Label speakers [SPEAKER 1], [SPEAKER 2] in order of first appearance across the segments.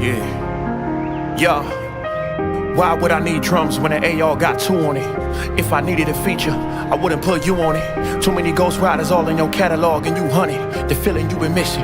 [SPEAKER 1] Yeah. Yeah. Why would I need drums when the AR got two on it? If I needed a feature, I wouldn't put you on it. Too many Ghost Riders all in your catalog and you hunted. The feeling you been missing,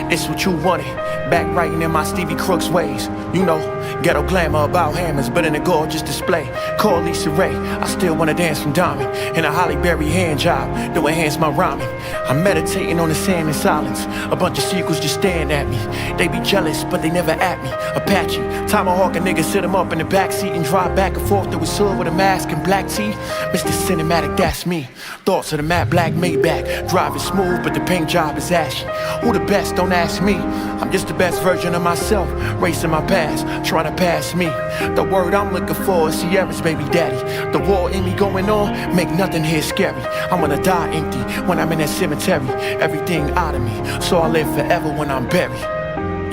[SPEAKER 1] it's what you wanted. Back writing in my Stevie Crooks ways. You know, ghetto glamour about hammers, but in a gorgeous display. Call Lisa Ray, I still wanna dance from Diamond. In a Holly Berry hand job to enhance my rhyming. I'm meditating on the sand in silence. A bunch of sequels just staring at me. They be jealous, but they never at me. Apache, Tomahawk a nigga, sit him up in the backseat and drive back and forth through his hood with a mask and black tee. Mr. Cinematic, that's me. Thoughts of the matte black Maybach. Driving smooth, but the paint job is ashy. Who the best? Don't ask me. I'm just the best version of myself, racing my past, trying to pass me. The word I'm looking for is Sierra's baby daddy. The war in me going on, make nothing here scary. I'm gonna die empty when I'm in that cemetery. Everything out of me, so I live forever when I'm buried.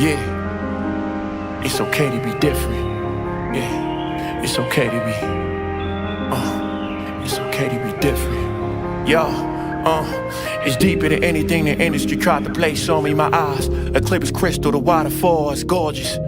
[SPEAKER 1] Yeah, it's okay to be different. Yeah, it's okay to be, it's okay to be different. Yeah. It's deeper than anything the industry tried to place on me. My eyes, a clip is crystal, the waterfall is gorgeous.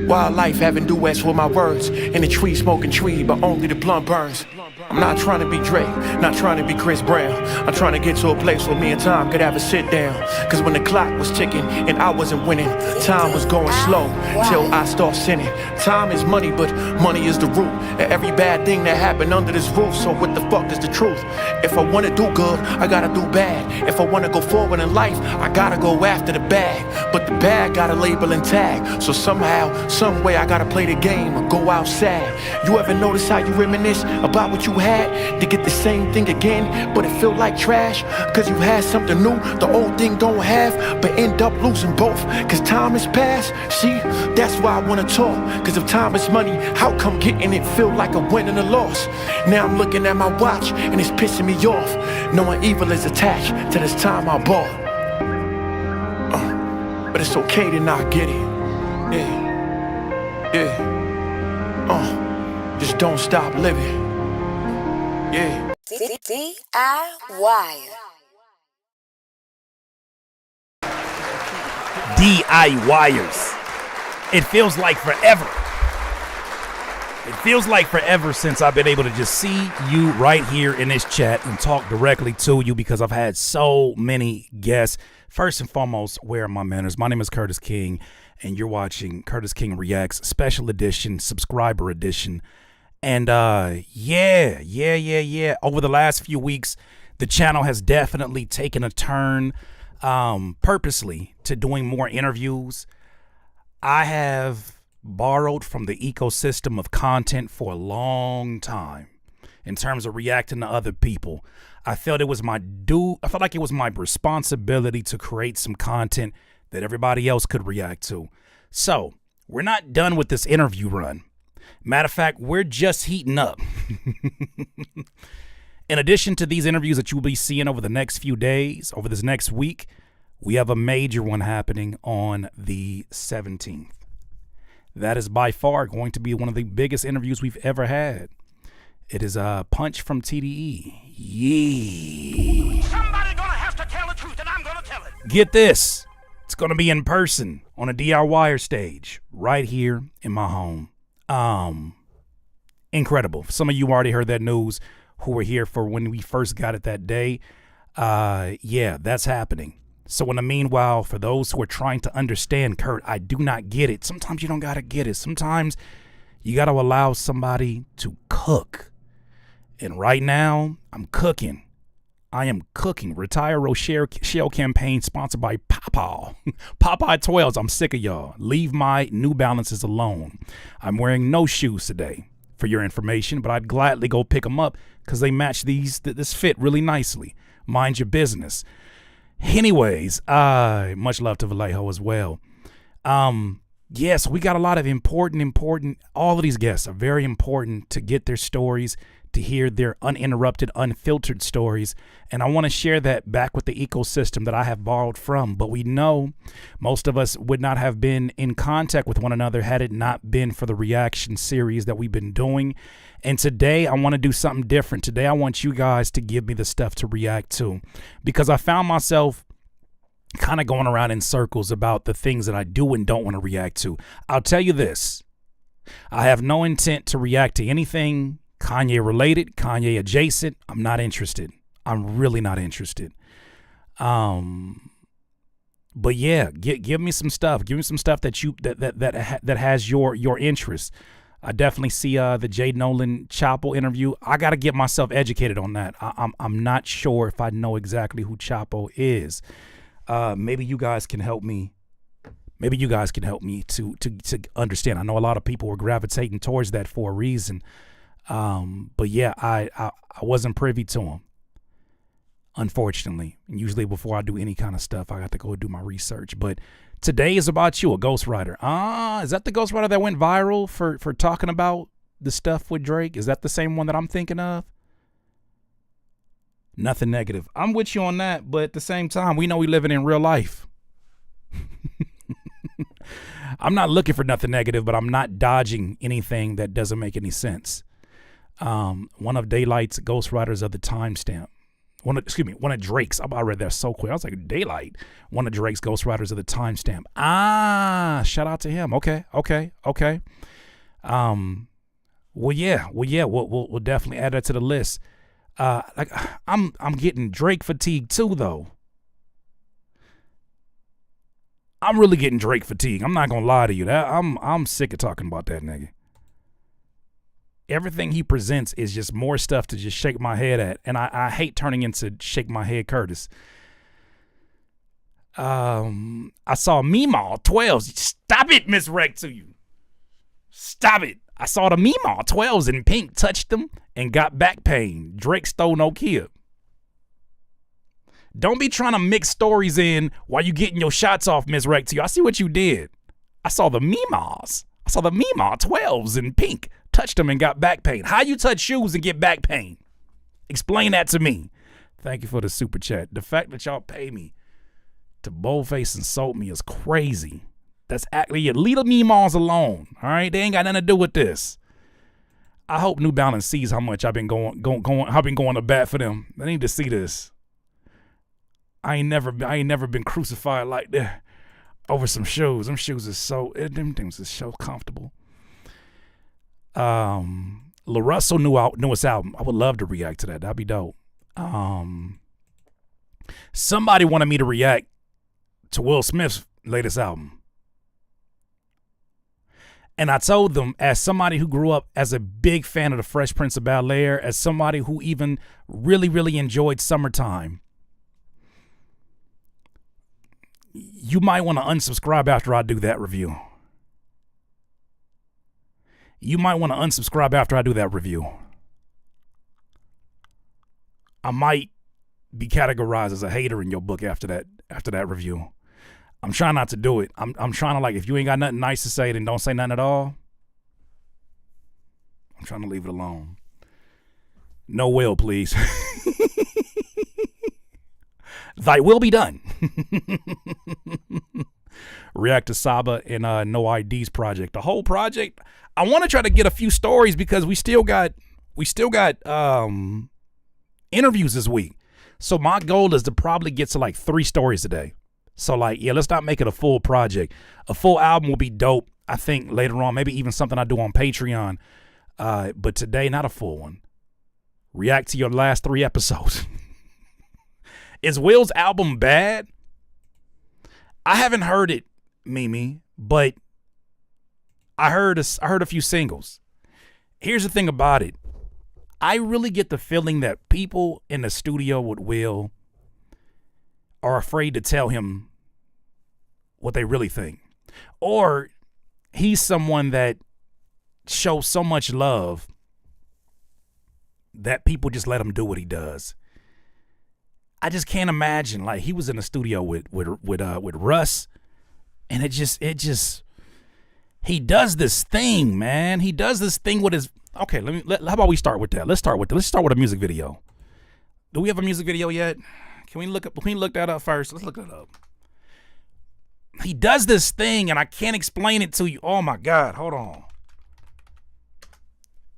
[SPEAKER 1] Wildlife having duets with my words. In the tree smoking tree, but only the blunt burns. I'm not trying to be Drake, not trying to be Chris Brown. I'm trying to get to a place where me and time could have a sit down. Cause when the clock was ticking and I wasn't winning, time was going slow till I start sinning. Time is money, but money is the root of every bad thing that happened under this roof. So what the fuck is the truth? If I wanna do good, I gotta do bad. If I wanna go forward in life, I gotta go after the bag. But the bag got a label and tag. So somehow, some way I gotta play the game or go outside. You ever notice how you reminisce about what you had to get the same thing again, but it feel like trash? Cause you had something new the old thing don't have, but end up losing both cause time has passed. See, that's why I wanna talk. Cause if time is money, how come getting it feel like a win and a loss? Now I'm looking at my watch and it's pissing me off, knowing evil is attached to this time I bought. But it's okay to not get it. Yeah. Just don't stop living. Yeah.
[SPEAKER 2] DIYers. It feels like forever. It feels like forever since I've been able to just see you right here in this chat and talk directly to you because I've had so many guests. First and foremost, where are my manners? My name is Curtis King, and you're watching Curtis King Reacts Special Edition, Subscriber Edition. And yeah. Over the last few weeks, the channel has definitely taken a turn purposely to doing more interviews. I have borrowed from the ecosystem of content for a long time in terms of reacting to other people. I felt it was I felt like it was my responsibility to create some content that everybody else could react to. So we're not done with this interview run. Matter of fact, we're just heating up. In addition to these interviews that you'll be seeing over the next few days, over this next week, we have a major one happening on the 17th. That is by far going to be one of the biggest interviews we've ever had. It is a Punch from TDE. Yeah.
[SPEAKER 3] Somebody gonna have to tell the truth, and I'm gonna tell it.
[SPEAKER 2] Get this. It's going to be in person on a DIYer stage right here in my home. Incredible. Some of you already heard that news who were here for when we first got it that day. Yeah, that's happening. So in the meanwhile, for those who are trying to understand, Kurt, I do not get it. Sometimes you don't got to get it. Sometimes you got to allow somebody to cook. And right now, I'm cooking. I am cooking. Retire Rochelle campaign sponsored by Popeye. Popeye 12s. I'm sick of y'all. Leave my New Balances alone. I'm wearing no shoes today for your information, but I'd gladly go pick them up because they match this fit really nicely. Mind your business. Anyways, much love to Vallejo as well. Yes, we got a lot of important, all of these guests are very important to get their stories, to hear their uninterrupted, unfiltered stories. And I want to share that back with the ecosystem that I have borrowed from. But we know most of us would not have been in contact with one another had it not been for the reaction series that we've been doing. And today I want to do something different. Today I want you guys to give me the stuff to react to, because I found myself kind of going around in circles about the things that I do and don't want to react to. I'll tell you this. I have no intent to react to anything Kanye related, Kanye adjacent. I'm not interested. I'm really not interested. But yeah, give me some stuff. Give me some stuff that that has your interest. I definitely see the Jay Nolan Chapo interview. I got to get myself educated on that. I'm not sure if I know exactly who Chapo is. Maybe you guys can help me. Maybe you guys can help me to understand. I know a lot of people were gravitating towards that for a reason. But yeah, I wasn't privy to him, unfortunately. And usually before I do any kind of stuff, I got to go do my research. But today is about you, a ghostwriter. Is that the ghostwriter that went viral for talking about the stuff with Drake? Is that the same one that I'm thinking of? Nothing negative. I'm with you on that, but at the same time, we know we living in real life. I'm not looking for nothing negative, but I'm not dodging anything that doesn't make any sense. One of Daylight's ghostwriters of the timestamp. One of Drake's. I read that so quick. I was like, Daylight. One of Drake's ghostwriters of the timestamp. Shout out to him. Okay. Well, yeah. We'll definitely add that to the list. I'm getting Drake fatigue too, though. I'm really getting Drake fatigue. I'm not gonna lie to you. I'm sick of talking about that nigga. Everything he presents is just more stuff to just shake my head at, and I hate turning into shake my head Curtis. I saw Meemaw 12s. Stop it, Miss Rec to you. Stop it. I saw the Meemaw 12s in pink, touched them, and got back pain. Drake stole no kid. Don't be trying to mix stories in while you getting your shots off, Miss Rec to you. I see what you did. I saw the Meemaws. I saw the Meemaw 12s in pink, touched them and got back pain. How you touch shoes and get back pain? Explain that to me. Thank you for the super chat. The fact that y'all pay me to boldface insult me is crazy. That's actually it. Leave the Meemaws alone. All right, they ain't got nothing to do with this. I hope New Balance sees how much I've been going to bat for them. They need to see this. I ain't never been crucified like that over some shoes. Them shoes are them things are so comfortable. LaRussell newest album. I would love to react to that. That'd be dope. Somebody wanted me to react to Will Smith's latest album. And I told them, as somebody who grew up as a big fan of the Fresh Prince of Bel-Air, as somebody who even really, really enjoyed Summertime, you might want to unsubscribe after I do that review. You might want to unsubscribe after I do that review. I might be categorized as a hater in your book after that review. I'm trying not to do it. I'm trying to, like, if you ain't got nothing nice to say, then don't say nothing at all. I'm trying to leave it alone. No will, please. Thy will be done. React to Saba and No ID's project. The whole project. I want to try to get a few stories because we still got interviews this week. So my goal is to probably get to like 3 stories a day. So like, yeah, let's not make it a full project. A full album will be dope. I think later on, maybe even something I do on Patreon. But today, not a full one. React to your last 3 episodes. Is Will's album bad? I haven't heard it, Mimi, but I heard a few singles. Here's the thing about it. I really get the feeling that people in the studio with Will are afraid to tell him what they really think. Or he's someone that shows so much love that people just let him do what he does. I just can't imagine, like, he was in the studio with Russ, and it just he does this thing, man. He does this thing with his. Okay, how about we start with that? Let's start with a music video. Do we have a music video yet? Can we look that up first? Let's look it up. He does this thing, and I can't explain it to you. Oh my God, hold on.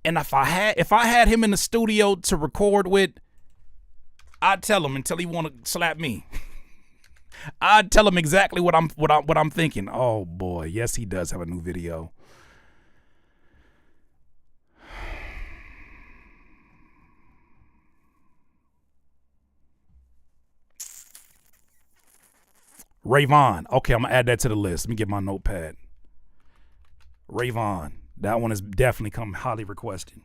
[SPEAKER 2] And if I had him in the studio to record with, I'd tell him until he want to slap me. I tell him exactly what I'm thinking. Oh boy, yes, he does have a new video. Rayvon. Okay, I'm gonna add that to the list. Let me get my notepad. Rayvon. That one is definitely come highly requested.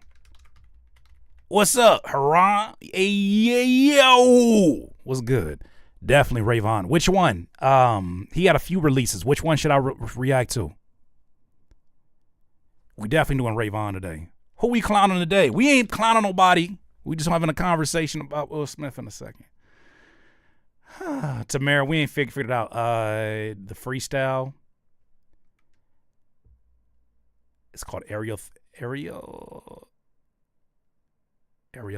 [SPEAKER 2] What's up, Haran? Hey, yo. What's good? Definitely Rayvon. Which one? He had a few releases. Which one should I react to? We definitely doing Rayvon today. Who we clowning today? We ain't clowning nobody. We just having a conversation about Will Smith in a second. Tamara, we ain't figured it out. The freestyle. It's called Area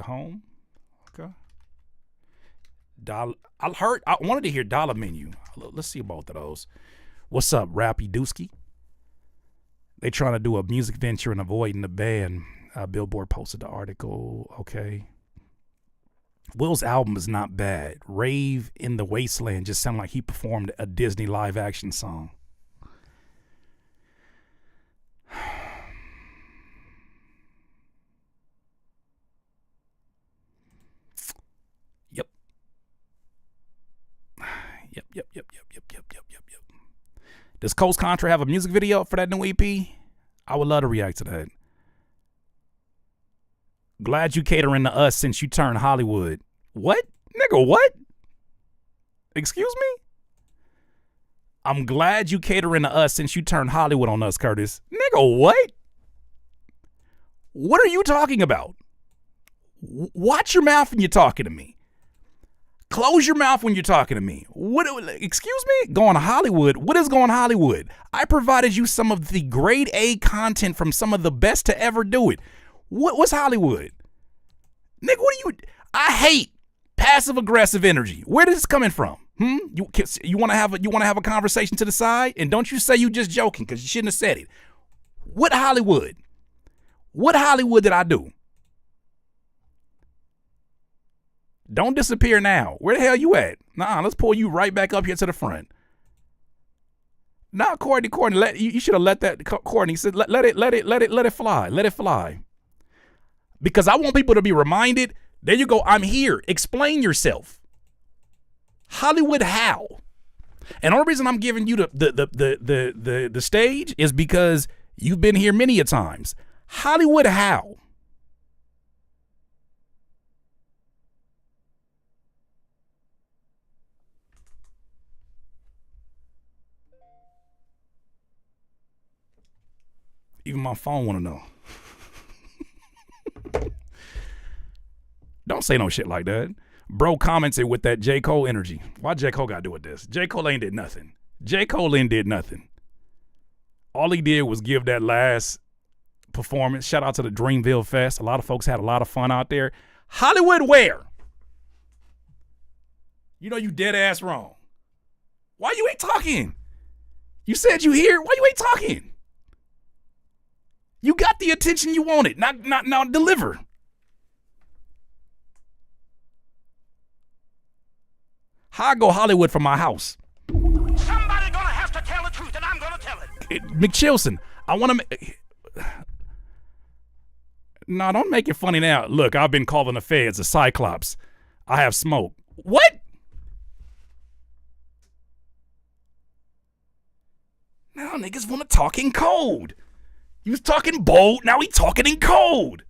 [SPEAKER 2] Home. Okay. I wanted to hear Dollar Menu. Let's see both of those. What's up, Rappy Dooski? They trying to do a music venture and avoiding the ban. Billboard posted the article. Okay. Will's album is not bad. Rave in the Wasteland just sounded like he performed a Disney live action song. Yep. Does Coast Contra have a music video for that new EP? I would love to react to that. Glad you catering to us since you turned Hollywood. What? Nigga, what? Excuse me? I'm glad you catering to us since you turned Hollywood on us, Curtis. Nigga, what? What are you talking about? Watch your mouth when you're talking to me. Close your mouth when you're talking to me. What? Excuse me? Going to Hollywood? What is going to Hollywood? I provided you some of the grade A content from some of the best to ever do it. What's Hollywood? Nigga, what are you? I hate passive aggressive energy. Where is this coming from? You want to have a conversation to the side, and don't you say you just joking because you shouldn't have said it. What Hollywood? What Hollywood did I do? Don't disappear now. Where the hell you at? Nah, let's pull you right back up here to the front. Nah, Courtney, you should have let that. Courtney said, let it fly. Because I want people to be reminded. There you go. I'm here. Explain yourself. Hollywood how? And the only reason I'm giving you the stage is because you've been here many a times. Hollywood how? Even my phone want to know. Don't say no shit like that. Bro commented with that J. Cole energy. Why J. Cole got to do with this? J. Cole ain't did nothing. J. Cole ain't did nothing. All he did was give that last performance. Shout out to the Dreamville Fest. A lot of folks had a lot of fun out there. Hollywood where? You know you dead ass wrong. Why you ain't talking? You said you here. Why you ain't talking? You got the attention you wanted. Now deliver. How I go Hollywood from my house?
[SPEAKER 3] Somebody gonna have to tell the truth, and I'm gonna tell it.
[SPEAKER 2] McChilson, I want to. No, don't make it funny now. Look, I've been calling the feds a cyclops. I have smoke. What? Now niggas want to talk in code. He was talking bold, now he talking in code.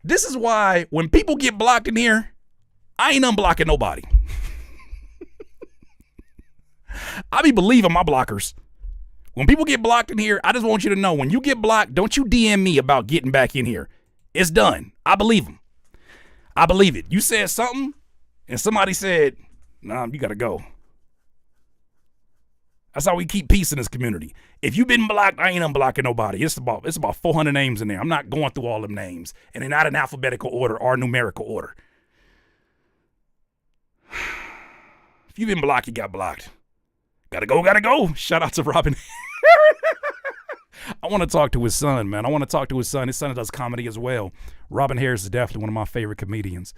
[SPEAKER 2] This is why when people get blocked in here, I ain't unblocking nobody. I be believing my blockers. When people get blocked in here, I just want you to know, when you get blocked, don't you DM me about getting back in here. It's done. I believe them. I believe it. You said something, and somebody said, nah, you gotta go. That's how we keep peace in this community. If you've been blocked, I ain't unblocking nobody. It's about 400 names in there. I'm not going through all them names. And they're not in alphabetical order or numerical order. If you've been blocked, you got blocked. Gotta go. Shout out to Robin. I want to talk to his son, man. I want to talk to his son. His son does comedy as well. Robin Harris is definitely one of my favorite comedians.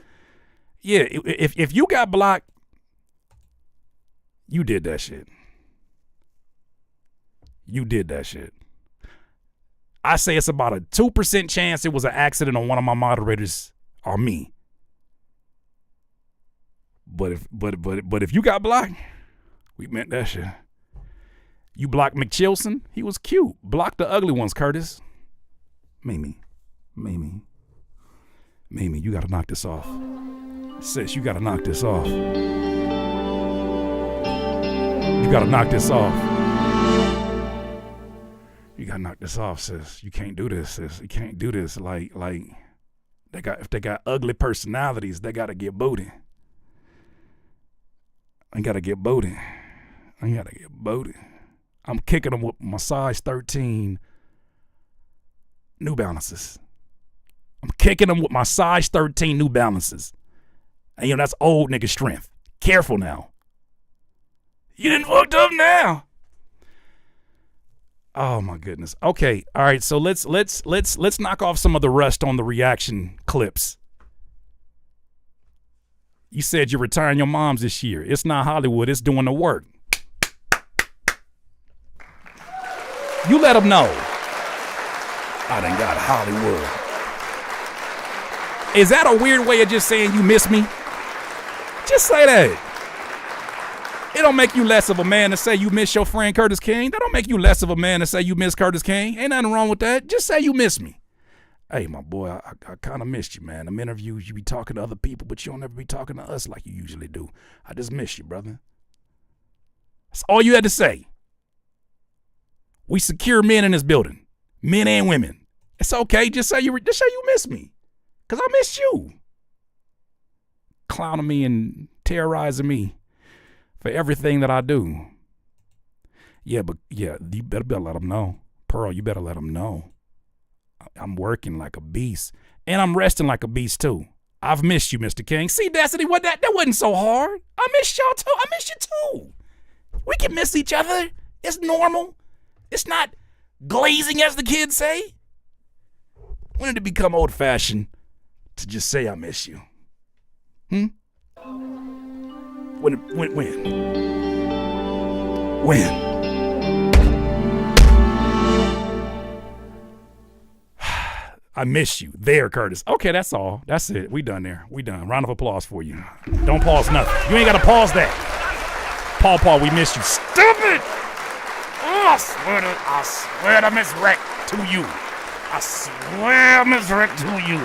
[SPEAKER 2] Yeah, if you got blocked, You did that shit. You did that shit. I say it's about a 2% chance it was an accident on one of my moderators or me. But if you got blocked, we meant that shit. You blocked McChilson, he was cute. Block the ugly ones, Curtis. Mimi, you gotta knock this off. Sis, you gotta knock this off. You gotta knock this off. You gotta knock this off, sis. You can't do this, sis. You can't do this. Like if they got ugly personalities, they gotta get booted. I gotta get booted. I'm kicking them with my size 13 New Balances. I'm kicking them with my size 13 New Balances. And that's old nigga strength. Careful now. You done fucked up now. Oh my goodness. Okay. All right. So let's knock off some of the rust on the reaction clips. You said you're retiring your moms this year. It's not Hollywood. It's doing the work. You let them know. I done got Hollywood. Is that a weird way of just saying you miss me? Just say that. It don't make you less of a man to say you miss your friend Curtis King. That don't make you less of a man to say you miss Curtis King. Ain't nothing wrong with that. Just say you miss me. Hey, my boy, I kind of missed you, man. Them interviews, you be talking to other people, but you don't ever be talking to us like you usually do. I just miss you, brother. That's all you had to say. We secure men in this building, men and women. It's okay. Just say you miss me, cause I missed you. Clowning me and terrorizing me for everything that I do. Yeah, you better let them know, Pearl. You better let them know. I'm working like a beast, and I'm resting like a beast too. I've missed you, Mr. King. See, Destiny, that wasn't so hard. I missed y'all too. I miss you too. We can miss each other. It's normal. It's not glazing, as the kids say. When did it become old-fashioned to just say I miss you? When? I miss you. There, Curtis. Okay, that's all. That's it. We done there. We done. Round of applause for you. Don't pause nothing. You ain't got to pause that. Paul, we miss you. Stupid! Oh, I swear to Miss Rick to you. I swear, Miss Rick, to you.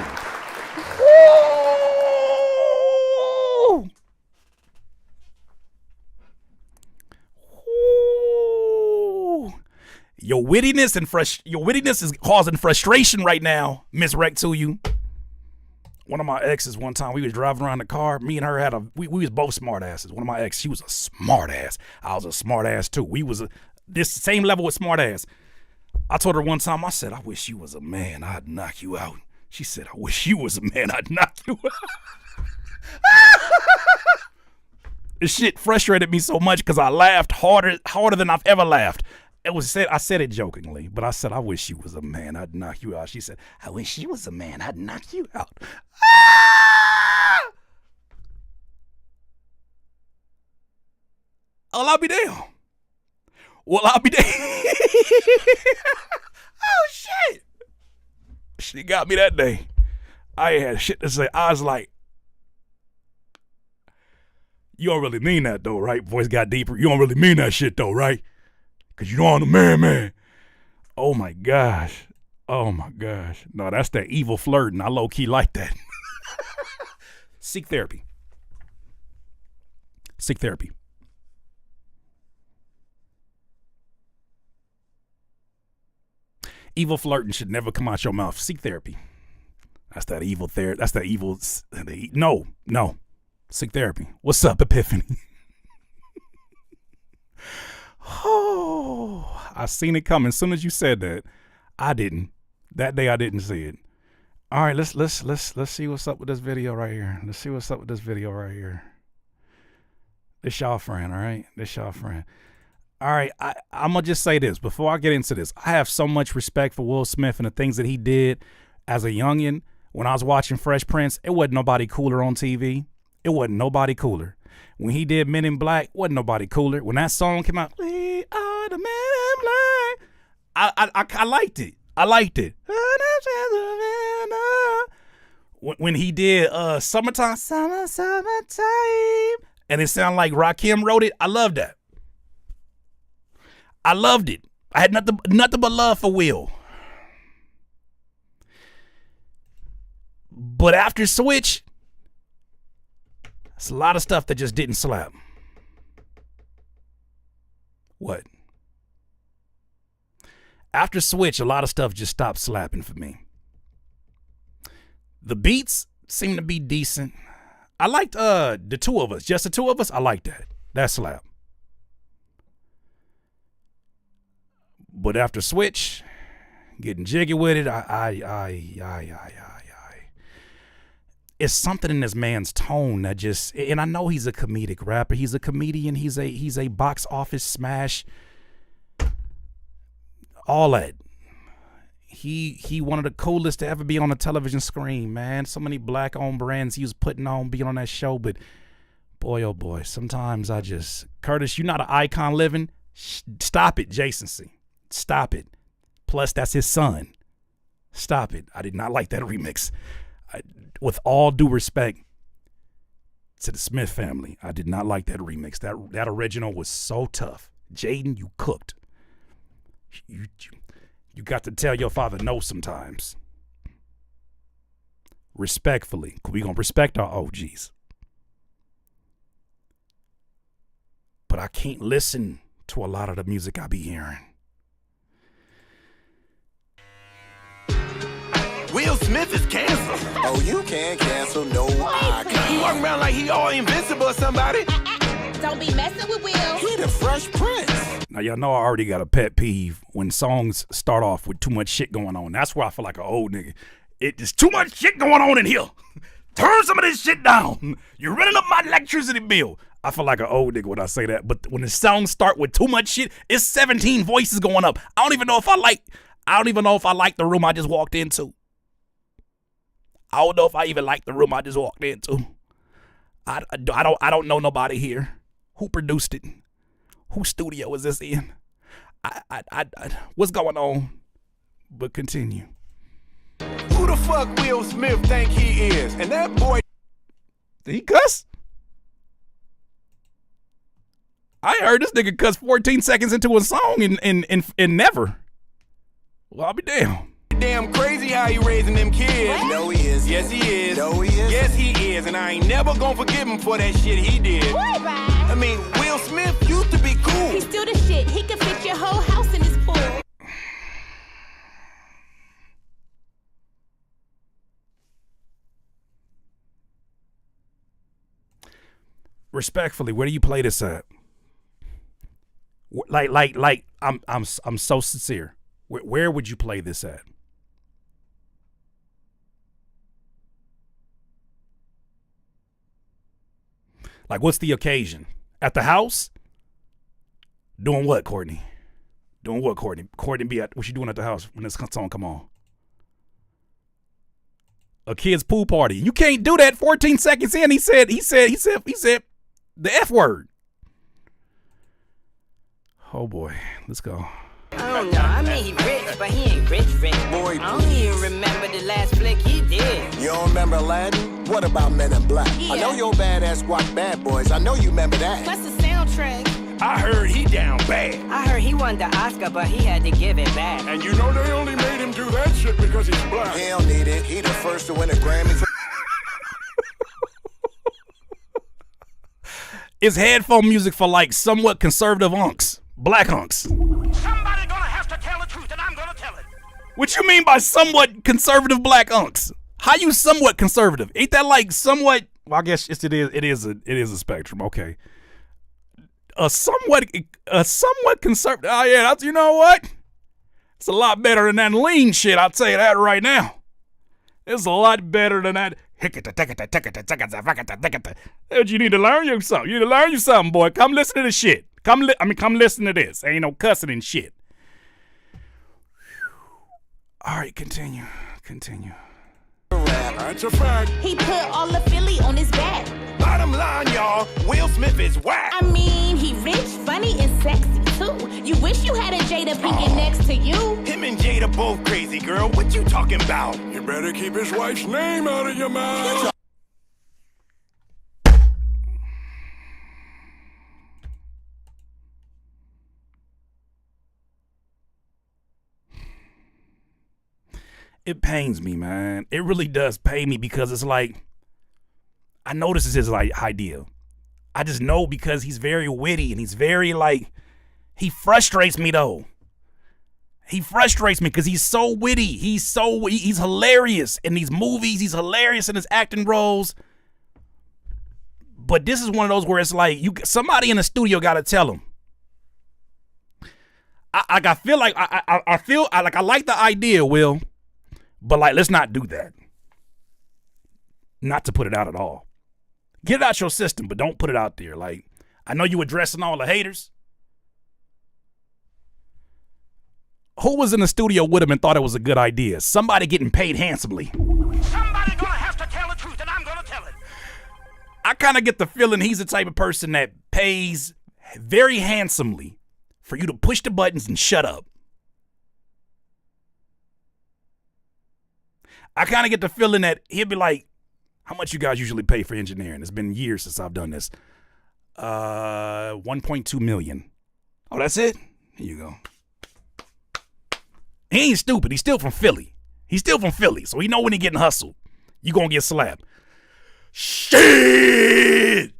[SPEAKER 2] Ooh. Ooh. Your wittiness is causing frustration right now, Miss Rick, to you. One of my exes, one time we was driving around the car. Me and her we was both smart asses. One of my exes, she was a smart ass. I was a smart ass too. We was this same level with smart ass. I told her one time, I said, I wish you was a man, I'd knock you out. She said, I wish you was a man, I'd knock you out. This shit frustrated me so much because I laughed harder than I've ever laughed. I said it jokingly, but I said, I wish you was a man, I'd knock you out. She said, I wish you was a man, I'd knock you out. I'll be damned. Well, I'll be damned. Oh, shit. She got me that day. I had shit to say. I was like, you don't really mean that, though, right? Voice got deeper. You don't really mean that shit, though, right? Because you know I'm the man. Oh, my gosh. No, that's that evil flirting. I low-key like that. Seek therapy. Evil flirting should never come out your mouth. Seek therapy. That's that evil therapy. That's that evil. No. Seek therapy. What's up, Epiphany? Oh, I seen it coming. As soon as you said that, I didn't. That day I didn't see it. All right, let's see what's up with this video right here. This y'all friend, all right? All right, I'm going to just say this. Before I get into this, I have so much respect for Will Smith and the things that he did as a youngin'. When I was watching Fresh Prince, it wasn't nobody cooler on TV. It wasn't nobody cooler. When he did Men in Black, wasn't nobody cooler. When that song came out, we are the Men in Black, I liked it. I liked it. When he did Summertime, Summertime, and it sounded like Rakim wrote it, I loved that. I loved it. I had nothing but love for Will. But after Switch, it's a lot of stuff that just didn't slap. What? After Switch, a lot of stuff just stopped slapping for me. The beats seem to be decent. I liked the two of us. Just the two of us, I liked that. That slap. But after Switch, getting jiggy with it, it's something in this man's tone that just, and I know he's a comedic rapper. He's a comedian. He's a box office smash. All that. He one of the coolest to ever be on a television screen, man. So many black-owned brands he was putting on, being on that show. But boy, oh boy, sometimes Curtis, you're not an icon living. Stop it, Jason C. Stop it. Plus, that's his son. Stop it. I did not like that remix. With all due respect to the Smith family, I did not like that remix. That original was so tough. Jaden, you cooked. You got to tell your father no sometimes. Respectfully. We gonna respect our OGs. But I can't listen to a lot of the music I be hearing.
[SPEAKER 4] Will Smith is canceled.
[SPEAKER 5] Oh, you can't cancel no icon.
[SPEAKER 4] He walking around like he all invincible or somebody.
[SPEAKER 6] Don't be messing with Will.
[SPEAKER 5] He the Fresh Prince.
[SPEAKER 2] Now, y'all know I already got a pet peeve when songs start off with too much shit going on. That's where I feel like an old nigga. There's too much shit going on in here. Turn some of this shit down. You're running up my electricity bill. I feel like an old nigga when I say that. But when the songs start with too much shit, it's 17 voices going up. I don't even know if I like the room I just walked into. I don't know if I even like the room I just walked into. I don't know nobody here. Who produced it? Whose studio is this in? What's going on? But continue.
[SPEAKER 4] Who the fuck Will Smith think he is? And that boy.
[SPEAKER 2] Did he cuss? I heard this nigga cuss 14 seconds into a song and never. Well, I'll be damned.
[SPEAKER 4] Damn crazy how he raising them kids.
[SPEAKER 5] No, he is.
[SPEAKER 4] Yes, he is.
[SPEAKER 5] No, he is.
[SPEAKER 4] Yes, he is. And I ain't never gonna forgive him for that shit he did. I mean, Will Smith used to be cool.
[SPEAKER 6] He's still the shit. He could fit your whole house in his pool.
[SPEAKER 2] Respectfully, where do you play this at? Like, I'm so sincere. Where would you play this at? Like, what's the occasion? At the house? Doing what, Courtney? Doing what, Courtney? Courtney, what you doing at the house when this song come on? A kid's pool party. You can't do that 14 seconds in. He said the F word. Oh boy, let's go.
[SPEAKER 7] I don't know. I mean, he rich, but he ain't rich.
[SPEAKER 5] Boy,
[SPEAKER 7] I don't even remember the last flick he did.
[SPEAKER 5] You don't remember Aladdin? What about Men in Black?
[SPEAKER 6] Yeah.
[SPEAKER 5] I know your badass squad bad boys. I know you remember that.
[SPEAKER 6] Plus the soundtrack.
[SPEAKER 4] I heard he down bad.
[SPEAKER 7] I heard he won the Oscar, but he had to give it back.
[SPEAKER 4] And you know they only made him do that shit because he's black.
[SPEAKER 5] He don't need it. He the first to win a Grammy for
[SPEAKER 2] It's headphone music for like somewhat conservative unks. Black unks.
[SPEAKER 3] Somebody gonna have to tell the truth, and I'm gonna tell it.
[SPEAKER 2] What you mean by somewhat conservative black unks? How you somewhat conservative? Ain't that like somewhat? Well, I guess it is a spectrum. Okay, a somewhat conservative. Oh yeah, that's, you know what? It's a lot better than that lean shit. I'll tell you that right now. It's a lot better than that. You need to learn you something. You need to learn you something, boy. Come listen to this shit. Come listen to this. Ain't no cussing and shit. All right, continue.
[SPEAKER 4] That's a fact.
[SPEAKER 6] He put all of Philly on his back.
[SPEAKER 4] Bottom line, y'all, Will Smith is whack.
[SPEAKER 6] I mean, he rich, funny, and sexy too. You wish you had a Jada Pinkett next to you.
[SPEAKER 4] Him and Jada both crazy, girl. What you talking about?
[SPEAKER 5] You better keep his wife's name out of your mouth.
[SPEAKER 2] It pains me, man. It really does pain me because it's like, I know this is his like idea. I just know because he's very witty and he's very like, he frustrates me though. He frustrates me because he's so witty. He's hilarious in these movies. He's hilarious in his acting roles. But this is one of those where it's like somebody in the studio got to tell him. I feel like I like the idea, Will. But like, let's not do that. Not to put it out at all. Get it out your system, but don't put it out there. Like, I know you addressing all the haters. Who was in the studio with him and thought it was a good idea? Somebody getting paid handsomely.
[SPEAKER 3] Somebody gonna have to tell the truth, and I'm gonna tell it.
[SPEAKER 2] I kind of get the feeling he's the type of person that pays very handsomely for you to push the buttons and shut up. I kind of get the feeling that he'll be like, how much you guys usually pay for engineering? It's been years since I've done this. 1.2 million. Oh, that's it? Here you go. He ain't stupid. He's still from Philly. So he know when he getting hustled, you gonna get slapped. Shit!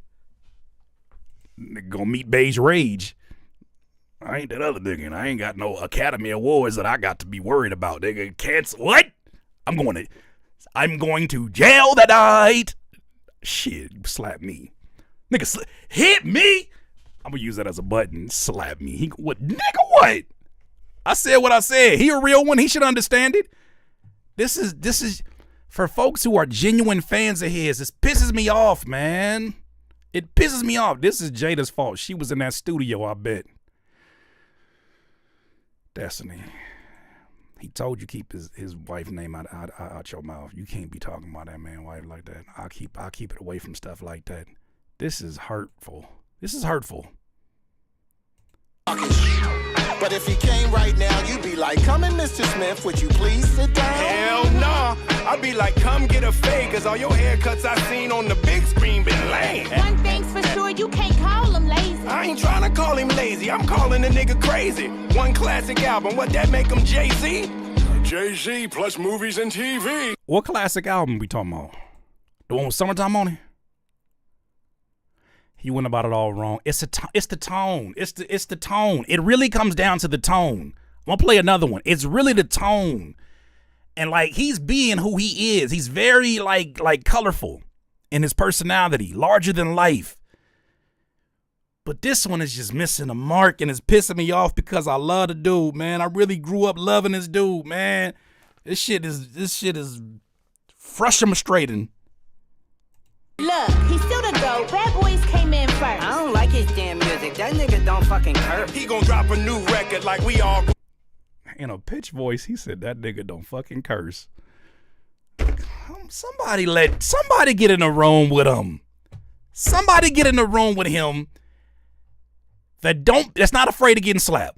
[SPEAKER 2] Nigga gonna meet Beige Rage. I ain't that other nigga, and I ain't got no Academy Awards that I got to be worried about. Nigga, cancel what? I'm going to jail that night. Shit, slap me. Nigga, hit me. I'm gonna use that as a button. Slap me. What? Nigga, what? I said what I said. He a real one. He should understand it. This is for folks who are genuine fans of his. This pisses me off, man. It pisses me off. This is Jada's fault. She was in that studio, I bet. Destiny. He told you keep his wife's name out your mouth. You can't be talking about that man wife like that. I'll keep it away from stuff like that. This is hurtful.
[SPEAKER 5] But if he came right now, you'd be like, come in, Mr. Smith, would you please sit down?
[SPEAKER 4] Hell nah. I'd be like, come get a fade, cause all your haircuts I seen on the big screen been lame.
[SPEAKER 6] One thing's for sure, you can't call him lazy.
[SPEAKER 4] I ain't trying to call him lazy, I'm calling the nigga crazy. One classic album, what that make him Jay-Z?
[SPEAKER 5] Jay-Z plus movies and TV.
[SPEAKER 2] What classic album we talking about? The one with Summertime on it? He went about it all wrong. It's the tone. It's the tone. It really comes down to the tone. I'm gonna play another one. It's really the tone. And like, he's being who he is. He's very like colorful in his personality, larger than life. But this one is just missing a mark and it's pissing me off because I love the dude, man. I really grew up loving this dude, man. This shit is frustrating.
[SPEAKER 6] Look, he's still the GOAT. Bad Boys came in first.
[SPEAKER 7] I don't like his damn music. That nigga don't fucking curse.
[SPEAKER 4] He gon' drop a new record like we all.
[SPEAKER 2] In a pitch voice, he said that nigga don't fucking curse. Somebody get in the room with him. Somebody get in the room with him that's not afraid of getting slapped.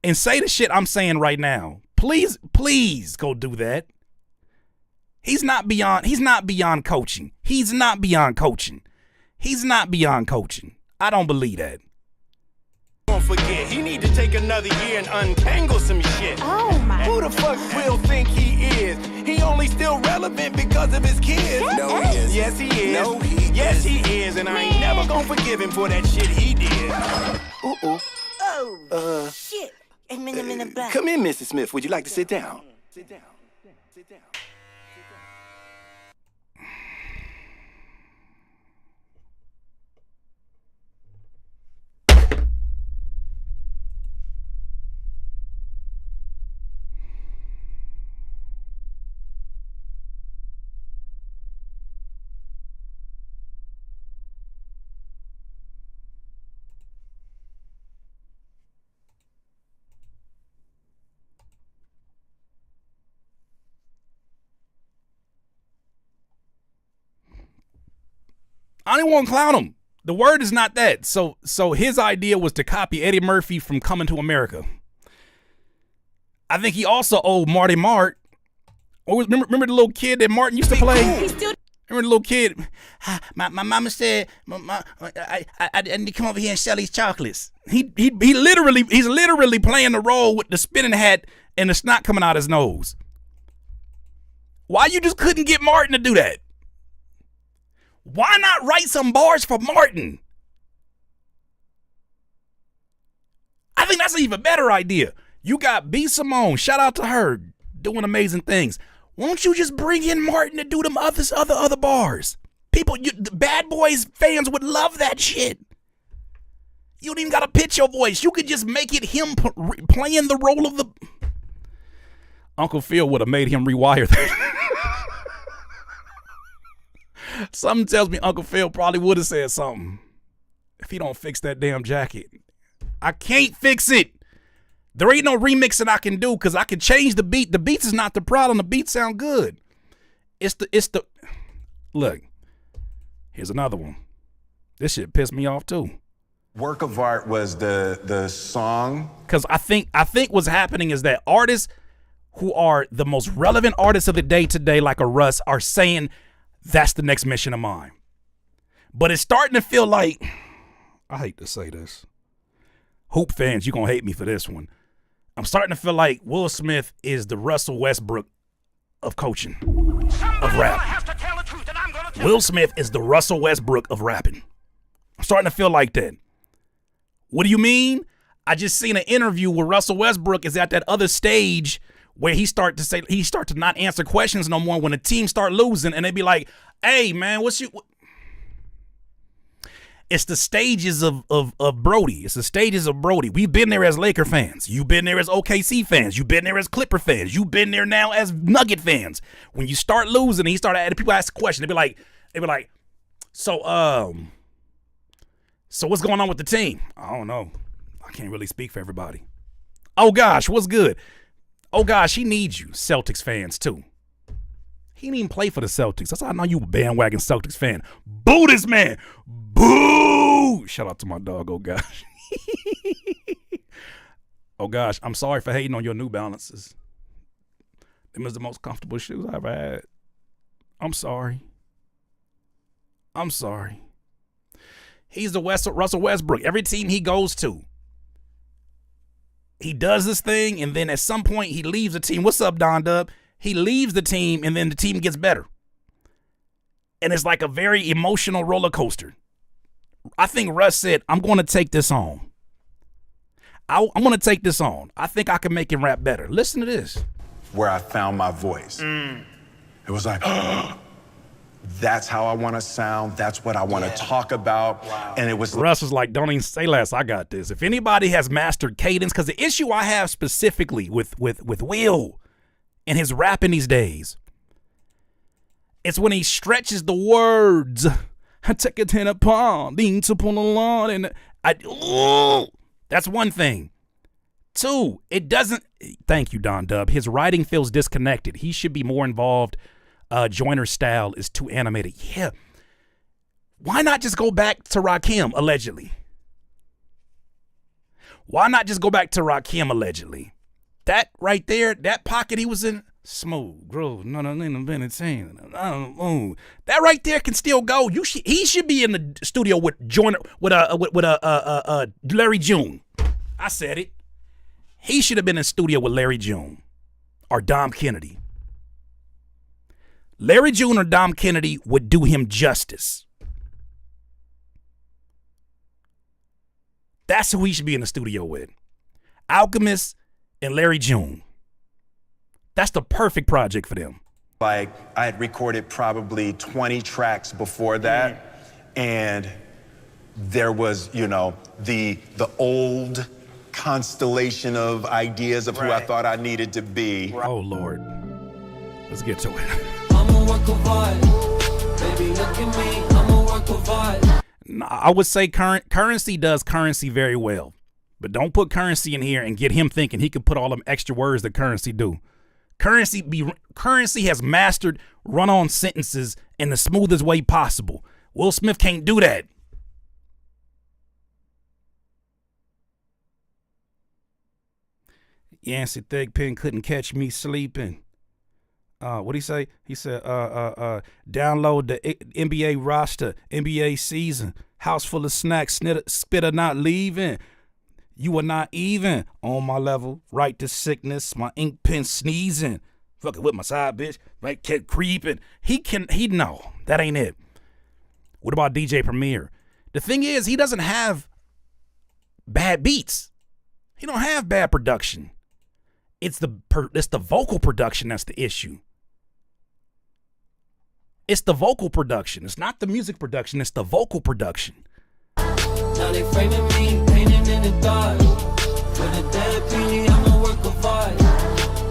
[SPEAKER 2] And say the shit I'm saying right now. Please go do that. He's not beyond coaching. He's not beyond coaching. I don't believe that.
[SPEAKER 4] Don't forget, he need to take another year and untangle some shit.
[SPEAKER 6] Oh my.
[SPEAKER 4] Who the fuck Will think he is? He only still relevant because of his kids.
[SPEAKER 5] No, he isn't.
[SPEAKER 4] Yes, he is.
[SPEAKER 5] No, he
[SPEAKER 4] Yes, he is, and I ain't never gonna forgive him for that shit he did.
[SPEAKER 7] Oh, shit. Come in black.
[SPEAKER 4] Come in, Mr. Smith. Would you like to sit down? Sit down. Sit down.
[SPEAKER 2] I didn't want to clown him. The word is not that. So his idea was to copy Eddie Murphy from Coming to America. I think he also owed Marty Mark. Remember the little kid that Martin used to play? Remember the little kid? My mama said, I need to come over here and sell these chocolates. He's literally playing the role with the spinning hat and the snot coming out his nose. Why you just couldn't get Martin to do that? Why not write some bars for Martin? I think that's an even better idea. You got B. Simone, shout out to her, doing amazing things. Won't you just bring in Martin to do them other bars? People, the Bad Boys fans would love that shit. You don't even got to pitch your voice. You could just make it him playing the role of the... Uncle Phil would have made him rewire that. Something tells me Uncle Phil probably would have said something if he don't fix that damn jacket. I can't fix it. There ain't no remixing I can do because I can change the beat. The beats is not the problem. The beats sound good. It's the look. Here's another one. This shit pissed me off too.
[SPEAKER 5] Work of art was the song.
[SPEAKER 2] Because I think what's happening is that artists who are the most relevant artists of the day today, like a Russ, are saying that's the next mission of mine. But it's starting to feel like, I hate to say this. Hoop fans, you're going to hate me for this one. I'm starting to feel like Will Smith is the Russell Westbrook of coaching, of rap.
[SPEAKER 3] Have to tell the truth, and I'm gonna tell
[SPEAKER 2] Will Smith is the Russell Westbrook of rapping. I'm starting to feel like that. What do you mean? I just seen an interview where Russell Westbrook is at that other stage where he start to not answer questions no more when the team start losing, and they be like, "Hey man, It's the stages of Brody. It's the stages of Brody. We've been there as Laker fans. You've been there as OKC fans. You've been there as Clipper fans. You've been there now as Nugget fans. When you start losing, and people ask a question. They be like, so what's going on with the team? I don't know. I can't really speak for everybody. Oh gosh, what's good? Oh gosh, he needs you, Celtics fans too. He didn't even play for the Celtics. That's how I know you a bandwagon Celtics fan. Boo this man. Boo! Shout out to my dog, oh gosh. Oh gosh, I'm sorry for hating on your New Balances. Them was the most comfortable shoes I ever had. I'm sorry. He's the Russell Westbrook. Every team he goes to, he does this thing, and then at some point he leaves the team. What's up, Don Dub? He leaves the team, and then the team gets better. And it's like a very emotional roller coaster. I think Russ said, I'm going to take this on. I'm going to take this on. I think I can make him rap better. Listen to this.
[SPEAKER 5] Where I found my voice. It was like, that's how I want to sound. That's what I want to talk about. Wow. And it was
[SPEAKER 2] Russ was like, don't even say less. I got this. If anybody has mastered cadence, because the issue I have specifically with Will and his rapping these days, it's when he stretches the words. I take it in a pond, lean upon the lawn, and that's one thing. Two, it doesn't. Thank you, Don Dub. His writing feels disconnected. He should be more involved. Joyner's style is too animated. Yeah. Why not just go back to Rakim, allegedly? Why not just go back to Rakim, allegedly? That right there, that pocket he was in, smooth, groove, that right there can still go. He should be in the studio with Joyner, with Larry June. I said it. He should have been in the studio with Larry June or Dom Kennedy. Larry June or Dom Kennedy would do him justice. That's who he should be in the studio with. Alchemist and Larry June. That's the perfect project for them.
[SPEAKER 5] like, I had recorded probably 20 tracks before that. And there was, you know, the old constellation of ideas of who I thought I needed to be.
[SPEAKER 2] Oh, Lord. Let's get to it.
[SPEAKER 8] I'm a work of art. Baby, look at me. I'm a work of art.
[SPEAKER 2] I would say Currency does Currency very well. But don't put Currency in here and get him thinking he could put all them extra words that Currency do. Currency has mastered run-on sentences in the smoothest way possible. Will Smith can't do that. Yancey Thigpen couldn't catch me sleeping. What'd he say? He said, download the NBA roster, NBA season, house full of snacks, spitter not leaving. You are not even on my level. Right to sickness, my ink pen sneezing. Fucking with my side bitch, right? Kept creeping. No, that ain't it. What about DJ Premier? The thing is, he doesn't have bad beats. He don't have bad production. It's the vocal production that's the issue. It's the vocal production. It's not the music production. It's the vocal production.
[SPEAKER 8] Now they framing me, painting in the dark. For the dead beauty, I'm a work of art.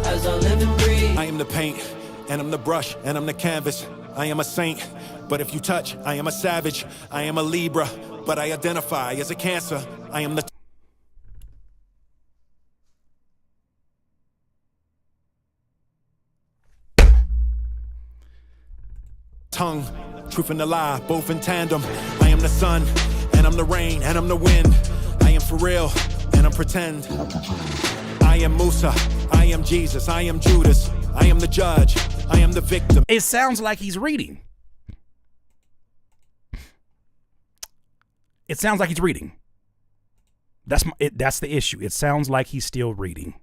[SPEAKER 8] As I live and breathe.
[SPEAKER 5] I am the paint, and I'm the brush, and I'm the canvas. I am a saint, but if you touch, I am a savage. I am a Libra, but I identify as a Cancer. I am the tongue, truth and the lie, both in tandem. I am the sun, and I'm the rain, and I'm the wind. I am for real, and I'm pretend. I am Musa, I am Jesus, I am Judas. I am the judge, I am the victim.
[SPEAKER 2] It sounds like he's reading. It sounds like he's reading. That's the issue. It sounds like he's still reading.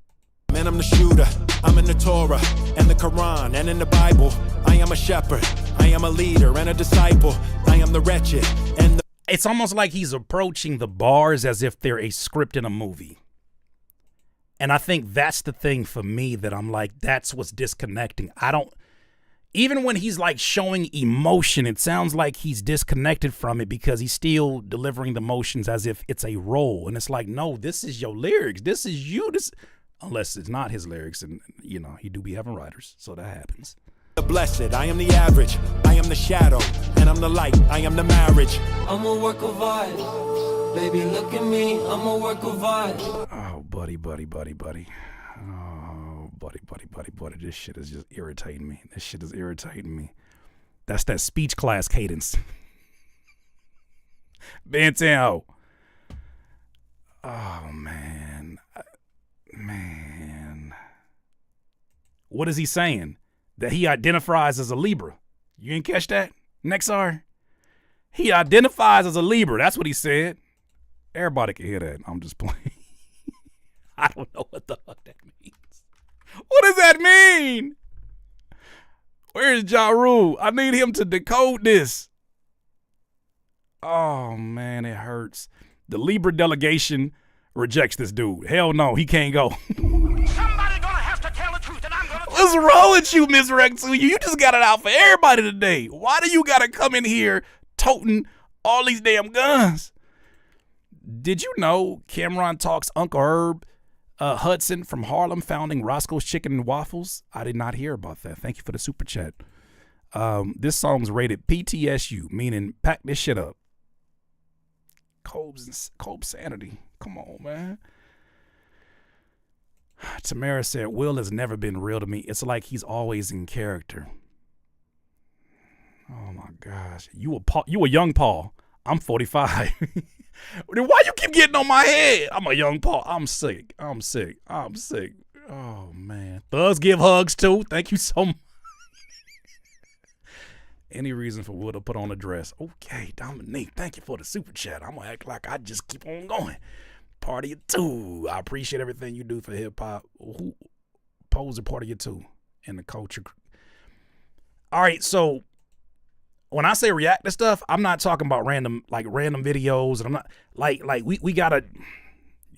[SPEAKER 5] And I'm the shooter, I'm in the Torah, and the Quran, and in the Bible. I am a shepherd, I am a leader, and a disciple. I am the wretched, and the...
[SPEAKER 2] It's almost like he's approaching the bars as if they're a script in a movie. And I think that's the thing for me that I'm like, that's what's disconnecting. Even when he's like showing emotion, it sounds like he's disconnected from it because he's still delivering the motions as if it's a role. And it's like, no, this is your lyrics. This is you. Unless it's not his lyrics, and he do be having writers, so that happens.
[SPEAKER 5] The blessed, I am the average, I am the shadow, and I'm the light, I am the marriage.
[SPEAKER 8] I'm a work of art. Baby, look at me, I'm a work of art.
[SPEAKER 2] Oh, buddy. Oh, buddy. This shit is just irritating me. That's that speech class cadence. Bantan. Oh, man. What is he saying? That he identifies as a Libra. You didn't catch that? Nexar? He identifies as a Libra. That's what he said. Everybody can hear that. I'm just playing. I don't know what the fuck that means. What does that mean? Where's Ja Rule? I need him to decode this. Oh, man, it hurts. The Libra delegation rejects this dude. Hell no, he can't go.
[SPEAKER 3] Somebody gonna have to tell the truth, and I'm gonna tell
[SPEAKER 2] What's wrong with you, Miss Rexu? You just got it out for everybody today. Why do you gotta come in here toting all these damn guns? Did you know Cameron talks Uncle Herb Hudson from Harlem founding Roscoe's Chicken and Waffles? I did not hear about that. Thank you for the super chat. This song's rated PTSU, meaning pack this shit up. Cobb's sanity. Come on, man. Tamara said, Will has never been real to me. It's like he's always in character. Oh, my gosh. You a young Paul. I'm 45. Why you keep getting on my head? I'm a young Paul. I'm sick. Oh, man. Thugs give hugs, too. Thank you so much. Any reason for Will to put on a dress? Okay, Dominique, thank you for the super chat. I'm going to act like I just keep on going. Party of two. I appreciate everything you do for hip-hop. Who pose a part of you, too, in the culture. All right, so when I say react to stuff, I'm not talking about random videos. And I'm not like we got to,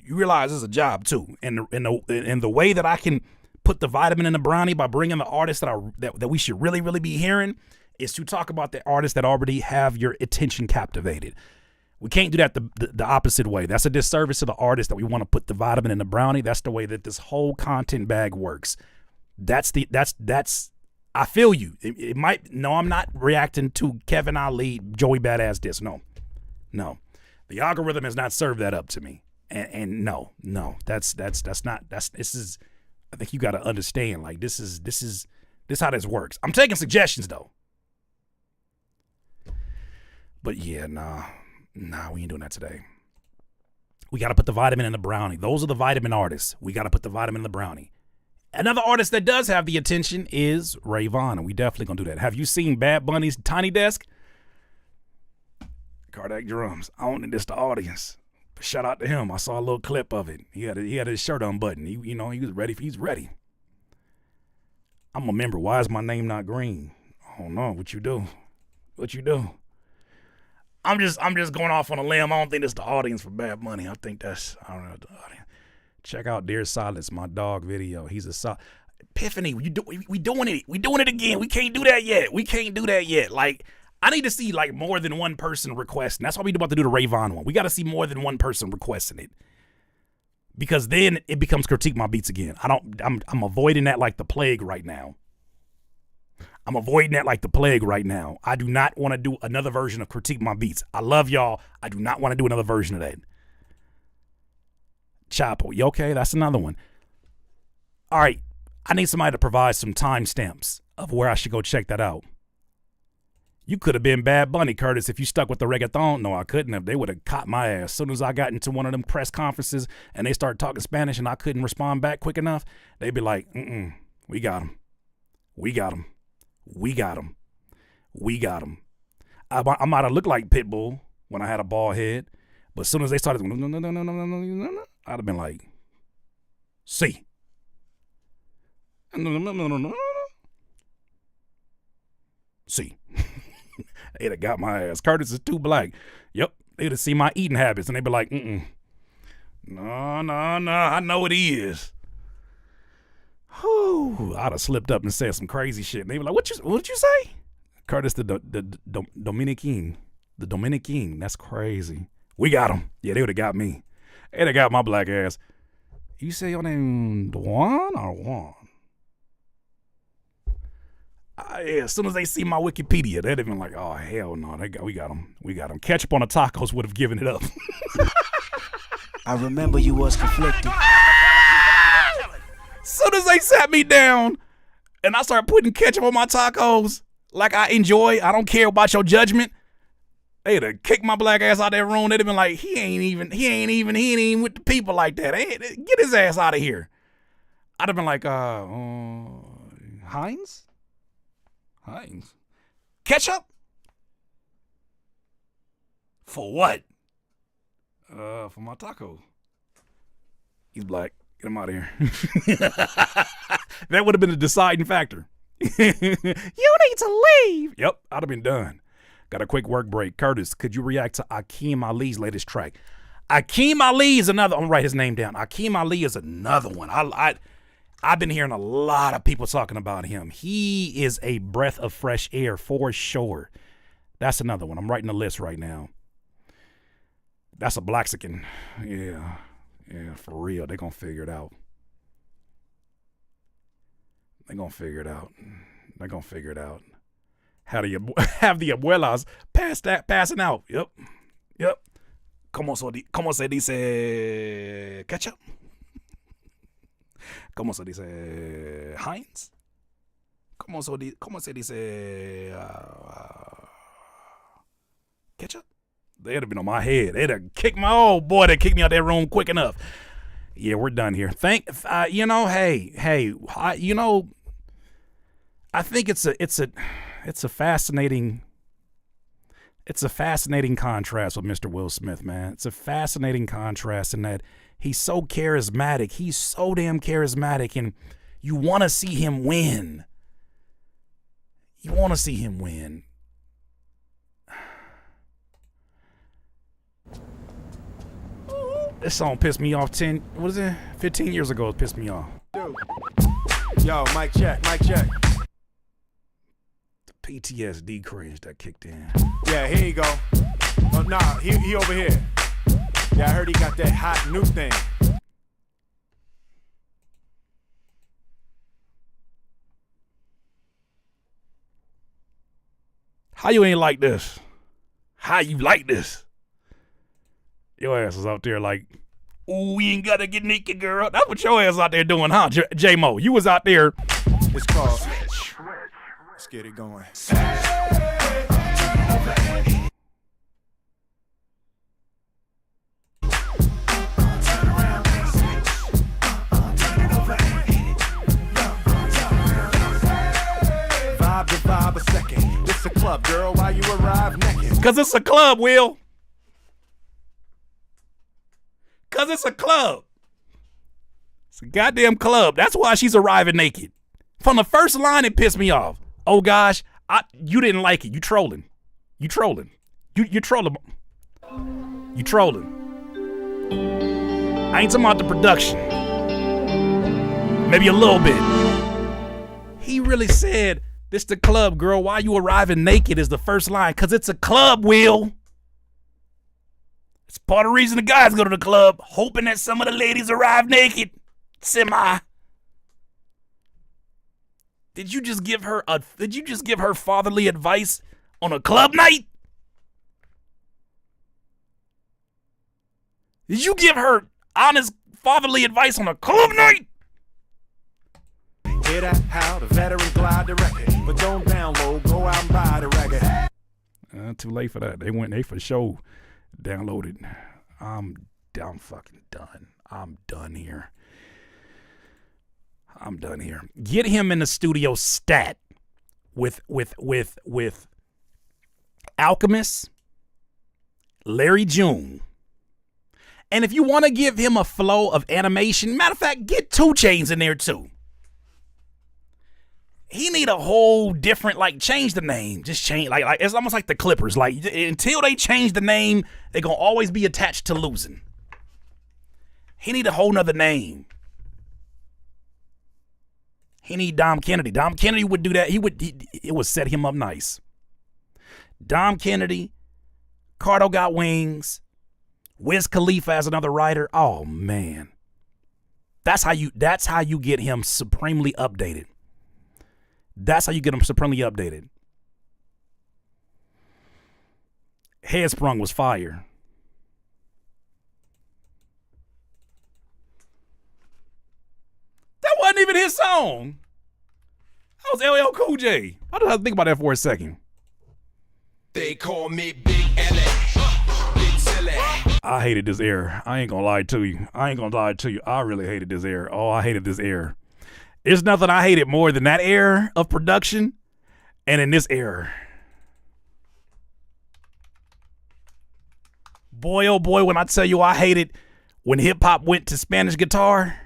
[SPEAKER 2] you realize it's a job, too. And the way that I can put the vitamin in the brownie by bringing the artists that we should really, really be hearing is to talk about the artists that already have your attention captivated. We can't do that the opposite way. That's a disservice to the artists that we want to put the vitamin in the brownie. That's the way that this whole content bag works. That's I feel you. It might, no, I'm not reacting to Kevin Ali, Joey Badass diss. No. The algorithm has not served that up to me. And no, this is, I think you got to understand, like, this is how this works. I'm taking suggestions though. But yeah, nah, we ain't doing that today. We got to put the vitamin in the brownie. Those are the vitamin artists. We got to put the vitamin in the brownie. Another artist that does have the attention is Ray Vaughn, and we definitely gonna do that. Have you seen Bad Bunny's Tiny Desk? Cardiac drums. I don't think it's the audience. But shout out to him. I saw a little clip of it. He had his shirt unbuttoned. He was ready. He's ready. I'm a member. Why is my name not green? I don't know. What you do? I'm just going off on a limb. I don't think it's the audience for Bad Bunny. I don't know the audience. Check out Dear Silence, my dog video. He's a Epiphany. We doing it. We doing it again. We can't do that yet. Like, I need to see like more than one person requesting. That's why we're about to do the Ray Vaughn one. We got to see more than one person requesting it, because then it becomes Critique My Beats again. I'm avoiding that like the plague right now. I do not want to do another version of Critique My Beats. I love y'all. I do not want to do another version of that. Chapo. Okay, that's another one. All right. I need somebody to provide some timestamps of where I should go check that out. You could have been Bad Bunny, Curtis, if you stuck with the reggaeton. No, I couldn't have. They would have caught my ass. As soon as I got into one of them press conferences and they started talking Spanish and I couldn't respond back quick enough, they'd be like, we got him. I might have looked like Pitbull when I had a bald head, but as soon as they started, no, I'd have been like, see. See. They'd have got my ass. Curtis is too black. Yep. They'd have seen my eating habits and they'd be like, no, I know what he is. Whew. I'd have slipped up and said some crazy shit. And they be like, what did you say? Curtis the Dominican. The Dominican. That's crazy. We got him. Yeah, they would have got me. They'd have got my black ass. You say your name Dwan or Juan? Yeah, as soon as they see my Wikipedia, they'd have been like, oh, hell no. We got him. Ketchup on the tacos would have given it up.
[SPEAKER 9] I remember you was conflicted.
[SPEAKER 2] Soon as they sat me down and I started putting ketchup on my tacos like I enjoy, I don't care about your judgment, they'd have kicked my black ass out that room. They'd have been like, he ain't even with the people like that. Get his ass out of here. I'd have been like, Heinz? Ketchup? For what? For my taco. He's black. Get him out of here. That would have been a deciding factor. You need to leave. Yep, I'd have been done. Got a quick work break. Curtis, could you react to Akeem Ali's latest track? Akeem Ali is another. I'm gonna write his name down. Akeem Ali is another one. I've been hearing a lot of people talking about him. He is a breath of fresh air for sure. That's another one. I'm writing a list right now. That's a Blaxican. Yeah, for real. They're gonna figure it out. How do you have the abuelas passing out? Yep. ¿Cómo se dice ketchup? ¿Cómo se dice Heinz? ¿Cómo se dice ketchup? They'd have been on my head. They'd have kicked my old boy. They kicked me out that room quick enough. Yeah, we're done here. I think it's a fascinating contrast with Mr. Will Smith, man. It's a fascinating contrast in that he's so charismatic. He's so damn charismatic, and you want to see him win. This song pissed me off 15 years ago. It pissed me off.
[SPEAKER 4] Dude. Yo, mic check.
[SPEAKER 2] The PTSD cringe that kicked in.
[SPEAKER 4] Yeah, here you go. Oh, nah, he over here. Yeah, I heard he got that hot new thing.
[SPEAKER 2] How you ain't like this? How you like this? Your ass is out there like, ooh, we ain't gotta get naked, girl. That's what your ass out there doing, huh, J-Mo? You was out there.
[SPEAKER 4] It's called Switch. Let's get it going. club, girl, why you arrive naked?
[SPEAKER 2] Cause it's a club, Will. Cause it's a club. It's a goddamn club. That's why she's arriving naked. From the first line, it pissed me off. Oh gosh, you didn't like it. You trolling. You trolling. You trolling. You trolling. I ain't talking about the production. Maybe a little bit. He really said, this the club, girl. Why you arriving naked is the first line. Cause it's a club, Will. It's part of the reason the guys go to the club, hoping that some of the ladies arrive naked. Semi. Did you just give her fatherly advice on a club night? Did you give her honest fatherly advice on a club night?
[SPEAKER 4] Hear that? How the veteran glide the record. But don't download, go out and buy the record.
[SPEAKER 2] Too late for that. They for sure downloaded. I'm fucking done. I'm done here. Get him in the studio stat with Alchemist, Larry June. And if you want to give him a flow of animation, matter of fact, get 2 Chainz in there too. He need a whole different, change the name. Just change, it's almost like the Clippers. Until they change the name, they're going to always be attached to losing. He need a whole nother name. He need Dom Kennedy. Dom Kennedy would do that. It would set him up nice. Dom Kennedy, Cardo Got Wings, Wiz Khalifa as another writer. Oh man. That's how you get him supremely updated. Headsprung was fire. That wasn't even his song. That was LL Cool J. I don't have to think about that for a second.
[SPEAKER 4] They call me Big L.A. Big Silly.
[SPEAKER 2] I hated this air. I ain't gonna lie to you. I really hated this air. Oh, I hated this air. There's nothing I hated more than that air of production and in this air. Boy, oh boy, when I tell you I hated when hip-hop went to Spanish guitar.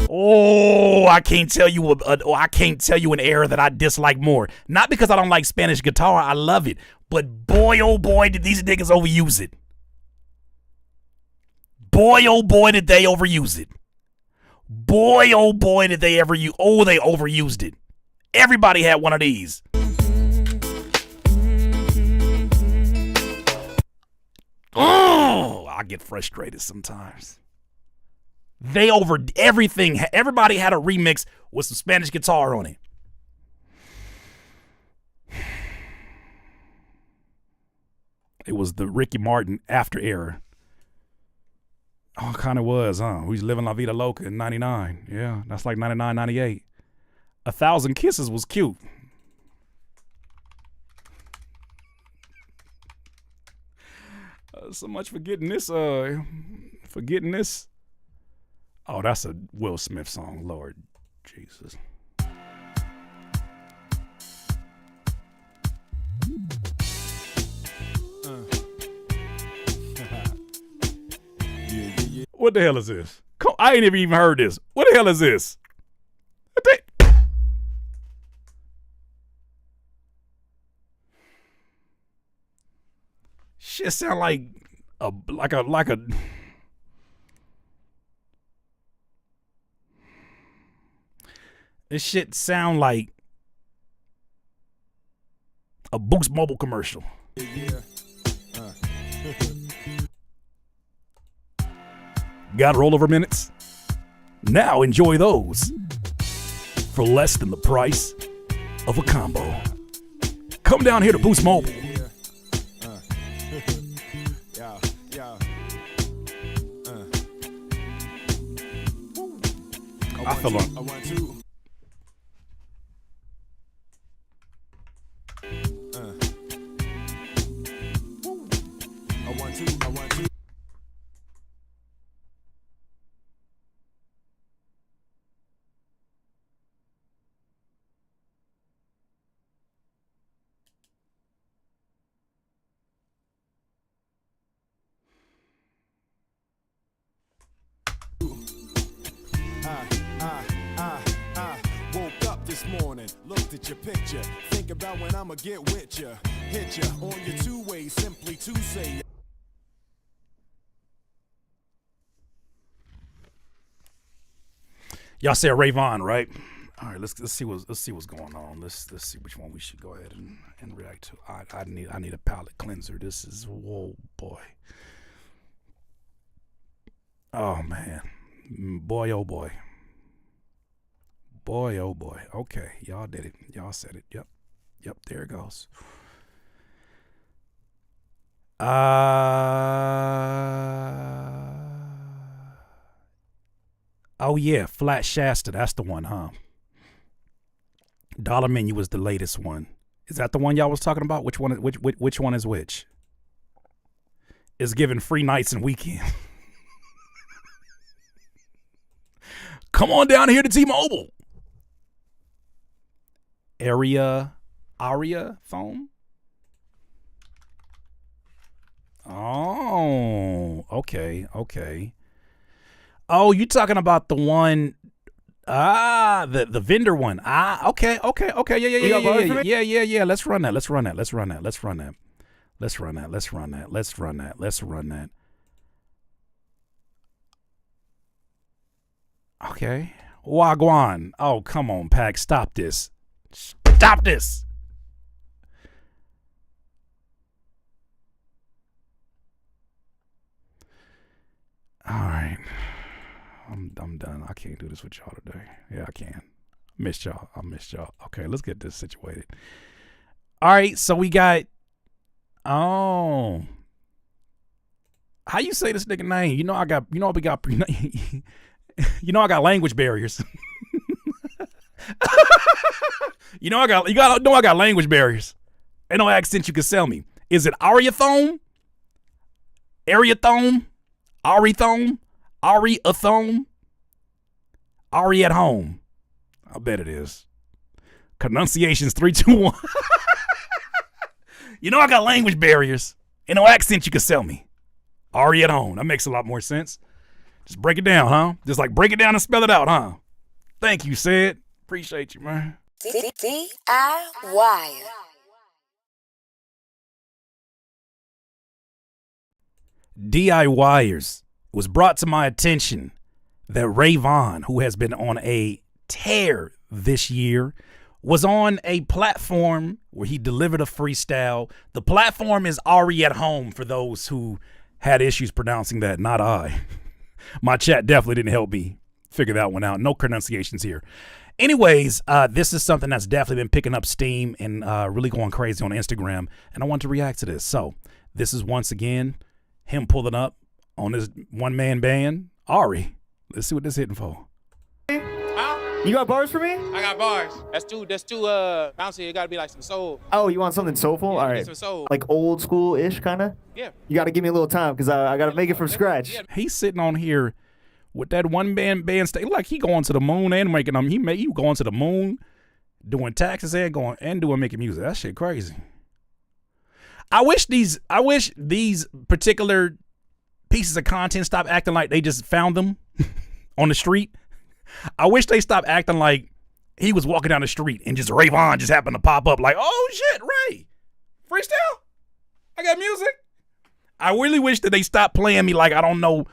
[SPEAKER 2] Oh, I can't tell you an era that I dislike more. Not because I don't like Spanish guitar, I love it. But boy, oh boy, did these niggas overuse it. Boy, oh boy, did they overuse it. Boy, oh boy, did they ever use. Oh, they overused it. Everybody had one of these. Oh, I get frustrated sometimes. They over everything. Everybody had a remix with some Spanish guitar on it. It was the Ricky Martin after era. Oh, it kind of was, huh? We was living La Vida Loca in 99. Yeah, that's like 99, 98. 1,000 Kisses was cute. So much for getting this. Oh, that's a Will Smith song. Lord Jesus. What the hell is this? I ain't even heard this. What the hell is this? Shit sound like a. This shit sound like a Boost Mobile commercial. Got rollover minutes? Now enjoy those for less than the price of a combo. Come down here to Boost Mobile. I feel like
[SPEAKER 4] Woke up this morning, looked at your picture. Think about when I'ma get with ya. Hit ya on your two-way, simply to say.
[SPEAKER 2] Y'all said Rayvon, right? All right, let's see what's going on. Let's see which one we should go ahead and react to. I need a palate cleanser. This is, whoa boy. Oh man, boy oh boy. Boy oh boy. Okay, y'all did it. Y'all said it. Yep. There it goes. Oh yeah, Flat Shasta. That's the one, huh? Dollar Menu was the latest one. Is that the one y'all was talking about? Which one is which? It's giving free nights and weekends. Come on down here to T-Mobile. Aria phone? Oh, okay. Oh, you talking about the one, the vendor one. Okay. Yeah. Let's run that. Okay. Wagwan. Oh, come on, Pac. Stop this. All right. I'm done. I can't do this with y'all today. Yeah, I can. Missed y'all. I missed y'all. Okay, let's get this situated. All right, so we got, how you say this nigga name? I got language barriers. I got language barriers. Ain't no accent you can sell me. Is it Ariathone? Ariathone? Arithome? Ariathone? Ari at home. I bet it is. Pronunciations 3, 2, 1. I got language barriers. Ain't no accent you can sell me. Ari at home. That makes a lot more sense. Just break it down, huh? Just like break it down and spell it out, huh? Thank you, Sid. Appreciate you, man.
[SPEAKER 10] DIY.
[SPEAKER 2] DIYers. It was brought to my attention that Rayvon, who has been on a tear this year, was on a platform where he delivered a freestyle. The platform is Ari at home for those who had issues pronouncing that, not I. My chat definitely didn't help me figure that one out. No pronunciations here. Anyways, this is something that's definitely been picking up steam and really going crazy on Instagram, and I want to react to this. So this is once again him pulling up on his one-man band, Ari. Let's see what this hitting for.
[SPEAKER 11] You got bars for me?
[SPEAKER 12] I got bars. That's too bouncy. It gotta be like some soul.
[SPEAKER 11] Oh, you want something soulful?
[SPEAKER 12] Yeah,
[SPEAKER 11] all right.
[SPEAKER 12] Some soul.
[SPEAKER 11] Like old school-ish kind of?
[SPEAKER 12] Yeah.
[SPEAKER 11] You got to give me a little time because I got to make it from scratch.
[SPEAKER 2] He's sitting on here with that one-man band stage. Like he going to the moon and making them. He going to the moon, doing taxes and making music. That shit crazy. I wish these particular pieces of content stop acting like they just found them on the street. I wish they stopped acting like he was walking down the street and just Rayvon just happened to pop up like, oh shit, Ray, freestyle? I got music? I really wish that they stopped playing me like I don't know,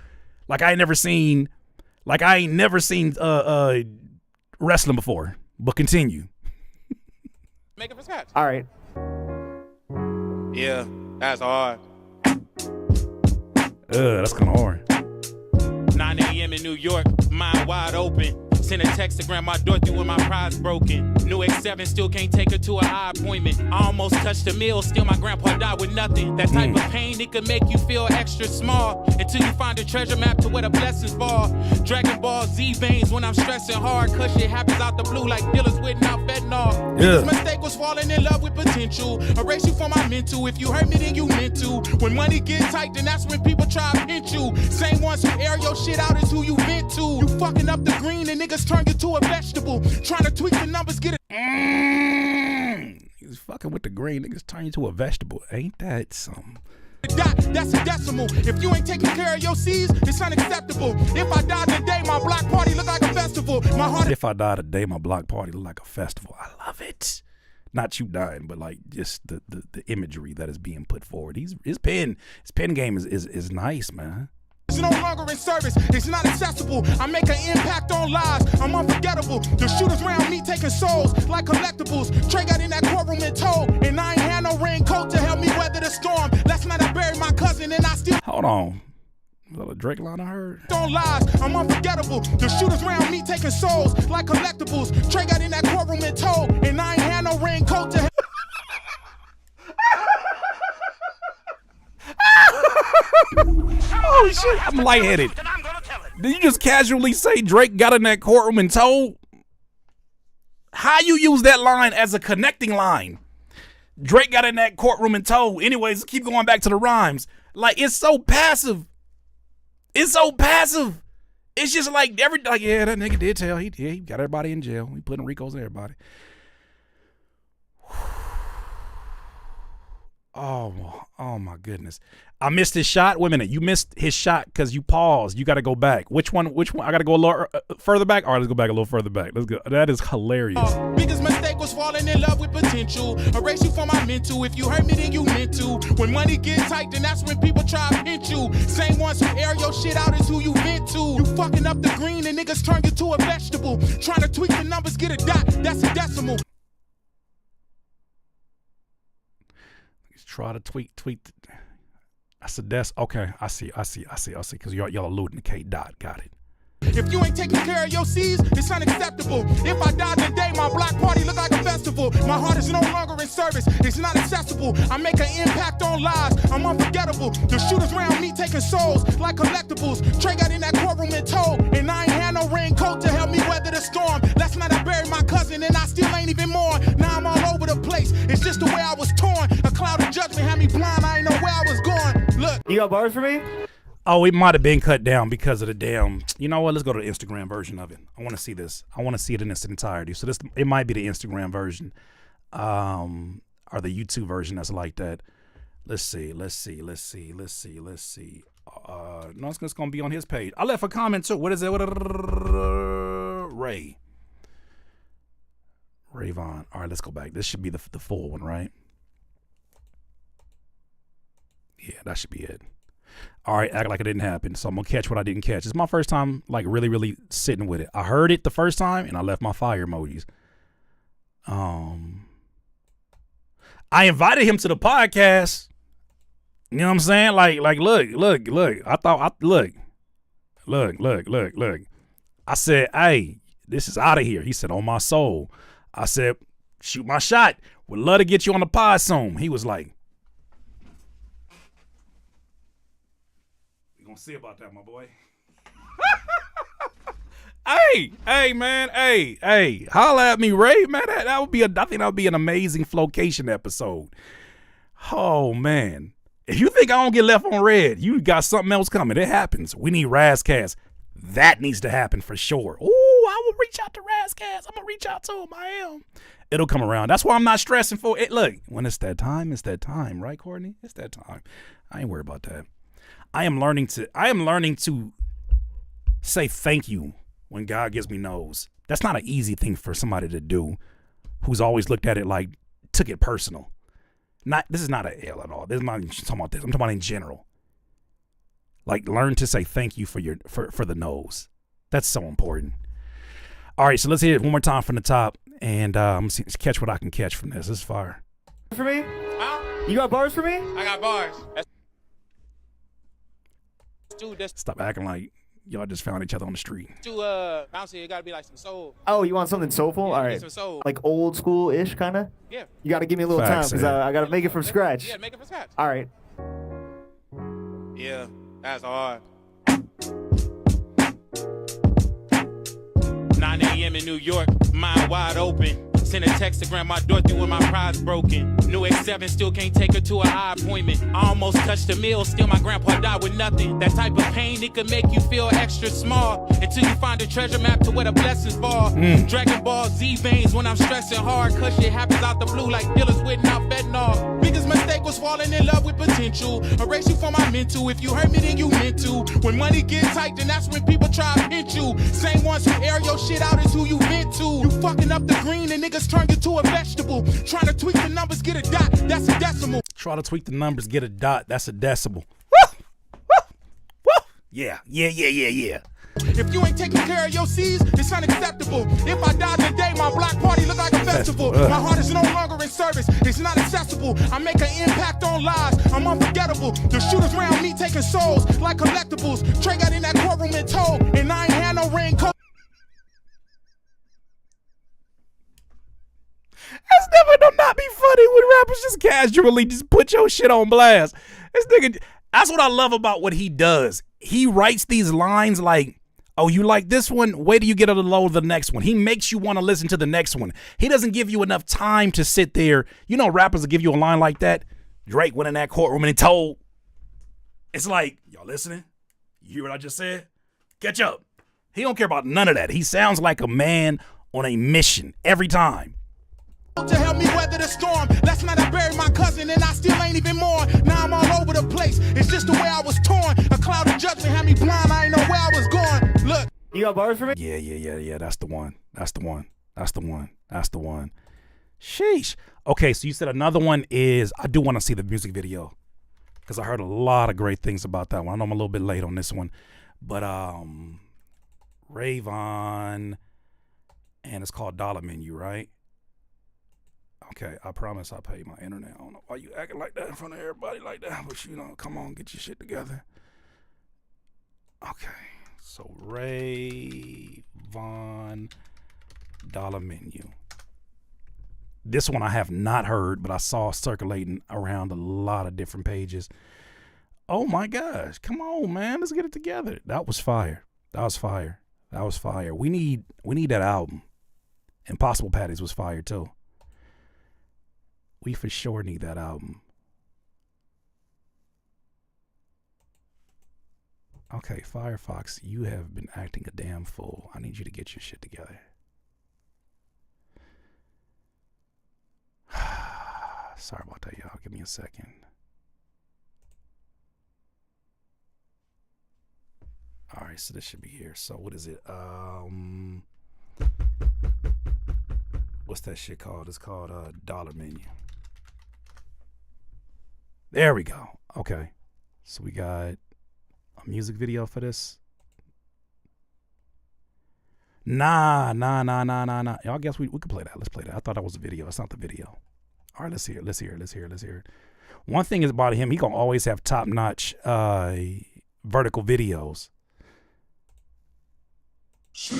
[SPEAKER 2] like I ain't never seen wrestling before. But continue.
[SPEAKER 12] Make it from scratch.
[SPEAKER 11] All right.
[SPEAKER 12] Yeah, that's hard.
[SPEAKER 2] That's kind of hard.
[SPEAKER 12] 9 a.m. in New York, mind wide open. Send a text to grandma Dorothy when my pride's broken. New X7 still can't take her to an eye appointment. I almost touched a meal, still my grandpa died with nothing. That type of pain, it could make you feel extra small until you find a treasure map to where the blessings fall. Dragon Ball Z veins when I'm stressing hard, cause shit happens out the blue like dealers with out fentanyl. This mistake was falling in love with potential. Erase you from my mental. If you hurt me, then you meant to. When money get tight, then that's when people try to pinch you. Same ones who air your shit out is who you vent to. You fucking up the green and niggas turn you to a vegetable. Trying to tweak the numbers, get it.
[SPEAKER 2] He's fucking with the green. Niggas turn you to a vegetable. Ain't that something?
[SPEAKER 12] a dot, that's a decimal. If you ain't taking care of your C's, it's unacceptable. If I die today, my block party look like a festival. My heart is
[SPEAKER 2] If I die today, my block party look like a festival. I love it. Not you dying, but like just the imagery that is being put forward. His pen game is nice, man.
[SPEAKER 12] no longer in service, it's not accessible. I make an impact on lives, I'm unforgettable. The shooters around me taking souls like collectibles. Trey got in that courtroom and told, and I ain't had no raincoat to help me weather the storm. Last night I buried my cousin and I still
[SPEAKER 2] Hold on. Is that a Drake line I heard?
[SPEAKER 12] don't lies, I'm unforgettable. The shooters around me taking souls like collectibles. Trey got in that courtroom and told, and I ain't had no raincoat to help.
[SPEAKER 2] Oh shit, I'm lightheaded. Did you just casually say Drake got in that courtroom and told? How you use that line as a connecting line? Drake got in that courtroom and told. Anyways, keep going back to the rhymes. Like, it's so passive. It's so passive. It's just like yeah, that nigga did tell. He got everybody in jail. He putting Ricos on everybody. Oh my goodness. I missed his shot. Wait a minute. You missed his shot because you paused. You got to go back. Which one? I got to go a little further back? All right, let's go back a little further back. Let's go. That is hilarious.
[SPEAKER 12] Biggest mistake was falling in love with potential. Erase you from my mental. If you hurt me, then you meant to. When money get tight, then that's when people try to pinch you. Same ones who air your shit out is who you vent to. You fucking up the green and niggas turn you to a vegetable. Trying to tweak the numbers, get a dot. That's a decimal.
[SPEAKER 2] Try to tweet. That's a desk. Okay, I see. Because y'all alluding to K. Dot. Got it.
[SPEAKER 12] If you ain't taking care of your C's, it's unacceptable. If I die today, my block party look like a festival. My heart is no longer in service, it's not accessible. I make an impact on lives, I'm unforgettable. The shooters around me taking souls like collectibles. Trey got in that courtroom and told, and I ain't had no raincoat to help me weather the storm. Last night I buried my cousin and I still ain't even mourn. Now I'm all over the place, it's just the way I was torn. A cloud of judgment had me blind, I ain't know where I was going. Look.
[SPEAKER 11] You got bars for me?
[SPEAKER 2] Oh, it might have been cut down because of the damn. You know what? Let's go to the Instagram version of it. I want to see this. I want to see it in its entirety. So it might be the Instagram version, or the YouTube version that's like that. Let's see. No, it's just gonna be on his page. I left a comment too. What is it? Ray Vaughn. All right, let's go back. This should be the full one, right? Yeah, that should be it. All right, act like it didn't happen. So I'm gonna catch what I didn't catch. It's my first time, like really, really sitting with it. I heard it the first time, and I left my fire emojis. I invited him to the podcast. You know what I'm saying? Like, look. Look. I said, hey, this is out of here. He said, on my soul. I said, shoot my shot. Would love to get you on the pod soon. He was like, we gonna see about that, my boy. Hey, man. Hey. Holla at me, Ray, man. That would be I think that would be an amazing Flocation episode. Oh, man. If you think I don't get left on red, you got something else coming. It happens. We need Razcast. That needs to happen for sure. Ooh, I will reach out to Razcast. I'm going to reach out to him. I am. It'll come around. That's why I'm not stressing for it. Look, when it's that time, right, Courtney? It's that time. I ain't worried about that. I am learning to say thank you when God gives me no's. That's not an easy thing for somebody to do who's always looked at it like, took it personal. This is not an L at all. This is not talking about this. I'm talking about in general. Like, learn to say thank you for the no's. That's so important. All right, so let's hit it one more time from the top, and I'm gonna catch what I can catch from this. This is fire.
[SPEAKER 11] For me?
[SPEAKER 12] Huh?
[SPEAKER 11] You got bars for me?
[SPEAKER 12] I got bars. Dude,
[SPEAKER 2] Stop acting like y'all just found each other on the street.
[SPEAKER 12] too bouncy. It gotta be like some soul.
[SPEAKER 11] Oh, you want something soulful?
[SPEAKER 12] Yeah,
[SPEAKER 11] All
[SPEAKER 12] get
[SPEAKER 11] right.
[SPEAKER 12] some soul.
[SPEAKER 11] Like old school-ish, kind of?
[SPEAKER 12] Yeah.
[SPEAKER 11] You got to give me a little
[SPEAKER 2] Facts,
[SPEAKER 11] time because
[SPEAKER 2] yeah.
[SPEAKER 11] I got to make it from scratch.
[SPEAKER 12] Yeah, make it from scratch.
[SPEAKER 11] All right.
[SPEAKER 12] Yeah, that's hard. 9 a.m. in New York, mind wide open. Send a textagram, my door through with my prize broken. New X7 still can't take her to an eye appointment. I almost touched a meal, still my grandpa died with nothing. That type of pain, it could make you feel extra small until you find a treasure map to where the blessings fall. Dragon Ball Z veins when I'm stressing hard, cause shit happens out the blue like dealers with out fentanyl. Biggest mistake was falling in love with potential. Erase you from my mental. If you hurt me, then you meant to. When money get tight, then that's when people try to pinch you. Same ones who air your shit out is who you vent to. You fucking up the green and niggas turn you to a vegetable. Trying to tweak the numbers, get a dot, that's a decimal.
[SPEAKER 2] Try to tweak the numbers, get a dot, that's a decimal. Woo! Woo! Woo! Yeah.
[SPEAKER 12] If you ain't taking care of your seeds, it's unacceptable. If I die today, my block party look like a festival. My heart is no longer in service, it's not accessible. I make an impact on lives, I'm unforgettable. The shooters around me taking souls like collectibles. Trey got in that courtroom and told, and I ain't had no raincoat.
[SPEAKER 2] That's never gonna not be funny when rappers just casually just put your shit on blast. This nigga, that's what I love about what he does. He writes these lines like, oh, you like this one? Wait till you get a load of the next one. He makes you want to listen to the next one. He doesn't give you enough time to sit there. You know, rappers will give you a line like that. Drake went in that courtroom and he told. It's like, y'all listening? You hear what I just said? Catch up. He don't care about none of that. He sounds like a man on a mission every time.
[SPEAKER 12] To help me weather the storm. Last night I buried my cousin and I still ain't even mourn. Now I'm all over the place. It's just the way I was torn. A cloud of judgment had me blind. I ain't know where I was going. Look.
[SPEAKER 11] You got bars for me?
[SPEAKER 2] Yeah. That's the one. Sheesh. Okay, so you said another one is, I do want to see the music video because I heard a lot of great things about that one. I know I'm a little bit late on this one, but Rayvon, and it's called Dollar Menu, right? Okay, I promise I'll pay my internet. I don't know why you acting like that in front of everybody like that, but you know, come on, get your shit together. Okay, so Rayvon Dollar Menu. This one I have not heard, but I saw circulating around a lot of different pages. Oh my gosh, come on, man, let's get it together. That was fire. We need that album. Impossible Patties was fire too. We for sure need that album. Okay, Firefox, you have been acting a damn fool. I need you to get your shit together. Sorry about that, y'all. Give me a second. All right, so this should be here. So what is it? What's that shit called? It's called Dollar Menu. There we go. Okay. So we got a music video for this. Nah. Y'all guess we could play that. Let's play that. I thought that was a video. It's not the video. All right, let's hear it. One thing is about him, he gonna always have top-notch vertical videos.
[SPEAKER 10] Shit,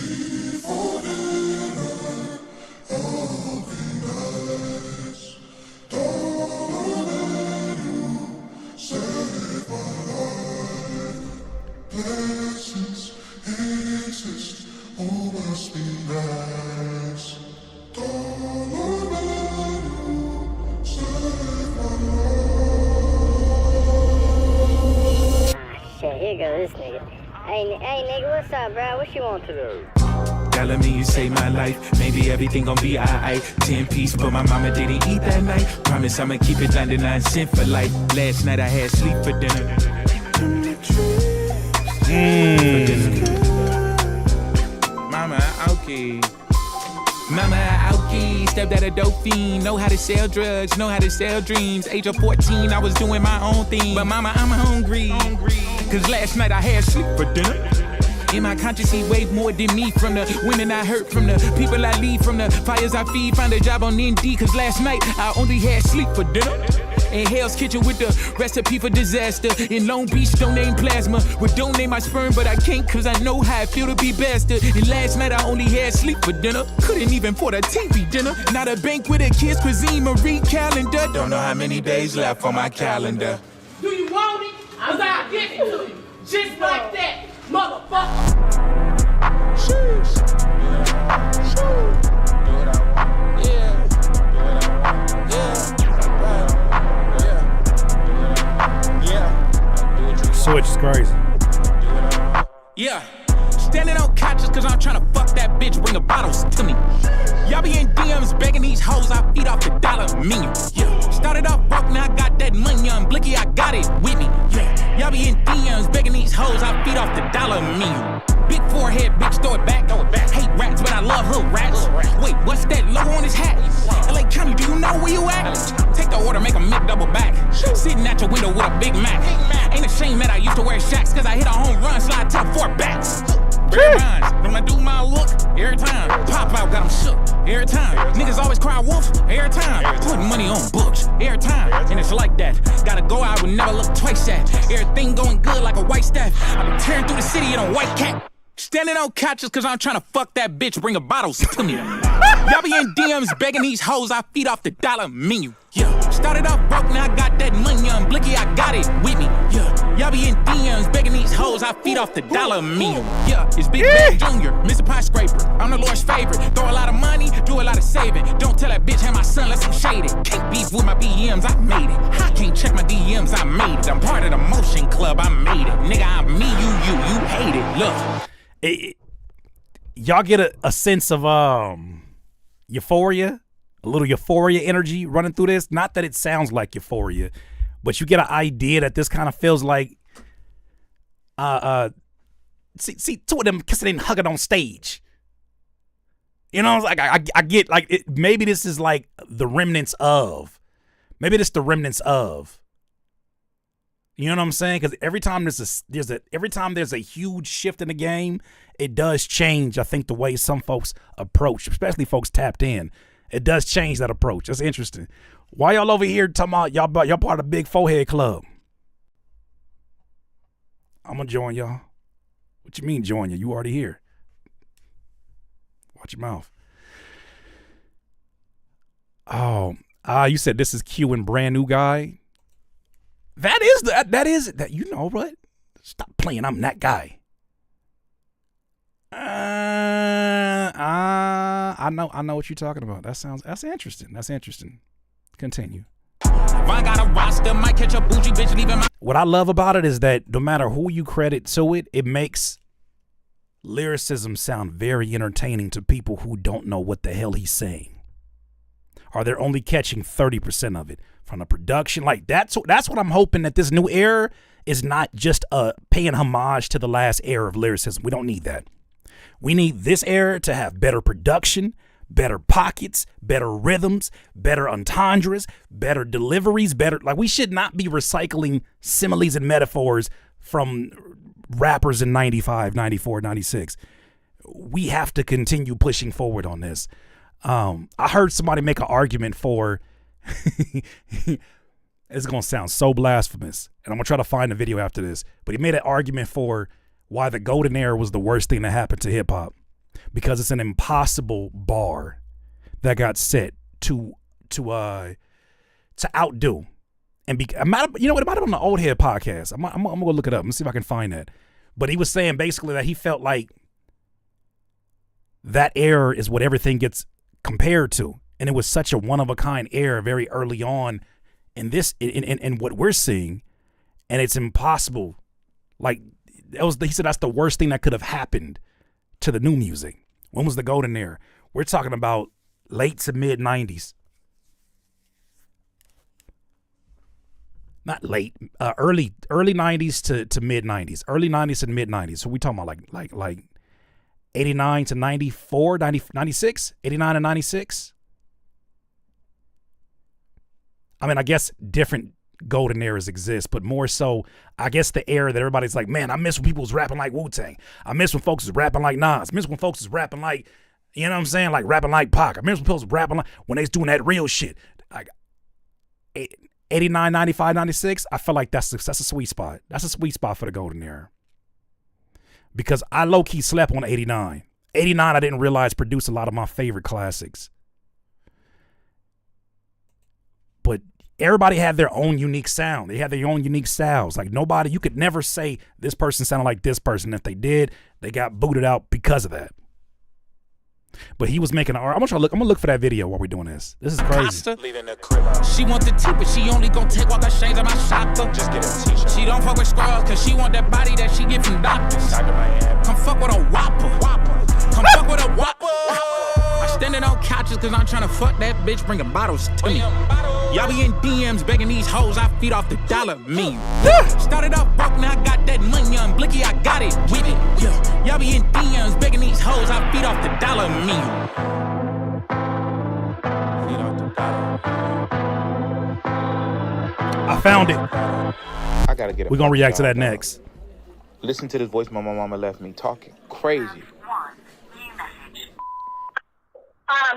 [SPEAKER 10] here go this nigga. Hey nigga, what's up, bro? What you want to do?
[SPEAKER 13] Dollar Menu saved my life. Maybe everything gon' be alright. 10-piece, but my mama didn't eat that night. Promise I'ma keep it 99 cents for life. Last night I had sleep for dinner. Mama Aoki. Stepped out a dope fiend. Know how to sell drugs, know how to sell dreams. Age of 14, I was doing my own thing. But mama, I'm hungry. Cause last night I had sleep for dinner. In my conscience, he weighed more than me. From the women I hurt, from the people I leave, from the fires I feed. Found a job on Indeed, cause last night I only had sleep for dinner. In Hell's Kitchen with the recipe for disaster. In Long Beach, donate plasma. Would donate my sperm, but I can't cause I know how I feel to be bastard. And last night I only had sleep for dinner. Couldn't even afford a TV dinner. Not a banquet, a kid's cuisine, Marie Calendar. Don't know how many days left on my calendar.
[SPEAKER 3] Do you want it? Cause I'll give it to you. Just like that, motherfucker.
[SPEAKER 13] Yeah.
[SPEAKER 2] crazy.
[SPEAKER 13] Yeah. Standing on couches cause I'm trying to fuck that bitch, bring the bottles to me. Y'all be in DMs begging these hoes, I feed off the dollar menu. Yeah. Started off broke, now I got that money on Blicky, I got it with me. Yeah. Y'all be in DMs begging these hoes, I feed off the dollar menu. Big forehead, bitch, throw it back. Hate rats, but I love hood rats. Wait, what's that logo on his hat? LA County, do you know where you at? Take the order, make a double back. Sitting at your window with a Big Mac. Ain't ashamed that I used to wear shacks, cause I hit a home run, slide to the 4 backs. When I do my look, every time. Pop out, got 'em shook, every time. Niggas always cry wolf, every time. Putting money on books, every time. And it's like that. Gotta go out and never look twice at. Everything going good like a white staff. I been tearing through the city in a white cat. Standing on couches cause I'm trying to fuck that bitch, bring the bottles to me. Y'all be in DMs begging these hoes, I feed off the dollar menu. Yeah. Started off broke, now I got that money on Blicky, I got it with me. Yeah. Y'all be in DMs begging these hoes, I feed off the dollar menu. Yeah. It's Big Bad Junior, Mr. Pie Scraper. I'm the Lord's favorite. Throw a lot of money, do a lot of saving. Don't tell that bitch, hey, my son, let's some shaded. Can't beef with my DMs, I made it. I can't check my DMs, I made it. I'm part of the motion club, I made it. Nigga, I'm me, you hate it. Look.
[SPEAKER 2] Y'all get a sense of euphoria, a little euphoria energy running through this. Not that it sounds like euphoria, but you get an idea that this kind of feels like see two of them kissing and hugging on stage. You know, like I get like maybe this is like the remnants of. Maybe this the remnants of. You know what I'm saying? Because every time there's a huge shift in the game, it does change. I think the way some folks approach, especially folks tapped in, it does change that approach. That's interesting. Why y'all over here talking about y'all part of the Big Forehead Club? I'm gonna join y'all. What you mean join you? You already here. Watch your mouth. Oh, you said this is Q and Brand New Guy. That is you know what? Stop playing. I'm that guy. I know what you're talking about. That's interesting. That's interesting. Continue. What I love about it is that no matter who you credit to it, it makes lyricism sound very entertaining to people who don't know what the hell he's saying. Or they're only catching 30% of it. From the production, like that's what I'm hoping, that this new era is not just paying homage to the last era of lyricism. We don't need that. We need this era to have better production, better pockets, better rhythms, better entendres, better deliveries, like we should not be recycling similes and metaphors from rappers in 95, 94, 96. We have to continue pushing forward on this. I heard somebody make an argument for it's gonna sound so blasphemous, and I'm gonna try to find the video after this, but he made an argument for why the golden era was the worst thing that happened to hip-hop, because it's an impossible bar that got set to outdo and it might have been on the Old Head podcast. I'm gonna go look it up and see if I can find that, but he was saying basically that he felt like that era is what everything gets compared to. And it was such a one-of-a-kind era very early on in this, in what we're seeing, and it's impossible. Like he said, that's the worst thing that could have happened to the new music. When was the golden era? We're talking about late to mid 90s. Not late, early 90s to mid 90s, early 90s to mid 90s. So we talking about like 89 to 94, 96, 89 to 96. I mean, I guess different golden eras exist, but more so, I guess the era that everybody's like, man, I miss when people was rapping like Wu-Tang. I miss when folks was rapping like Nas. I miss when folks was rapping like, you know what I'm saying, like rapping like Pac. I miss when folks was rapping like, when they was doing that real shit. Like 89, 95, 96, I feel like that's a sweet spot. That's a sweet spot for the golden era. Because I low-key slept on 89. 89, I didn't realize produced a lot of my favorite classics. But everybody had their own unique sound. They had their own unique styles. Like nobody, you could never say this person sounded like this person. If they did, they got booted out because of that. But he was making an art. I'm gonna look for that video while we're doing this. This is crazy.
[SPEAKER 13] She want the tea, but she only gon' take walk her chains on my shopper. Just get a t-shirt. She don't fuck with scrubs, cause she want that body that she get from doctors. Come fuck with a whopper. Come fuck with a whopper. I standing on couches cause I'm tryna fuck that bitch, bringing bottles to me. Y'all be in DMs begging these hoes, I feed off the dollar meme. Started off broke, now I got that money on blicky, I got it with it. Yeah. Y'all be in DMs begging these hoes, I feed off the dollar meme.
[SPEAKER 2] I found it.
[SPEAKER 14] I gotta get it.
[SPEAKER 2] We're gonna react to that next.
[SPEAKER 14] Listen to this voice my mama left me talking crazy.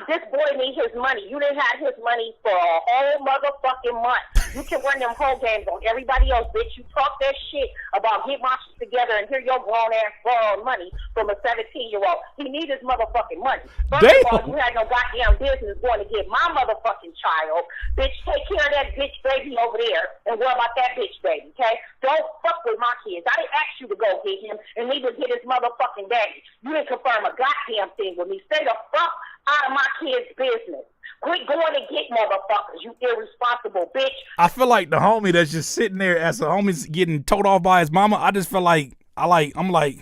[SPEAKER 15] This boy need his money. You didn't have his money for a whole motherfucking month. You can run them whole games on everybody else, bitch. You talk that shit about get my shit together and here your grown ass borrowing money from a 17-year-old. He need his motherfucking money. First of all, you had no goddamn business going to get my motherfucking child. Bitch, take care of that bitch baby over there and worry about that bitch baby, okay? Don't fuck with my kids. I didn't ask you to go get him and neither get his motherfucking daddy. You didn't confirm a goddamn thing with me. Stay the fuck out of my kids' business. Quit going to get motherfuckers, you irresponsible bitch.
[SPEAKER 2] I feel like the homie that's just sitting there as the homie's getting told off by his mama. I just feel like I'm like,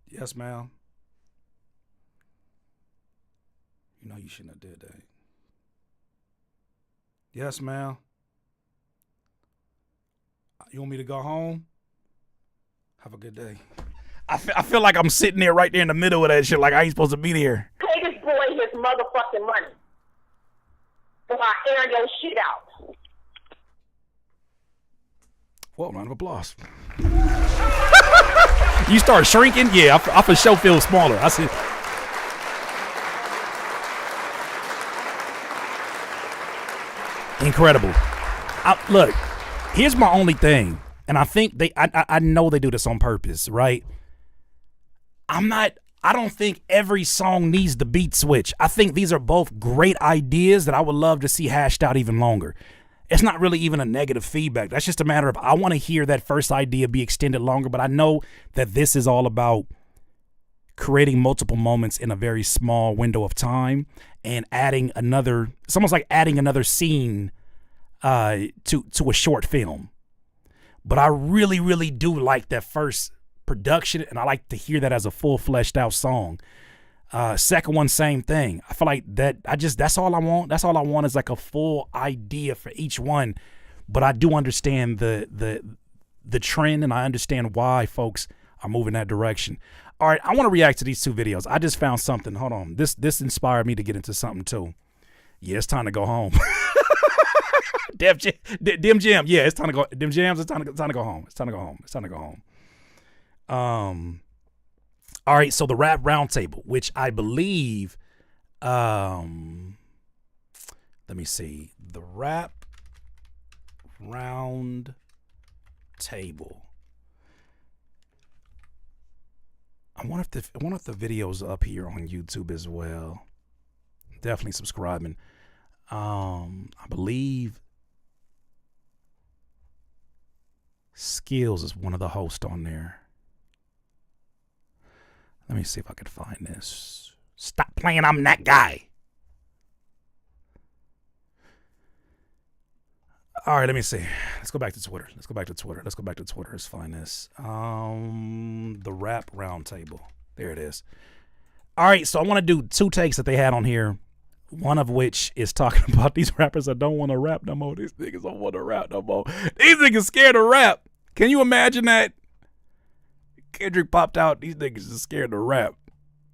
[SPEAKER 2] yes, ma'am. You know you shouldn't have did that. Yes, ma'am. You want me to go home? Have a good day. I feel like I'm sitting there right there in the middle of that shit, like I ain't supposed to be there.
[SPEAKER 15] Pay this boy his motherfucking money. So I air your shit out.
[SPEAKER 2] Well, round of applause. You start shrinking? Yeah, I for sure feel smaller. I see. Incredible. Look, here's my only thing, and I think I know they do this on purpose, right? I don't think every song needs the beat switch. I think these are both great ideas that I would love to see hashed out even longer. It's not really even a negative feedback. That's just a matter of I want to hear that first idea be extended longer, but I know that this is all about creating multiple moments in a very small window of time and adding another, it's almost like adding another scene to a short film. But I really, really do like that first production, and I like to hear that as a full fleshed out song. Second one, same thing. I feel like that that's all I want. That's all I want is like a full idea for each one. But I do understand the trend, and I understand why folks are moving that direction. All right, I want to react to these two videos. I just found something. Hold on. This inspired me to get into something too. Yeah, it's time to go home. Dim Jam. Yeah, it's time to go. Dim Jams. It's time to go home. It's time to go home. It's time to go home. All right, so the Rap Roundtable, which I believe, let me see, the Rap Roundtable. I wonder if the video's up here on YouTube as well. Definitely subscribing. I believe Skills is one of the hosts on there. Let me see if I can find this. Stop playing I'm that guy. All right, let me see. Let's go back to Twitter. Let's go back to Twitter. Let's find this. The Rap Roundtable. There it is. All right, so I want to do two takes that they had on here. One of which is talking about these rappers that don't want to rap no more. These niggas don't want to rap no more. These niggas scared to rap. Can you imagine that? Kendrick popped out. These niggas are scared to rap.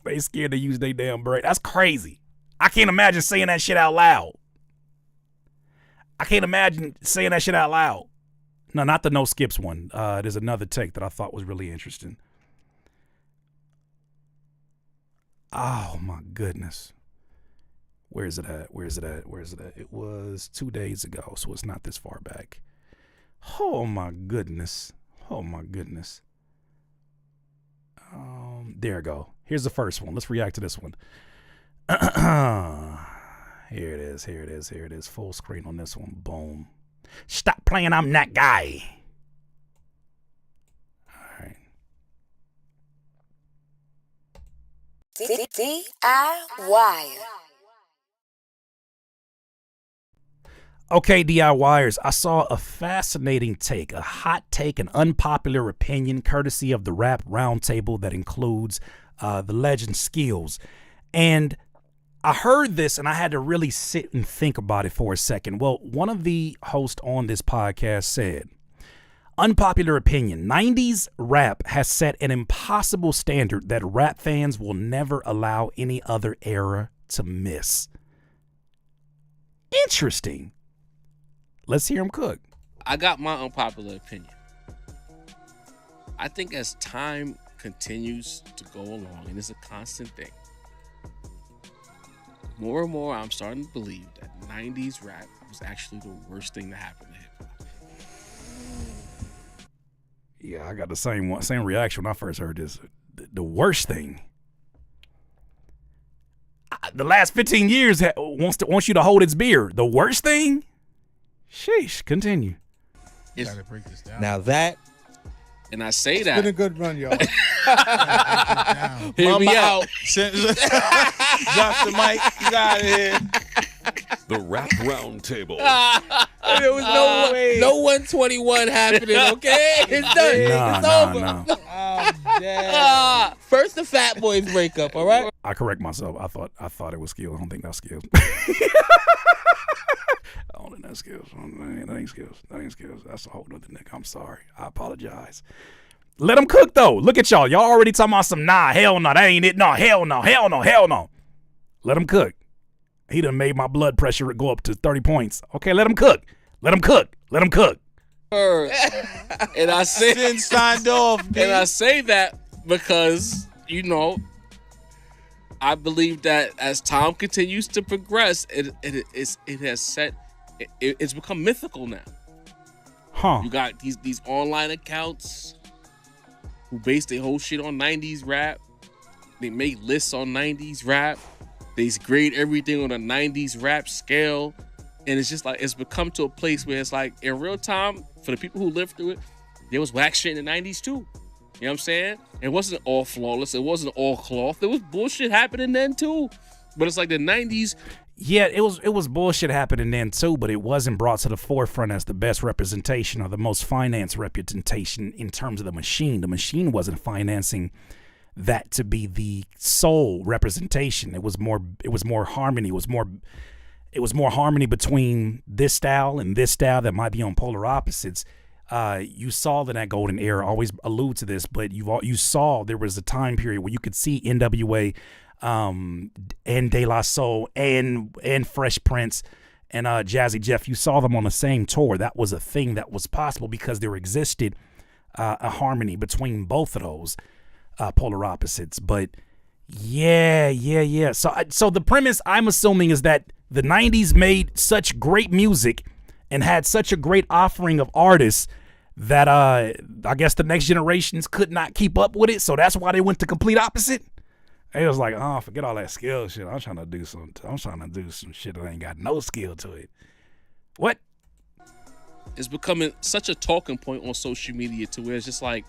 [SPEAKER 2] They scared to use their damn brain. That's crazy. I can't imagine saying that shit out loud. I can't imagine saying that shit out loud. No, not the No Skips one. There's another take that I thought was really interesting. Oh my goodness. Where is it at? It was 2 days ago, so it's not this far back. Oh my goodness. There we go. Here's the first one. Let's react to this one. Here it is. Full screen on this one. Boom. Stop playing I'm that guy.
[SPEAKER 16] DIY.
[SPEAKER 2] Okay, DIYers, I saw a fascinating take, a hot take, an unpopular opinion, courtesy of the Rap Roundtable that includes the legend Skills. And I heard this and I had to really sit and think about it for a second. Well, one of the hosts on this podcast said, unpopular opinion, 90s rap has set an impossible standard that rap fans will never allow any other era to miss. Interesting. Let's hear him cook.
[SPEAKER 17] I got my unpopular opinion. I think as time continues to go along, and it's a constant thing, more and more I'm starting to believe that 90s rap was actually the worst thing to happen to hip-hop.
[SPEAKER 2] Yeah, I got the same reaction when I first heard this. The worst thing. The last 15 years wants you to hold its beer. The worst thing? Sheesh, continue.
[SPEAKER 17] Gotta break this down.
[SPEAKER 18] Now that,
[SPEAKER 17] and I say
[SPEAKER 18] it's
[SPEAKER 17] that.
[SPEAKER 18] been a good run, y'all.
[SPEAKER 17] Hear me out.
[SPEAKER 18] Drop the mic. He's out of here.
[SPEAKER 19] The Rap Roundtable.
[SPEAKER 17] There was no 121 happening, okay? It's done. It's over.
[SPEAKER 18] Oh, damn.
[SPEAKER 17] First the Fat Boys breakup, all right?
[SPEAKER 2] I correct myself. I thought it was Skills. I don't think that's Skills. I don't think that's Skills. That ain't Skills. That ain't Skills. That's a whole other nigga. I'm sorry. I apologize. Let them cook though. Look at y'all. Y'all already talking about some hell no, that ain't it. No, hell no, hell no, hell no. Let him cook. He done made my blood pressure go up to 30 points. Okay, let him cook. Let him cook. Let him cook.
[SPEAKER 17] And I say
[SPEAKER 18] Sin signed off.
[SPEAKER 17] And I say that because, I believe that as time continues to progress, it's become mythical now.
[SPEAKER 2] Huh.
[SPEAKER 17] You got these online accounts who base their whole shit on 90s rap. They make lists on 90s rap. They grade everything on a 90s rap scale. And it's just like, it's become to a place where it's like, in real time, for the people who lived through it, there was whack shit in the 90s too. You know what I'm saying? It wasn't all flawless. It wasn't all cloth. There was bullshit happening then too. But it's like the 90s.
[SPEAKER 2] Yeah, it was bullshit happening then too, but it wasn't brought to the forefront as the best representation or the most financed representation in terms of the machine. The machine wasn't financing that to be the sole representation. It was more harmony. It was more harmony between this style and this style that might be on polar opposites. You saw that golden era, always allude to this, but you saw there was a time period where you could see NWA and De La Soul and Fresh Prince and Jazzy Jeff. You saw them on the same tour. That was a thing that was possible because there existed a harmony between both of those polar opposites. But yeah. So the premise I'm assuming is that the 90s made such great music and had such a great offering of artists that I guess the next generations could not keep up with it. So that's why they went to complete opposite. It was like, forget all that skill shit. I'm trying to do some shit that ain't got no skill to it. What?
[SPEAKER 17] It's becoming such a talking point on social media to where it's just like,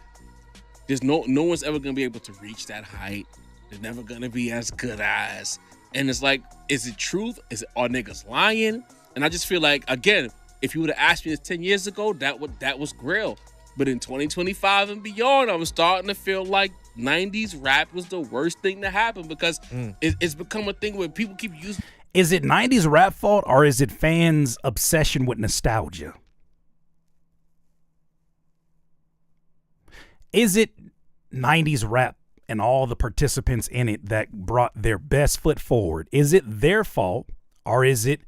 [SPEAKER 17] there's no one's ever gonna be able to reach that height. They're never gonna be as good as. And it's like, is it truth? Are niggas lying? And I just feel like, again, if you would have asked me this 10 years ago, that was Grill. But in 2025 and beyond, I'm starting to feel like 90s rap was the worst thing to happen because it's become a thing where people keep using.
[SPEAKER 2] Is it 90s rap fault or is it fans' obsession with nostalgia? Is it 90s rap and all the participants in it that brought their best foot forward? Is it their fault or is it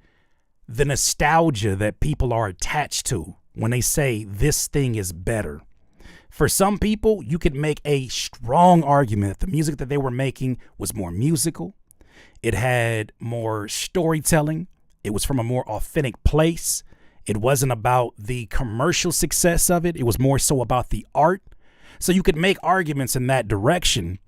[SPEAKER 2] the nostalgia that people are attached to when they say this thing is better? For some people, you could make a strong argument that the music that they were making was more musical. It had more storytelling. It was from a more authentic place. It wasn't about the commercial success of it. It was more so about the art. So you could make arguments in that direction.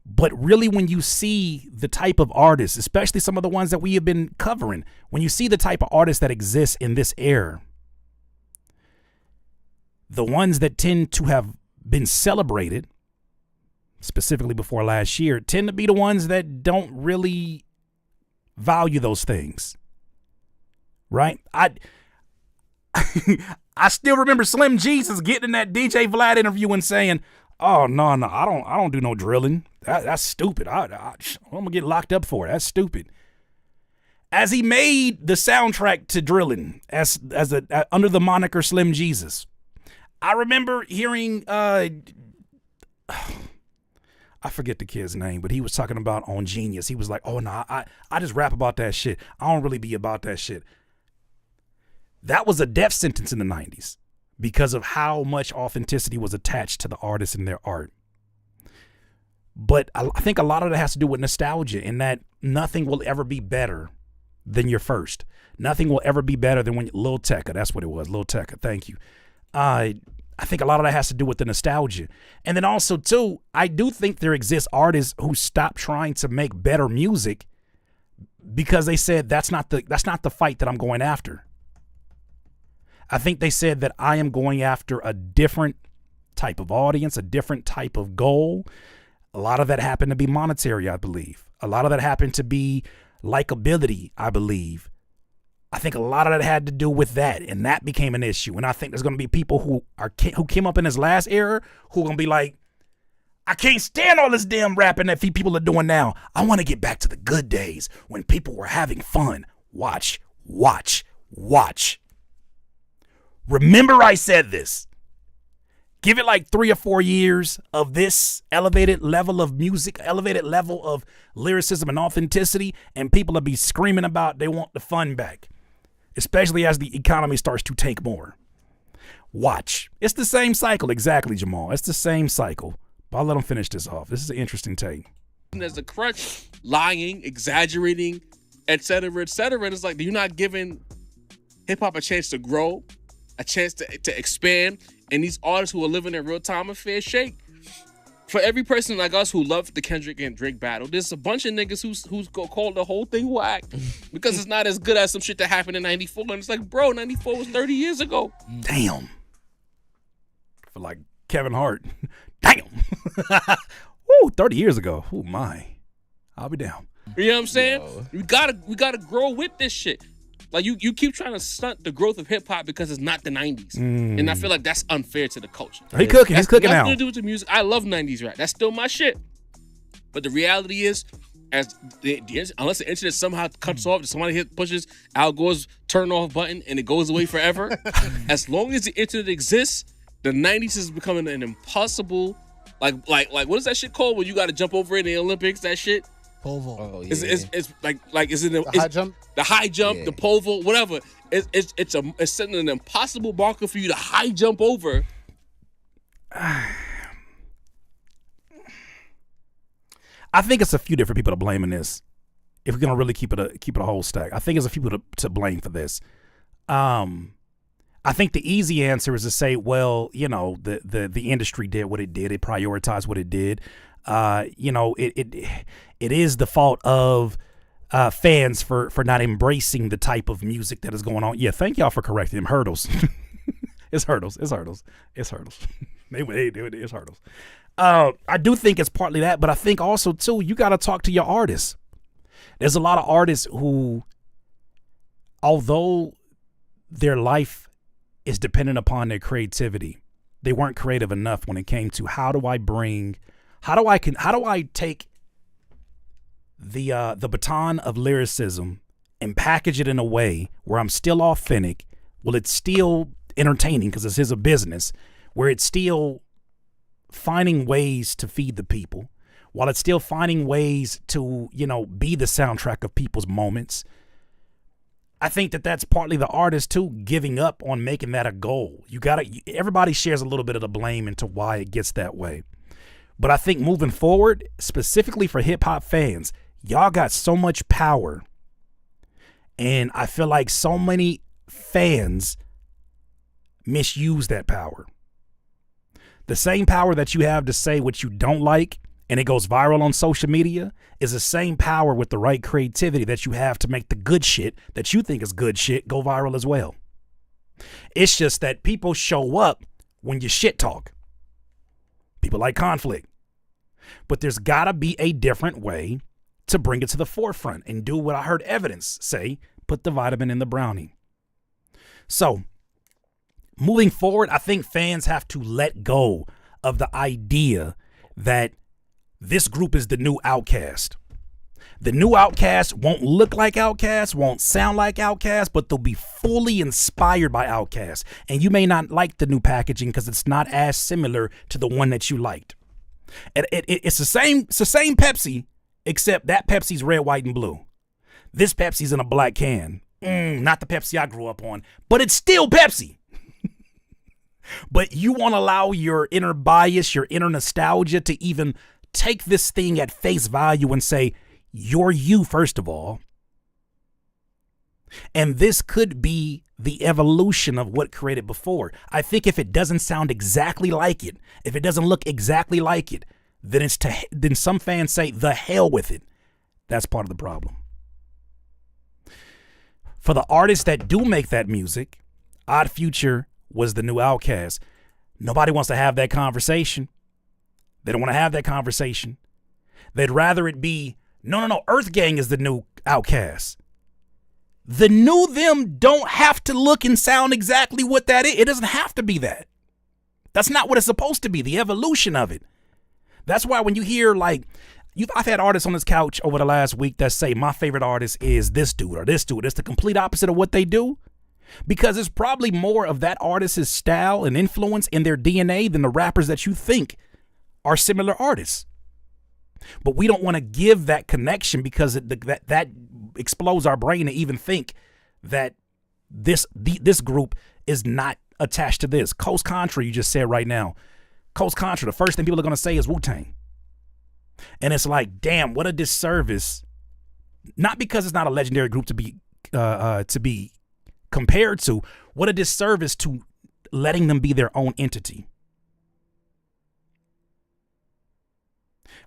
[SPEAKER 2] But really, when you see the type of artists, especially some of the ones that we have been covering, when you see the type of artists that exist in this era, the ones that tend to have been celebrated, specifically before last year, tend to be the ones that don't really value those things. Right? I still remember Slim Jesus getting in that DJ Vlad interview and saying, "Oh no, I don't do no drilling. That's stupid. I'm gonna get locked up for it. That's stupid." As he made the soundtrack to drilling under the moniker Slim Jesus, I remember hearing I forget the kid's name, but he was talking about on Genius. He was like, "Oh no, I just rap about that shit. I don't really be about that shit." That was a death sentence in the 90s because of how much authenticity was attached to the artists and their art. But I think a lot of that has to do with nostalgia, in that nothing will ever be better than your first. Nothing will ever be better than when Lil Tecca, that's what it was, Lil Tecca, thank you. I think a lot of that has to do with the nostalgia. And then also, too, I do think there exist artists who stop trying to make better music because they said that's not the fight that I'm going after. I think they said that I am going after a different type of audience, a different type of goal. A lot of that happened to be monetary, I believe. A lot of that happened to be likability, I believe. I think a lot of that had to do with that, and that became an issue. And I think there's going to be people who came up in this last era who are going to be like, I can't stand all this damn rapping that people are doing now. I want to get back to the good days when people were having fun. Watch. Remember I said this. Give it like 3 or 4 years of this elevated level of music, elevated level of lyricism and authenticity, and people will be screaming about they want the fun back, especially as the economy starts to tank more. Watch. It's the same cycle. Exactly, Jamal. It's the same cycle. But I'll let him finish this off. This is an interesting take.
[SPEAKER 17] There's a crutch, lying, exaggerating, et cetera, and it's like, you're not giving hip-hop a chance to grow, a chance to expand, and these artists who are living in real time a fair shake. For every person like us who loved the Kendrick and Drake battle, there's a bunch of niggas who's called the whole thing whack because it's not as good as some shit that happened in 94. And it's like, bro, 94 was 30 years ago.
[SPEAKER 2] Damn. For like Kevin Hart. Damn. Woo, 30 years ago. Oh my. I'll be down.
[SPEAKER 17] You know what I'm saying? We gotta grow with this shit. Like you keep trying to stunt the growth of hip hop because it's not the 90s. And I feel like that's unfair to the culture.
[SPEAKER 2] He's cooking now.
[SPEAKER 17] That's nothing to do with the music. I love 90s rap. That's still my shit. But the reality is, unless the internet somehow cuts off, somebody pushes Al Gore's turn off button and it goes away forever, as long as the internet exists, the 90s is becoming an impossible, like what is that shit called when you got to jump over in the Olympics, that shit?
[SPEAKER 16] Pole vault.
[SPEAKER 17] Oh, yeah. It's like is it
[SPEAKER 16] the high jump?
[SPEAKER 17] The high jump, the pole vault, whatever. It's setting an impossible marker for you to high jump over.
[SPEAKER 2] I think it's a few different people to blame in this. If we're gonna really keep it a whole stack, I think it's a few people to blame for this. I think the easy answer is to say, well, you know, the industry did what it did. It prioritized what it did. You know, it is the fault of fans for not embracing the type of music that is going on. Yeah, thank y'all for correcting them. Hurdles. It's hurdles. It's hurdles. It's hurdles. It's hurdles. I do think it's partly that, but I think also, too, you got to talk to your artists. There's a lot of artists who, although their life is dependent upon their creativity, they weren't creative enough when it came to how do I take the baton of lyricism and package it in a way where I'm still authentic, well, it's still entertaining because this is a business, where it's still finding ways to feed the people, while it's still finding ways to, you know, be the soundtrack of people's moments. I think that's partly the artist too, giving up on making that a goal. Everybody shares a little bit of the blame into why it gets that way. But I think moving forward, specifically for hip hop fans, y'all got so much power. And I feel like so many fans misuse that power. The same power that you have to say what you don't like and it goes viral on social media is the same power with the right creativity that you have to make the good shit that you think is good shit go viral as well. It's just that people show up when you shit talk. People like conflict. But there's got to be a different way to bring it to the forefront and do what I heard Evidence say, put the vitamin in the brownie. So, moving forward, I think fans have to let go of the idea that this group is the new Outkast. The new Outkast won't look like Outkast, won't sound like Outkast, but they'll be fully inspired by Outkast. And you may not like the new packaging because it's not as similar to the one that you liked. It's the same Pepsi, except that Pepsi's red, white, and blue. This Pepsi's in a black can. Not the Pepsi I grew up on, but it's still Pepsi. But you won't allow your inner bias, your inner nostalgia to even take this thing at face value and say, you're you, first of all. And this could be the evolution of what created before. I think if it doesn't sound exactly like it, if it doesn't look exactly like it, then some fans say, the hell with it. That's part of the problem. For the artists that do make that music, Odd Future was the new Outkast. Nobody wants to have that conversation. They don't want to have that conversation. They'd rather it be, no, Earth Gang is the new Outkast. The new them don't have to look and sound exactly what that is. It doesn't have to be that. That's not what it's supposed to be, the evolution of it. That's why when you hear I've had artists on this couch over the last week that say my favorite artist is this dude or this dude. It's the complete opposite of what they do. Because it's probably more of that artist's style and influence in their DNA than the rappers that you think are similar artists. But we don't want to give that connection because that explodes our brain to even think that this group is not attached to this. Coast Contra, you just said right now. Coast Contra, the first thing people are going to say is Wu-Tang. And it's like, damn, what a disservice. Not because it's not a legendary group to be compared to, what a disservice to letting them be their own entity.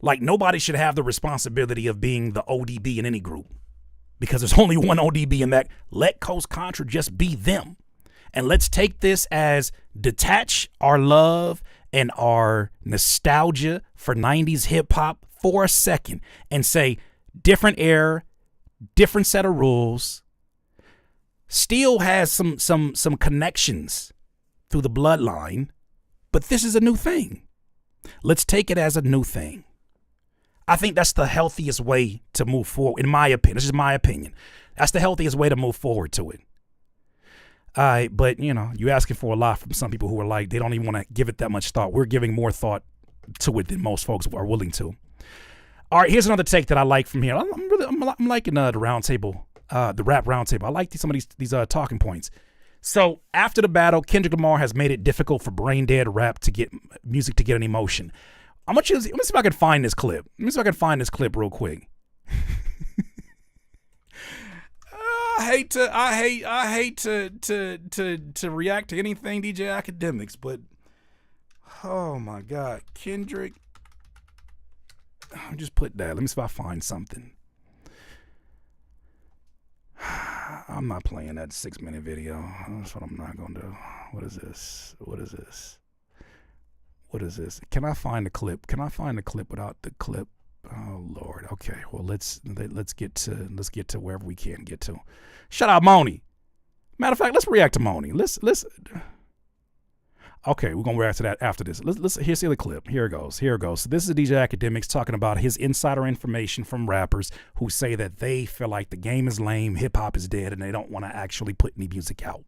[SPEAKER 2] Like, nobody should have the responsibility of being the ODB in any group because there's only one ODB in that. Let Coast Contra just be them. And let's take this as detach our love and our nostalgia for 90s hip hop for a second and say different era, different set of rules, still has some connections through the bloodline, but this is a new thing. Let's take it as a new thing. I think that's the healthiest way to move forward, in my opinion. This is my opinion. That's the healthiest way to move forward to it. But, you're asking for a lot from some people who are like, they don't even want to give it that much thought. We're giving more thought to it than most folks are willing to. All right, here's another take that I like from here. I'm liking the round table, the rap round table. I like some of these talking points. So after the battle, Kendrick Lamar has made it difficult for brain dead rap to get music to get an emotion. Let me see if I can find this clip. Let me see if I can find this clip real quick. I hate to react to anything DJ Academics, but oh my God, Kendrick. I'll just put that. Let me see if I find something. I'm not playing that 6-minute video. That's what I'm not gonna do. What is this? Can I find the clip? Can I find the clip without the clip? Oh Lord. Okay. Well, let's get to wherever we can get to. Shout out Moni. Matter of fact, let's react to Moni. Let's. Okay, we're gonna react to that after this. Here's the other clip. Here it goes. So this is DJ Academics talking about his insider information from rappers who say that they feel like the game is lame, hip hop is dead, and they don't want to actually put any music out.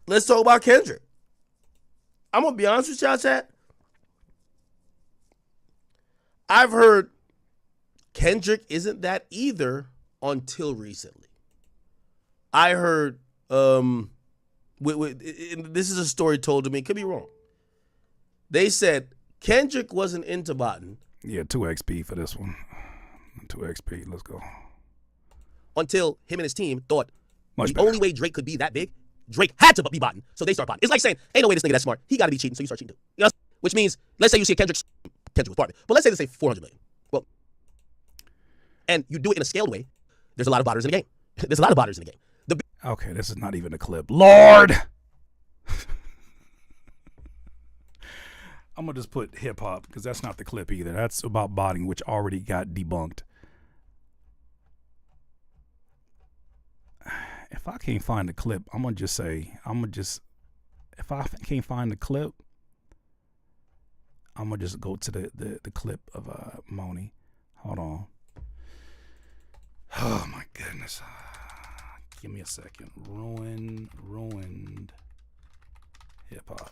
[SPEAKER 16] Let's talk about Kendrick. I'm gonna be honest with y'all, chat. I've heard Kendrick isn't that either until recently. I heard, this is a story told to me, could be wrong. They said Kendrick wasn't into botting.
[SPEAKER 2] Yeah, 2XP for this one. 2XP, let's go.
[SPEAKER 16] Until him and his team thought only way Drake could be that big, Drake had to be botting. So they start botting. It's like saying, ain't no way this nigga that smart. He got to be cheating, so you start cheating too. You know? Which means, let's say you see a Kendrick was part of it. But let's say they say 400 million. Well, and you do it in a scaled way, there's a lot of botters in the game. There's a lot of botters in the game.
[SPEAKER 2] Okay, this is not even a clip. Lord! I'm gonna just put hip hop because that's not the clip either. That's about botting, which already got debunked. If I can't find the clip, I'm gonna just say, if I can't find the clip, I'm gonna just go to the clip of Moni. Hold on. Oh my goodness. Give me a second. Ruined hip hop.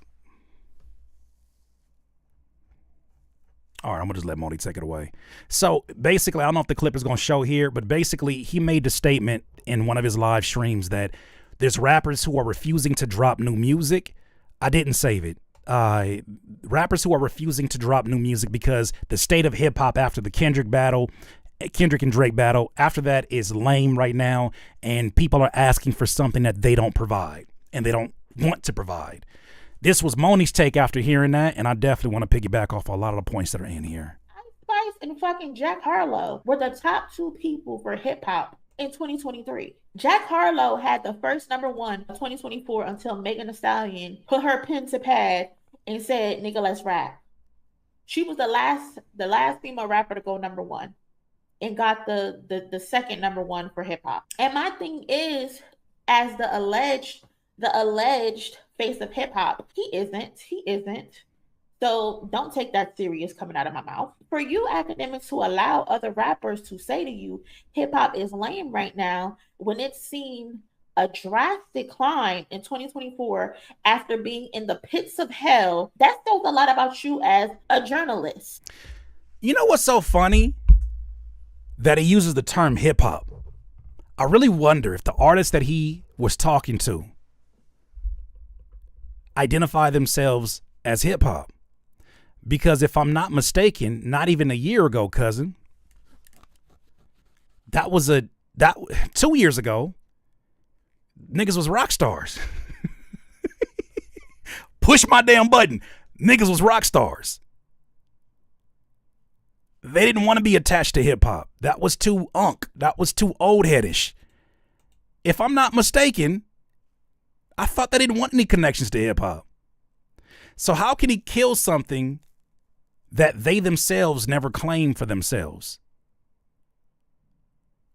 [SPEAKER 2] All right, I'm gonna just let Moni take it away. So basically, I don't know if the clip is gonna show here, but basically he made the statement in one of his live streams that there's rappers who are refusing to drop new music. I didn't save it. Rappers who are refusing to drop new music because the state of hip hop after the Kendrick and Drake battle, after that is lame right now, and people are asking for something that they don't provide and they don't want to provide. This was Moni's take after hearing that, and I definitely want to piggyback off a lot of the points that are in here.
[SPEAKER 20] Spice and fucking Jack Harlow were the top 2 people for hip hop in 2023. Jack Harlow had the first number 1 in 2024 until Megan Thee Stallion put her pen to pad and said, "Nigga, let's rap." She was the last female rapper to go number 1 and got the second number 1 for hip hop. And my thing is, as the alleged face of hip hop, he isn't. So don't take that serious coming out of my mouth. For you academics who allow other rappers to say to you, hip hop is lame right now, when it's seen a drastic decline in 2024 after being in the pits of hell, that says a lot about you as a journalist.
[SPEAKER 2] You know what's so funny? That he uses the term hip hop. I really wonder if the artists that he was talking to identify themselves as hip hop. Because if I'm not mistaken, not even a year ago, cousin, that 2 years ago, niggas was rock stars. Push my damn button. Niggas was rock stars. They didn't want to be attached to hip hop. That was too That was too old headish. If I'm not mistaken, I thought they didn't want any connections to hip hop. So how can he kill something that they themselves never claimed for themselves?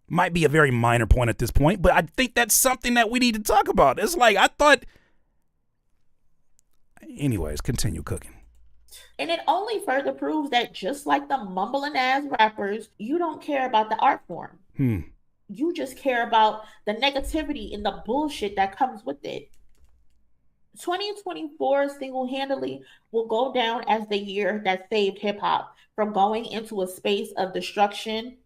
[SPEAKER 2] Might be a very minor point at this point, but I think that's something that we need to talk about. It's like, I thought. Anyways, continue cooking.
[SPEAKER 20] And it only further proves that just like the mumbling ass rappers, you don't care about the art form. You just care about the negativity and the bullshit that comes with it. 2024 single-handedly will go down as the year that saved hip-hop from going into a space of destruction,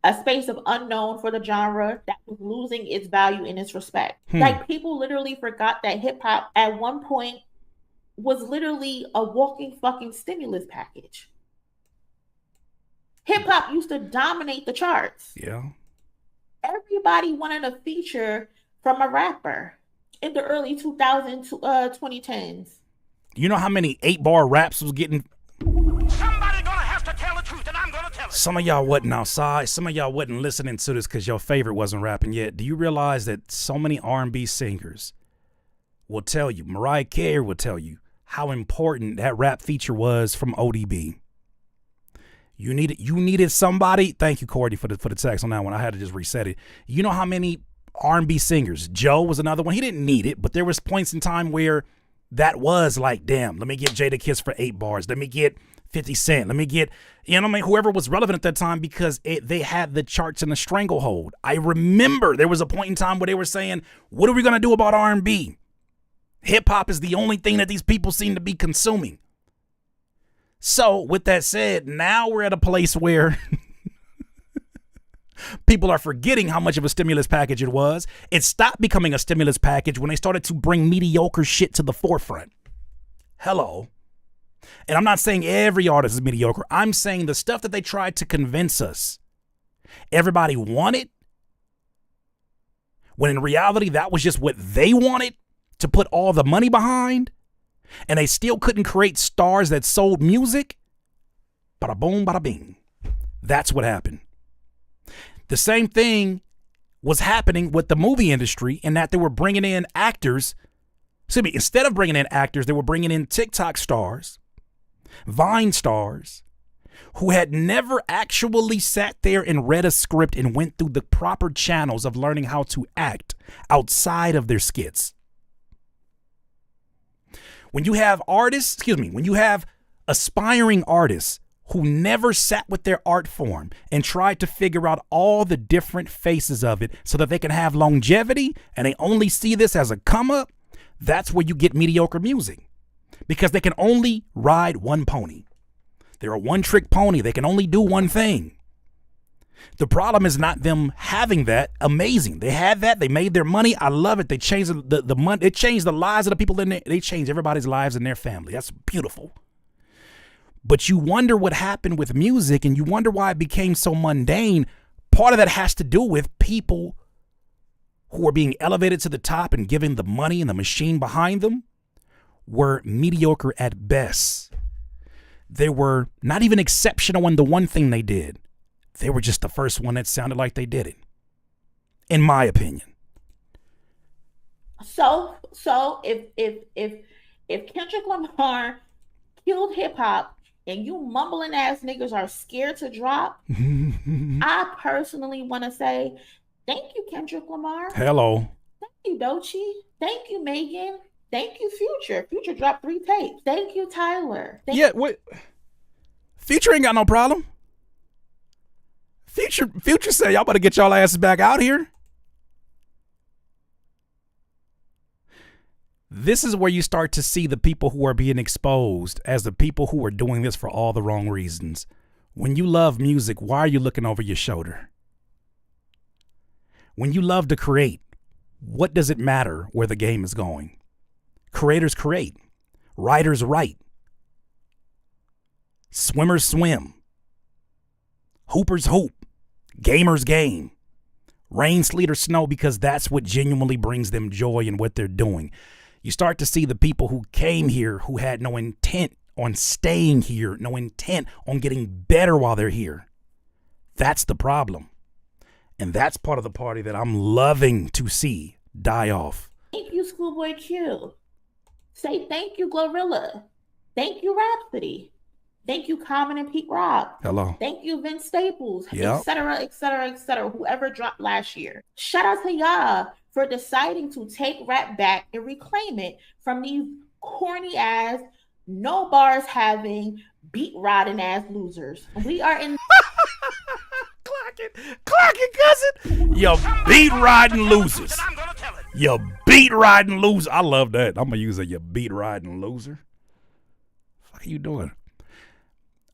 [SPEAKER 20] a space of unknown for the genre that was losing its value and its respect. Like, people literally forgot that hip-hop at one point was literally a walking fucking stimulus package. Hip-hop used to dominate the charts.
[SPEAKER 2] Yeah.
[SPEAKER 20] Everybody wanted a feature from a rapper in the early 2000s, 2010s.
[SPEAKER 2] You know how many 8-bar raps was getting?
[SPEAKER 3] Somebody gonna have to tell the truth, and I'm gonna tell it.
[SPEAKER 2] Some of y'all wasn't outside. Some of y'all wasn't listening to this because your favorite wasn't rapping yet. Do you realize that so many R&B singers will tell you, Mariah Carey will tell you, how important that rap feature was from ODB. You needed somebody. Thank you, Cordy, for the text on that one. I had to just reset it. You know how many R&B singers? Joe was another one. He didn't need it, but there was points in time where that was like, damn, let me get Jadakiss for 8 bars. Let me get 50 Cent. Let me get, whoever was relevant at that time, because they had the charts in a stranglehold. I remember there was a point in time where they were saying, what are we going to do about R&B? Hip hop is the only thing that these people seem to be consuming. So with that said, now we're at a place where people are forgetting how much of a stimulus package it was. It stopped becoming a stimulus package when they started to bring mediocre shit to the forefront. Hello. And I'm not saying every artist is mediocre. I'm saying the stuff that they tried to convince us everybody wanted, when in reality that was just what they wanted to put all the money behind, and they still couldn't create stars that sold music. Bada boom, bada bing. That's what happened. The same thing was happening with the movie industry, in that they were bringing in actors. Instead of bringing in actors, they were bringing in TikTok stars Vine stars who had never actually sat there and read a script and went through the proper channels of learning how to act outside of their skits. When you have when you have aspiring artists who never sat with their art form and tried to figure out all the different faces of it so that they can have longevity, and they only see this as a come up, that's where you get mediocre music, because they can only ride one pony. They're a one-trick pony. They can only do one thing. The problem is not them having that. Amazing. They had that. They made their money. I love it. They changed the money. It changed the lives of the people in there. They changed everybody's lives in their family. That's beautiful. But you wonder what happened with music, and you wonder why it became so mundane. Part of that has to do with people who are being elevated to the top and given the money and the machine behind them were mediocre at best. They were not even exceptional in the one thing they did. They were just the first one that sounded like they did it, in my opinion.
[SPEAKER 20] So if Kendrick Lamar killed hip hop and you mumbling ass niggas are scared to drop, I personally want to say thank you, Kendrick Lamar.
[SPEAKER 2] Hello.
[SPEAKER 20] Thank you, Doechii. Thank you, Megan. Thank you, Future. Future dropped 3 tapes. Thank you, Tyler.
[SPEAKER 2] What? Future ain't got no problem. Future say y'all better get y'all asses back out here. This is where you start to see the people who are being exposed as the people who are doing this for all the wrong reasons. When you love music, why are you looking over your shoulder? When you love to create, what does it matter where the game is going? Creators create. Writers write. Swimmers swim. Hoopers hoop. Gamers game. Rain, sleet, or snow, because that's what genuinely brings them joy in what they're doing. You start to see the people who came here who had no intent on staying here, no intent on getting better while they're here. That's the problem. And that's part of the party that I'm loving to see die off.
[SPEAKER 20] Thank you, Schoolboy Q. Say thank you, Glorilla. Thank you, Rhapsody. Thank you, Common and Pete Rock.
[SPEAKER 2] Hello.
[SPEAKER 20] Thank you, Vince Staples,
[SPEAKER 2] Yep.
[SPEAKER 20] etc., whoever dropped last year. Shout out to y'all for deciding to take rap back and reclaim it from these corny ass, no bars having, beat riding ass losers. We are in.
[SPEAKER 2] Clock it, cousin. You beat riding losers. You beat riding loser. I love that. I'm gonna use a you beat riding loser. What the fuck are you doing?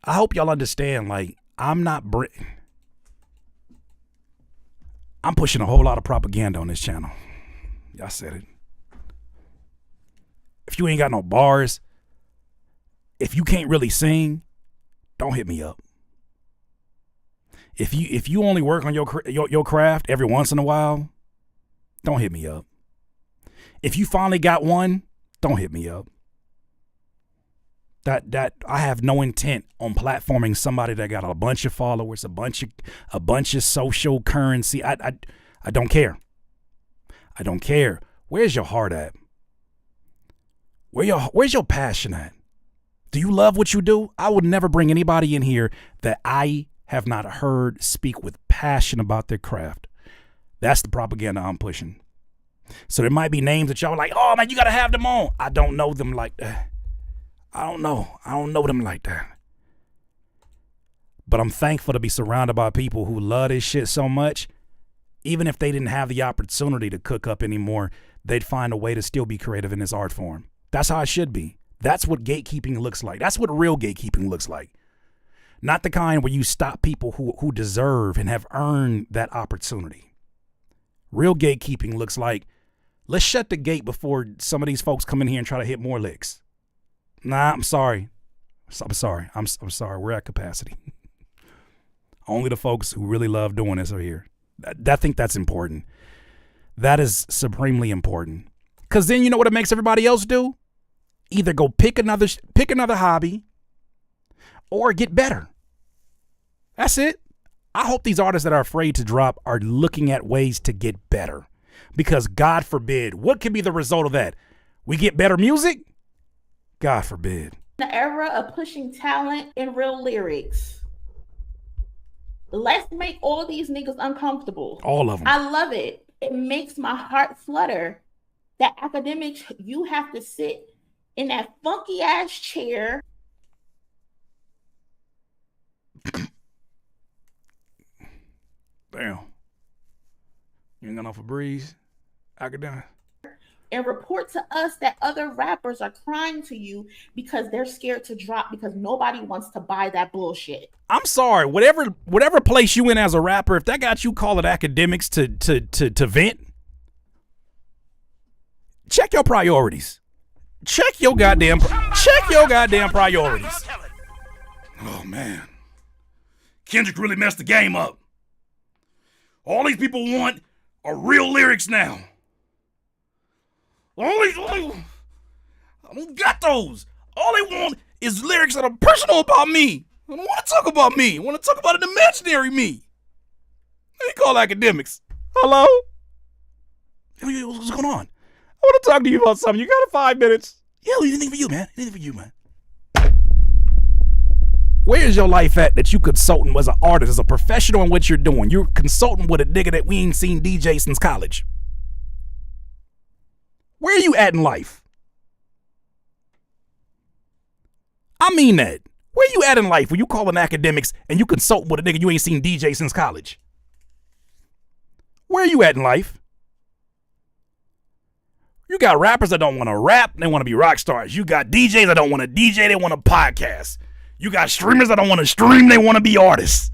[SPEAKER 2] I hope y'all understand. Like, I'm pushing a whole lot of propaganda on this channel. Y'all said it. If you ain't got no bars, if you can't really sing, don't hit me up. If you only work on your craft every once in a while, don't hit me up. If you finally got one, don't hit me up. That I have no intent on platforming somebody that got a bunch of followers, a bunch of social currency. I don't care. I don't care. Where's your heart at? Where's your passion at? Do you love what you do? I would never bring anybody in here that I have not heard speak with passion about their craft. That's the propaganda I'm pushing. So there might be names that y'all are like, oh man, you gotta have them on. I don't know them like that. I don't know them like that. But I'm thankful to be surrounded by people who love this shit so much. Even if they didn't have the opportunity to cook up anymore, they'd find a way to still be creative in this art form. That's how it should be. That's what gatekeeping looks like. That's what real gatekeeping looks like. Not the kind where you stop people who deserve and have earned that opportunity. Real gatekeeping looks like, let's shut the gate before some of these folks come in here and try to hit more licks. Nah, I'm sorry. I'm sorry. I'm sorry. We're at capacity. Only the folks who really love doing this are here. I think that's important. That is supremely important. Because then you know what it makes everybody else do? Either go pick another hobby or get better. That's it. I hope these artists that are afraid to drop are looking at ways to get better. Because God forbid, what could be the result of that? We get better music? God forbid.
[SPEAKER 20] The era of pushing talent and real lyrics. Let's make all these niggas uncomfortable.
[SPEAKER 2] All of them.
[SPEAKER 20] I love it. It makes my heart flutter that academics, you have to sit in that funky ass chair.
[SPEAKER 2] Damn. You ain't got enough of breeze? Academic.
[SPEAKER 20] And report to us that other rappers are crying to you because they're scared to drop because nobody wants to buy that bullshit.
[SPEAKER 2] I'm sorry. Whatever place you in as a rapper, if that got you calling academics to vent, check your priorities. Check your goddamn priorities. Oh man, Kendrick really messed the game up. All these people want are real lyrics now. I don't got those. All they want is lyrics that are personal about me. I don't want to talk about me. I want to talk about an imaginary me. Let me call academics. Hello? What's going on? I want to talk to you about something. You got 5 minutes? Yeah, anything for you, man. Anything for you, man. Where is your life at that you consulting as an artist, as a professional in what you're doing? You're consulting with a nigga that we ain't seen DJ since college. Where are you at in life? I mean that. Where you at in life when you calling academics and you consulting with a nigga you ain't seen DJ since college? Where are you at in life? You got rappers that don't want to rap, they want to be rock stars. You got DJs that don't want to DJ, they want to podcast. You got streamers that don't want to stream, they want to be artists.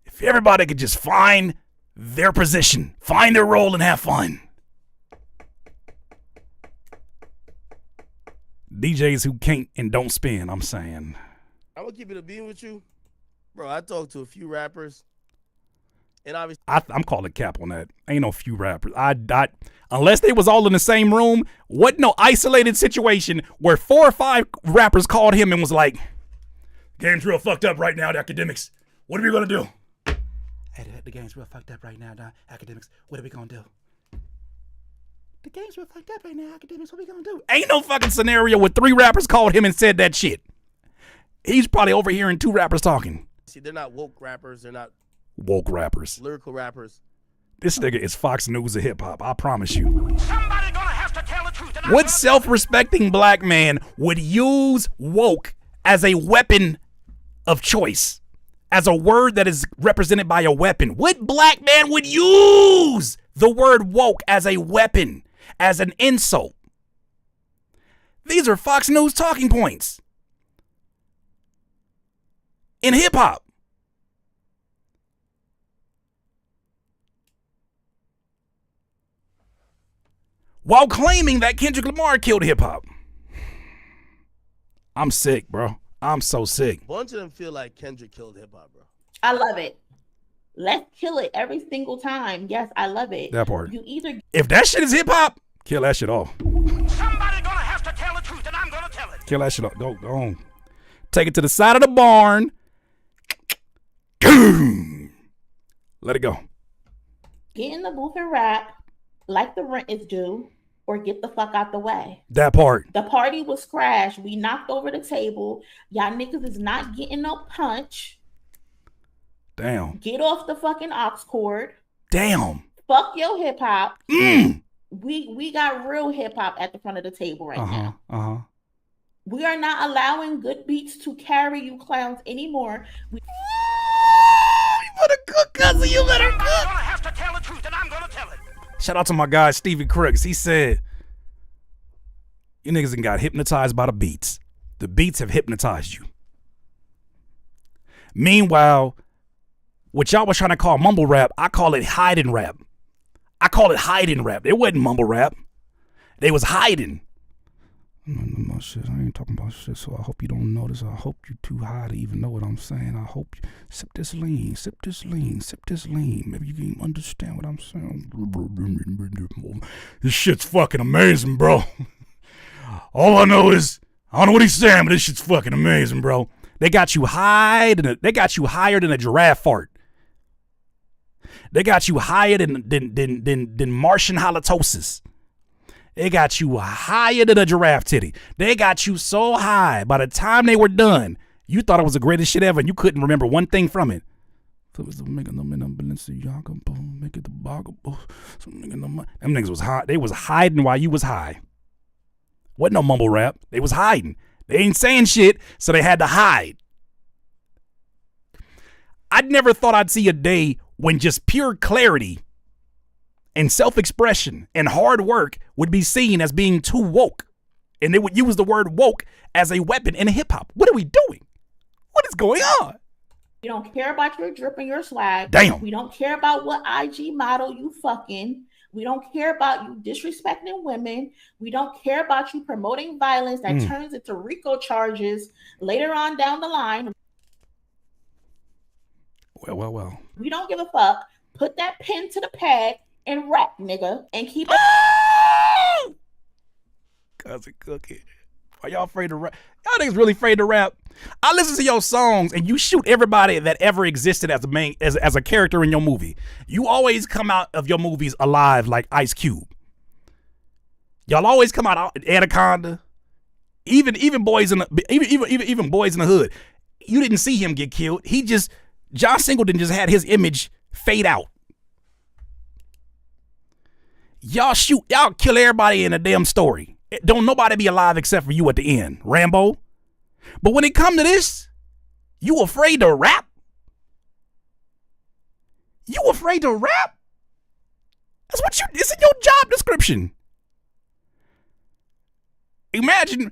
[SPEAKER 2] If everybody could just find their position, find their role, and have fun. DJs who can't and don't spin, I'm saying.
[SPEAKER 16] I'm gonna keep it a beam with you, bro. I talked to a few rappers, and obviously,
[SPEAKER 2] I'm calling cap on that. Ain't no few rappers. I unless they was all in the same room. What no isolated situation where 4 or 5 rappers called him and was like, "Game's real fucked up right now, the academics. What are we gonna do?" Hey, the game's real fucked up right now, academics. What are we gonna do? The game's real fucked up right now, academics. What are we gonna do? Ain't no fucking scenario where 3 rappers called him and said that shit. He's probably overhearing 2 rappers talking.
[SPEAKER 16] see, they're not woke rappers. They're not
[SPEAKER 2] woke rappers.
[SPEAKER 16] Lyrical rappers.
[SPEAKER 2] This nigga is Fox News of hip hop. I promise you. What self-respecting black man would use woke as a weapon of choice? As a word that is represented by a weapon? What black man would use the word woke as a weapon, as an insult? These are Fox News talking points in hip hop. While claiming that Kendrick Lamar killed hip hop. I'm sick, bro. I'm so sick.
[SPEAKER 16] A bunch of them feel like Kendrick killed hip hop, bro.
[SPEAKER 20] I love it. Let's kill it every single time. Yes, I love it.
[SPEAKER 2] That part.
[SPEAKER 20] You either
[SPEAKER 2] If that shit is hip hop, kill that shit off.
[SPEAKER 3] Somebody gonna have to tell the truth, and I'm gonna tell it.
[SPEAKER 2] Kill that shit off. Go on. Take it to the side of the barn. Let it go.
[SPEAKER 20] get in the booth and rap like the rent is due, or get the fuck out the way.
[SPEAKER 2] That part.
[SPEAKER 20] The party was crashed. We knocked over the table. Y'all niggas is not getting no punch.
[SPEAKER 2] Damn.
[SPEAKER 20] Get off the fucking aux cord.
[SPEAKER 2] Damn.
[SPEAKER 20] Fuck your hip hop. We got real hip hop at the front of the table right now. We are not allowing good beats to carry you clowns anymore.
[SPEAKER 2] You better cook, cousin. You better cook.
[SPEAKER 3] I'm gonna have to tell the truth, and I'm gonna tell it.
[SPEAKER 2] Shout out to my guy, Stevie Crooks. He said, you niggas got hypnotized by the beats. The beats have hypnotized you. Meanwhile, what y'all was trying to call mumble rap, I call it hiding rap. I call it hiding rap. It wasn't mumble rap. They was hiding. I ain't talking about shit, so I hope you don't notice. I hope you too high to even know what I'm saying. I hope you sip this lean, sip this lean, sip this lean. Maybe you can understand what I'm saying. This shit's fucking amazing, bro. All I know is, I don't know what he's saying, but this shit's fucking amazing, bro. They got you high, they got you higher than a giraffe fart. They got you higher than Martian halitosis. They got you higher than a giraffe titty. They got you so high, by the time they were done, you thought it was the greatest shit ever, and you couldn't remember one thing from it. Them niggas was high. They was hiding while you was high. Wasn't no mumble rap. They was hiding. They ain't saying shit, so they had to hide. I never thought I'd see a day when just pure clarity and self-expression and hard work would be seen as being too woke. And they would use the word woke as a weapon in hip-hop. What are we doing? What is going on?
[SPEAKER 20] We don't care about your drip and your swag.
[SPEAKER 2] Damn.
[SPEAKER 20] We don't care about what IG model you fucking. We don't care about you disrespecting women. We don't care about you promoting violence that turns into RICO charges later on down the line.
[SPEAKER 2] Well.
[SPEAKER 20] We don't give a fuck. Put that pen to the pad and rap, nigga, and keep it.
[SPEAKER 2] Cousin Cookie. Are y'all afraid to rap? Y'all niggas really afraid to rap? I listen to your songs and you shoot everybody that ever existed as a character in your movie. You always come out of your movies alive like Ice Cube. Y'all always come out Anaconda. Even boys in the Boys in the Hood. You didn't see him get killed. John Singleton just had his image fade out. Y'all kill everybody in a damn story. Don't nobody be alive except for you at the end, Rambo. But when it come to this, you afraid to rap? You afraid to rap? It's in your job description. Imagine,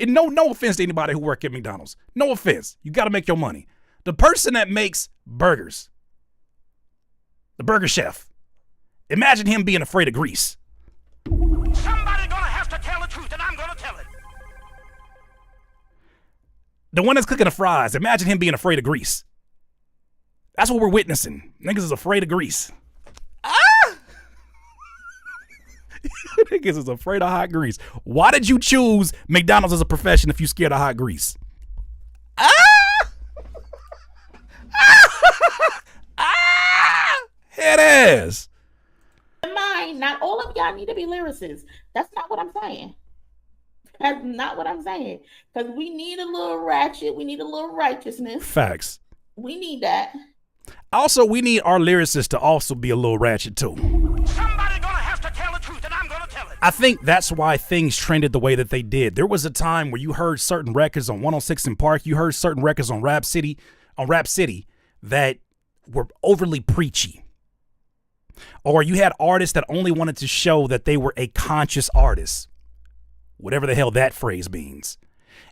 [SPEAKER 2] no offense to anybody who work at McDonald's. No offense. You got to make your money. The person that makes burgers, the burger chef, imagine him being afraid of grease.
[SPEAKER 3] Somebody gonna have to tell the truth, and I'm gonna tell it.
[SPEAKER 2] The one that's cooking the fries, imagine him being afraid of grease. That's what we're witnessing. Niggas is afraid of grease. Niggas is afraid of hot grease. Why did you choose McDonald's as a profession if you scared of hot grease? It is.
[SPEAKER 20] Mind, not all of y'all need to be lyricists. That's not what I'm saying. That's not what I'm saying. Because we need a little ratchet. We need a little righteousness.
[SPEAKER 2] Facts.
[SPEAKER 20] We need that.
[SPEAKER 2] Also, we need our lyricists to also be a little ratchet too.
[SPEAKER 3] Somebody gonna have to tell the truth, and I'm gonna tell it.
[SPEAKER 2] I think that's why things trended the way that they did. There was a time where you heard certain records on 106 in Park. You heard certain records on Rap City that were overly preachy. Or you had artists that only wanted to show that they were a conscious artist. Whatever the hell that phrase means.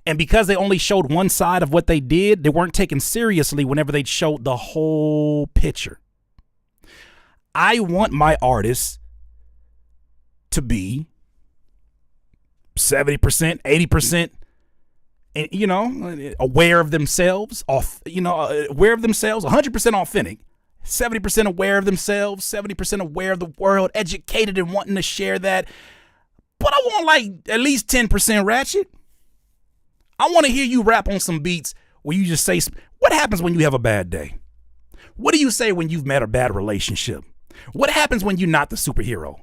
[SPEAKER 2] And because they only showed one side of what they did, they weren't taken seriously whenever they showed the whole picture. I want my artists to be 70%, 80%, and, aware of themselves, aware of themselves, 100% authentic, 70% aware of themselves, 70% aware of the world, educated and wanting to share that. But I want at least 10% ratchet. I want to hear you rap on some beats where you just say, what happens when you have a bad day? What do you say when you've met a bad relationship? What happens when you're not the superhero?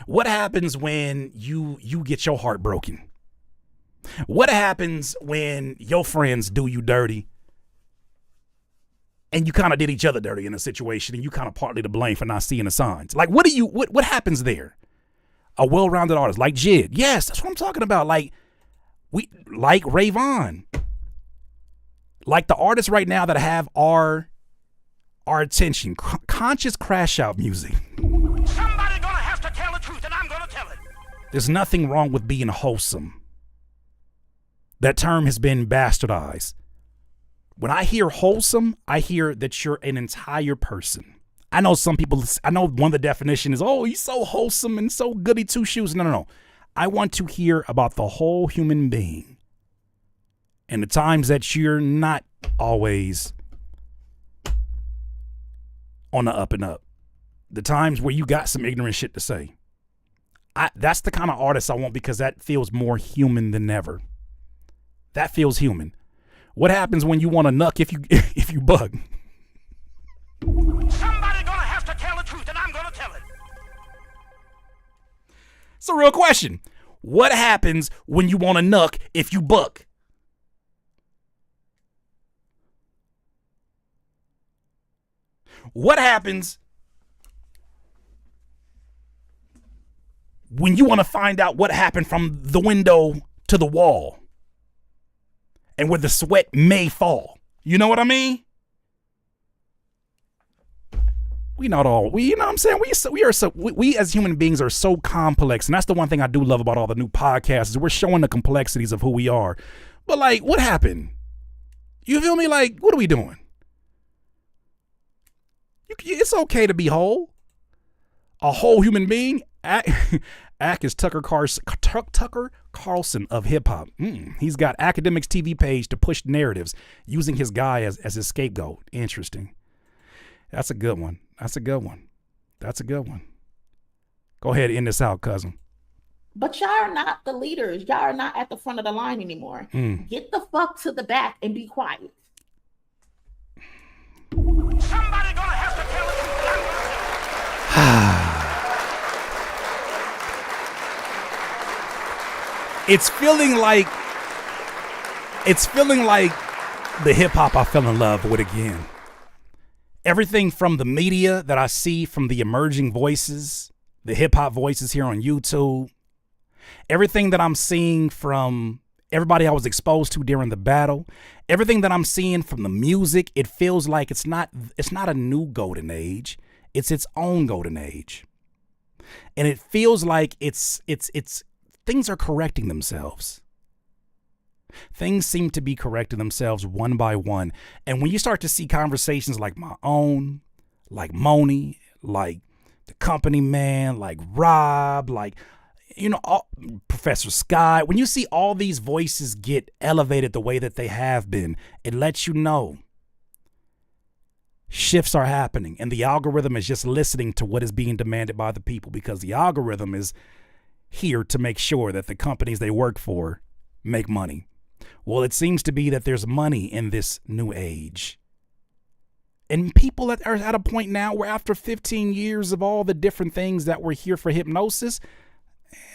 [SPEAKER 2] What happens when you get your heart broken? What happens when your friends do you dirty and you kind of did each other dirty in a situation and you kind of partly to blame for not seeing the signs? Like, what happens there? A well-rounded artist like Jid. Yes, that's what I'm talking about. Like Rayvon. Like the artists right now that have our attention. Conscious crash out music.
[SPEAKER 3] Somebody gonna have to tell the truth, and I'm gonna tell it.
[SPEAKER 2] There's nothing wrong with being wholesome. That term has been bastardized. When I hear wholesome, I hear that you're an entire person. I know one of the definitions is, oh, he's so wholesome and so goody two shoes. No. I want to hear about the whole human being. And the times that you're not always on the up and up. The times where you got some ignorant shit to say. That's the kind of artist I want, because that feels more human than ever. That feels human. What happens when you want to nuck if you bug?
[SPEAKER 3] Somebody gonna have to tell the truth, and I'm gonna tell it.
[SPEAKER 2] It's a real question. What happens when you want to nuck if you buck? What happens when you want to find out what happened from the window to the wall and where the sweat may fall? You know what I mean? We not all, you know what I'm saying? We as human beings are so complex. And that's the one thing I do love about all the new podcasts is we're showing the complexities of who we are. But like, what happened? You feel me? Like, what are we doing? It's okay to be whole. A whole human being. Ack is Tucker Carlson of hip hop. He's got Academics TV page to push narratives using his guy as his scapegoat. Interesting. That's a good one. That's a good one. That's a good one. Go ahead, end this out, cousin.
[SPEAKER 20] But y'all are not the leaders. Y'all are not at the front of the line anymore. Get the fuck to the back and be quiet.
[SPEAKER 3] Somebody gonna have to tell
[SPEAKER 2] It's feeling like the hip hop I fell in love with again. Everything from the media that I see from the emerging voices, the hip hop voices here on YouTube, everything that I'm seeing from everybody I was exposed to during the battle, everything that I'm seeing from the music, it feels like it's not a new golden age. It's its own golden age. And it feels like it's things are correcting themselves. Things seem to be correcting themselves one by one. And when you start to see conversations like my own, like Moni, like the Company Man, like Rob, like, you know, Professor Sky, when you see all these voices get elevated the way that they have been, it lets you know shifts are happening. And the algorithm is just listening to what is being demanded by the people, because the algorithm is here to make sure that the companies they work for make money. Well, it seems to be that there's money in this new age. And people are at a point now where after 15 years of all the different things that were here for hypnosis,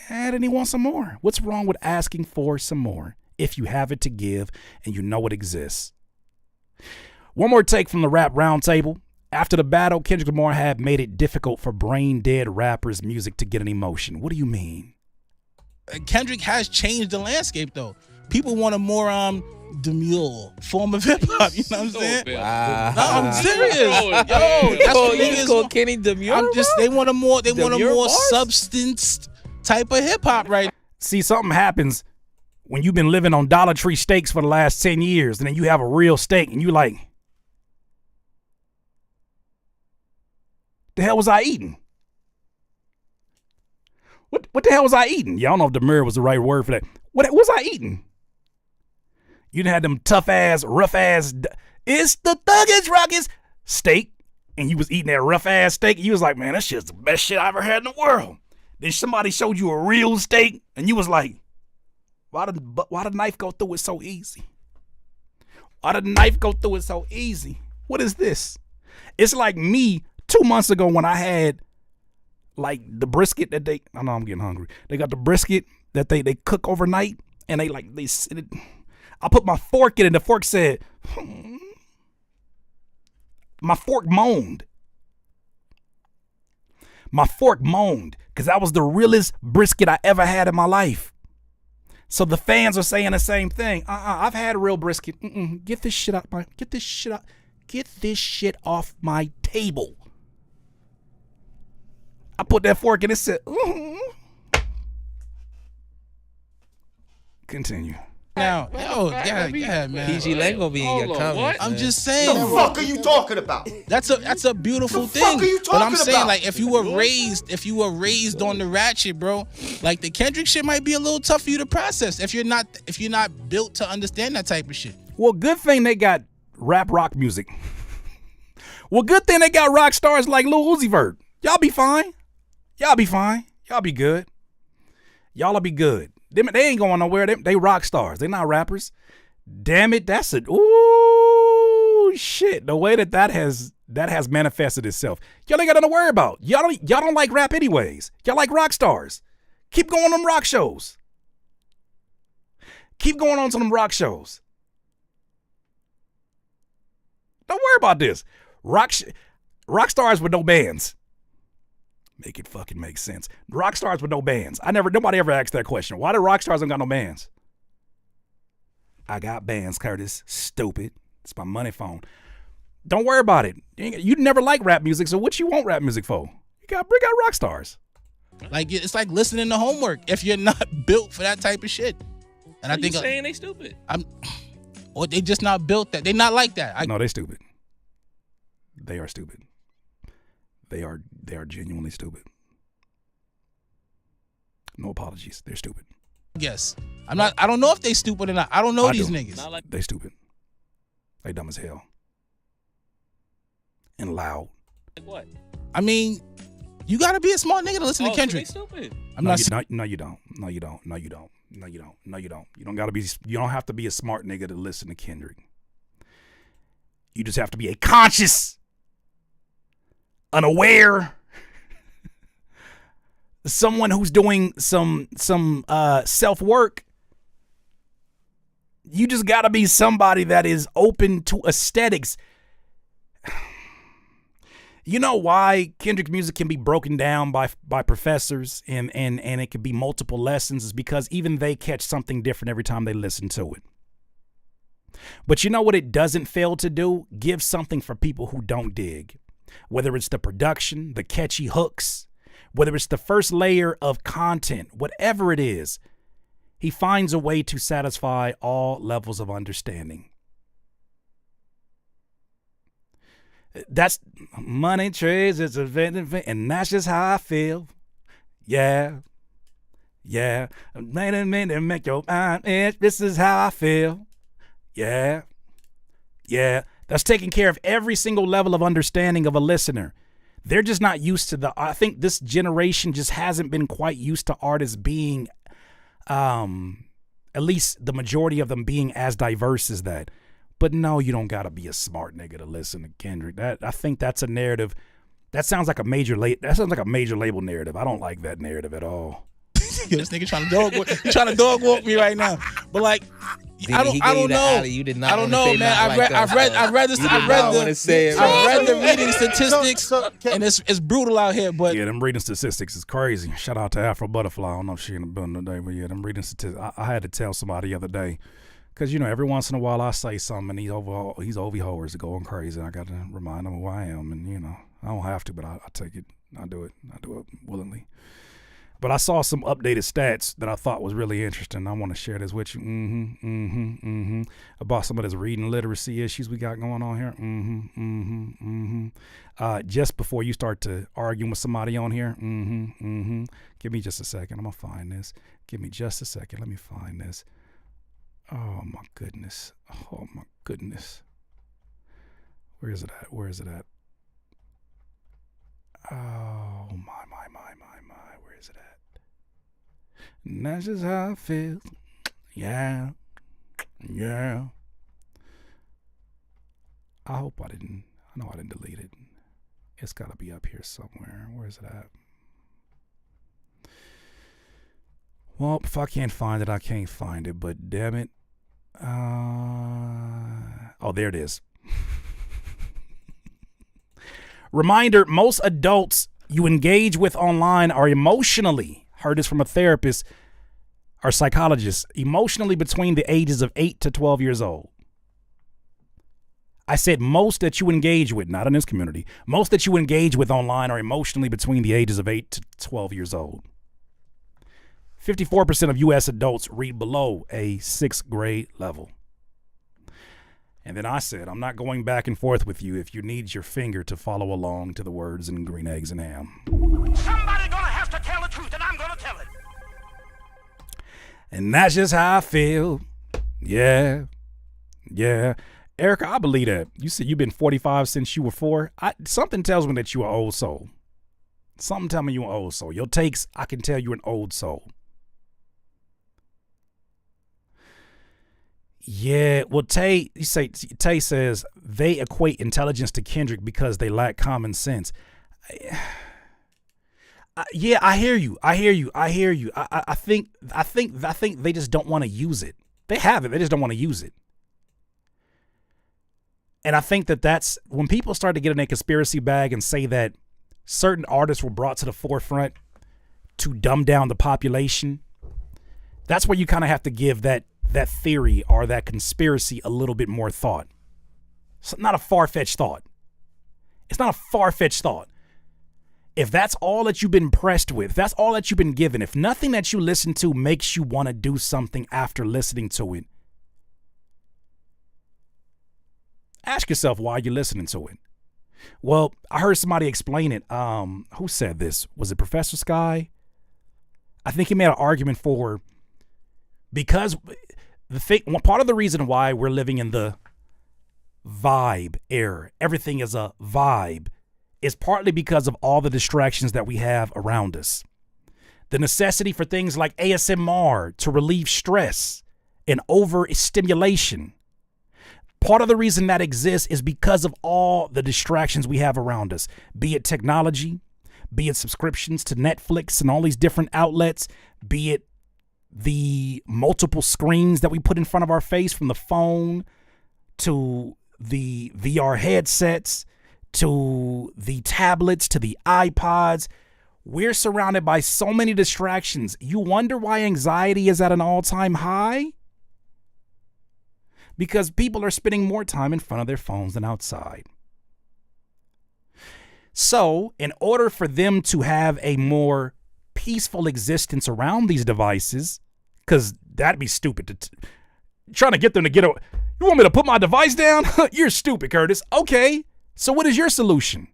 [SPEAKER 2] and he wants some more. What's wrong with asking for some more if you have it to give and you know it exists? One more take from the Rap Roundtable. After the battle, Kendrick Lamar had made it difficult for brain-dead rappers' music to get an emotion. What do you mean?
[SPEAKER 18] Kendrick has changed the landscape, though. People want a more demure form of hip hop. You know what I'm saying?
[SPEAKER 21] Wow.
[SPEAKER 18] No, I'm serious. Yo, that's what niggas
[SPEAKER 21] call Kenny demure.
[SPEAKER 18] They want a more substanced type of hip hop, right?
[SPEAKER 2] See, something happens when you've been living on Dollar Tree steaks for the last 10 years, and then you have a real steak, and you like, the hell was I eating? What the hell was I eating? Y'all know if demure was the right word for that. What was I eating? You done had them tough ass, rough ass, it's the Thuggish Rockies steak, and you was eating that rough ass steak, and you was like, man, that's just the best shit I ever had in the world. Then somebody showed you a real steak, and you was like, why did the knife go through it so easy? Why did the knife go through it so easy? What is this? It's like me 2 months ago when I had like the brisket that I know I'm getting hungry. They got the brisket that they cook overnight, and I put my fork in it, and the fork said, my fork moaned. My fork moaned because that was the realest brisket I ever had in my life. So the fans are saying the same thing. I've had a real brisket. Get this shit out. Get this shit off my table. I put that fork in, it said, Continue.
[SPEAKER 18] Now, yeah, man.
[SPEAKER 21] PG Lang gonna be in your comments.
[SPEAKER 18] I'm just saying.
[SPEAKER 22] The fuck are you talking about?
[SPEAKER 18] That's a beautiful thing.
[SPEAKER 22] Fuck are you talking
[SPEAKER 18] but I'm saying,
[SPEAKER 22] about?
[SPEAKER 18] like, if you were raised on the ratchet, bro, like the Kendrick shit might be a little tough for you to process if you're not built to understand that type of shit.
[SPEAKER 2] Well, good thing they got rap rock music. Well, good thing they got rock stars like Lil Uzi Vert. Y'all be fine. Y'all be fine. Y'all be good. Y'all'll be good. They ain't going nowhere. They rock stars. They not rappers. Damn it, that's it. Ooh, shit. The way that has manifested itself. Y'all ain't got nothing to worry about. Y'all don't like rap anyways. Y'all like rock stars. Keep going on them rock shows. Keep going on to them rock shows. Don't worry about this. Rock stars with no bands. Make it fucking make sense. Rock stars with no bands. Nobody ever asked that question. Why do rock stars ain't got no bands? I got bands, Curtis. Stupid. It's my money phone. Don't worry about it. You never like rap music, so what you want rap music for? You got rock stars.
[SPEAKER 18] Like, it's like listening to homework if you're not built for that type of shit. And I think
[SPEAKER 17] saying they stupid.
[SPEAKER 18] Or they just not built that. They not like that.
[SPEAKER 2] No, they stupid. They are stupid. They are genuinely stupid. No apologies. They're stupid.
[SPEAKER 18] Yes. I don't know if they stupid or not. I don't know these niggas.
[SPEAKER 2] They stupid. They dumb as hell. And loud.
[SPEAKER 17] Like what?
[SPEAKER 18] I mean, you gotta be a smart nigga to listen to Kendrick.
[SPEAKER 17] So they stupid.
[SPEAKER 2] No, you don't. You don't gotta be. You don't have to be a smart nigga to listen to Kendrick. You just have to be a conscious, unaware, someone who's doing some self-work. You just gotta be somebody that is open to aesthetics. You know why Kendrick music can be broken down by professors and it can be multiple lessons is because even they catch something different every time they listen to it. But you know what it doesn't fail to do? Give something for people who don't dig. Whether it's the production, the catchy hooks, whether it's the first layer of content, whatever it is, he finds a way to satisfy all levels of understanding. That's money trees, it's a and that's just how I feel. Yeah. Make your mind itch. This is how I feel. Yeah. That's taking care of every single level of understanding of a listener. They're just not used to I think this generation just hasn't been quite used to artists being, at least the majority of them being as diverse as that. But no, you don't gotta be a smart nigga to listen to Kendrick. I think that's a narrative. That sounds like a major label narrative. I don't like that narrative at all.
[SPEAKER 18] This nigga trying to dog walk me right now. But like, I don't know.
[SPEAKER 21] You did not.
[SPEAKER 18] I don't know, man. I've read the reading statistics, and it's brutal out here. But
[SPEAKER 2] yeah, them reading statistics is crazy. Shout out to Afro Butterfly. I don't know if she in the building today, but yeah, them reading statistics. I had to tell somebody the other day. Because, you know, every once in a while I say something and he's overhoers going crazy. I got to remind him of who I am. And, you know, I don't have to, but I take it. I do it willingly. But I saw some updated stats that I thought was really interesting. I want to share this with you. About some of this reading literacy issues we got going on here. Just before you start to argue with somebody on here. Give me just a second. I'm going to find this. Give me just a second. Let me find this. Oh my goodness. Where is it at? Oh my. Where is it at? And that's just how I feel. Yeah. I hope I didn't delete it. It's gotta be up here somewhere. Where is it at? Well, if I can't find it, I can't find it, but damn it. Oh, there it is. Reminder, most adults you engage with online are emotionally, heard this from a therapist or psychologist, emotionally between the ages of 8 to 12 years old. I said most that you engage with, not in this community, most that you engage with online are emotionally between the ages of 8 to 12 years old. 54% of U.S. adults read below a 6th grade level. And then I said, I'm not going back and forth with you if you need your finger to follow along to the words in Green Eggs and Ham.
[SPEAKER 3] Somebody gonna have to tell the truth, and I'm gonna tell it.
[SPEAKER 2] And that's just how I feel. Yeah. Erica, I believe that. You said you've been 45 since you were 4. Something tells me that you're an old soul. Something tells me you're an old soul. Your takes, I can tell you're an old soul. Yeah, well, Tay says they equate intelligence to Kendrick because they lack common sense. Yeah, I hear you. I think they just don't want to use it. They have it. They just don't want to use it. And I think that's when people start to get in a conspiracy bag and say that certain artists were brought to the forefront to dumb down the population. That's where you kind of have to give that theory or that conspiracy a little bit more thought. It's not a far-fetched thought. It's not a far-fetched thought. If that's all that you've been impressed with, if that's all that you've been given, if nothing that you listen to makes you want to do something after listening to it, ask yourself why you're listening to it. Well, I heard somebody explain it. Who said this? Was it Professor Sky? I think he made an argument for because part of the reason why we're living in the vibe era, everything is a vibe, is partly because of all the distractions that we have around us. The necessity for things like ASMR to relieve stress and overstimulation. Part of the reason that exists is because of all the distractions we have around us, be it technology, be it subscriptions to Netflix and all these different outlets, be it the multiple screens that we put in front of our face, from the phone to the VR headsets to the tablets to the iPods. We're surrounded by so many distractions. You wonder why anxiety is at an all-time high? Because people are spending more time in front of their phones than outside. So, in order for them to have a more peaceful existence around these devices, because that'd be stupid trying to get them to get a. You want me to put my device down? You're stupid, Curtis. Okay, so what is your solution?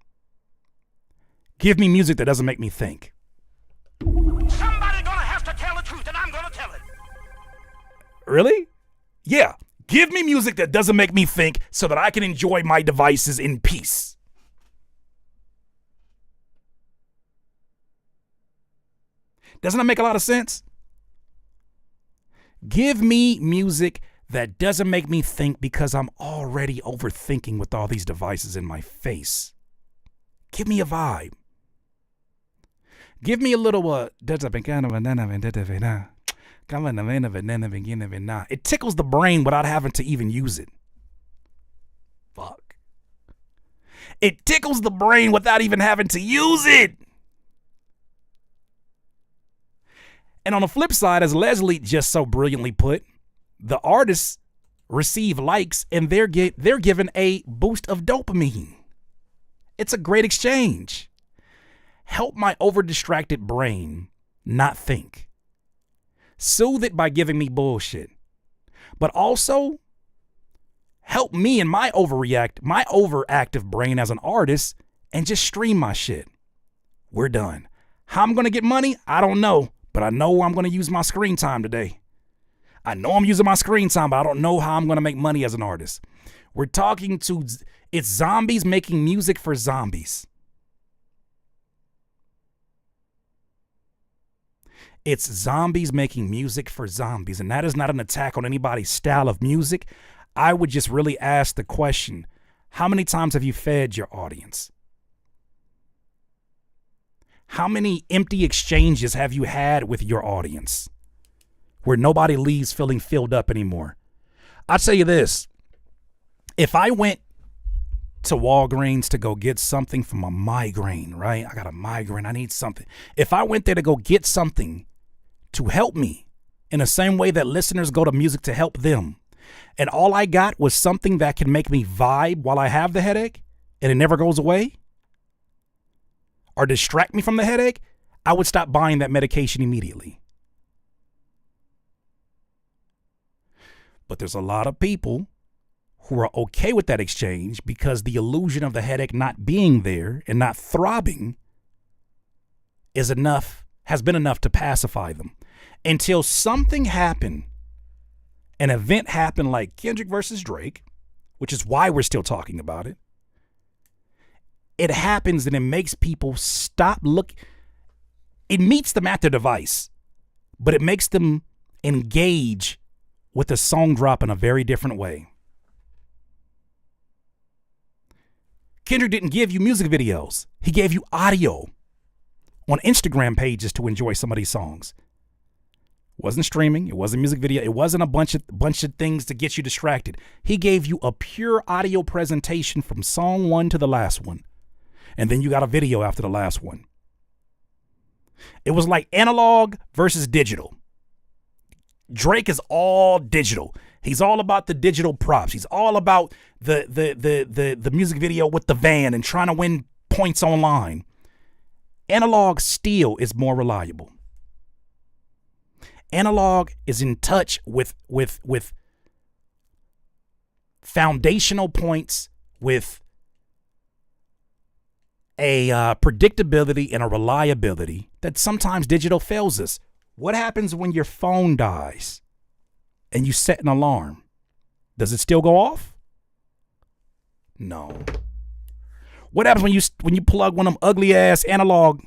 [SPEAKER 2] Give me music that doesn't make me think.
[SPEAKER 3] Somebody gonna have to tell the truth, and I'm gonna tell it.
[SPEAKER 2] Really? Yeah. Give me music that doesn't make me think so that I can enjoy my devices in peace. Doesn't that make a lot of sense? Give me music that doesn't make me think because I'm already overthinking with all these devices in my face. Give me a vibe. Give me a little it tickles the brain without having to even use it. Fuck. It tickles the brain without even having to use it. And on the flip side, as Leslie just so brilliantly put, the artists receive likes and they're given a boost of dopamine. It's a great exchange. Help my over-distracted brain not think. Soothe it by giving me bullshit. But also help me and my overactive brain as an artist and just stream my shit. We're done. How I'm going to get money? I don't know. But I know I'm going to use my screen time today. I know I'm using my screen time, but I don't know how I'm going to make money as an artist. We're talking to, it's zombies making music for zombies. It's zombies making music for zombies. And that is not an attack on anybody's style of music. I would just really ask the question, how many times have you fed your audience? How many empty exchanges have you had with your audience where nobody leaves feeling filled up anymore? I'll tell you this. If I went to Walgreens to go get something for my migraine, right? I got a migraine. I need something. If I went there to go get something to help me in the same way that listeners go to music to help them, and all I got was something that can make me vibe while I have the headache and it never goes away, or distract me from the headache, I would stop buying that medication immediately. But there's a lot of people who are okay with that exchange because the illusion of the headache not being there and not throbbing is enough, has been enough to pacify them. Until something happened, an event happened like Kendrick versus Drake, which is why we're still talking about it. It happens and it makes people stop looking. It meets them at their device, but it makes them engage with the song drop in a very different way. Kendrick didn't give you music videos. He gave you audio. on Instagram pages to enjoy some of these songs. It wasn't streaming. It wasn't music video. It wasn't a bunch of things to get you distracted. He gave you a pure audio presentation from song 1 to the last one. And then you got a video after the last one. It was like analog versus digital. Drake is all digital. He's all about the digital props. He's all about the music video with the van and trying to win points online. Analog still is more reliable. Analog is in touch with foundational points, with a predictability and a reliability that sometimes digital fails us. What happens when your phone dies and you set an alarm? Does it still go off? No. What happens when you plug one of them ugly ass analog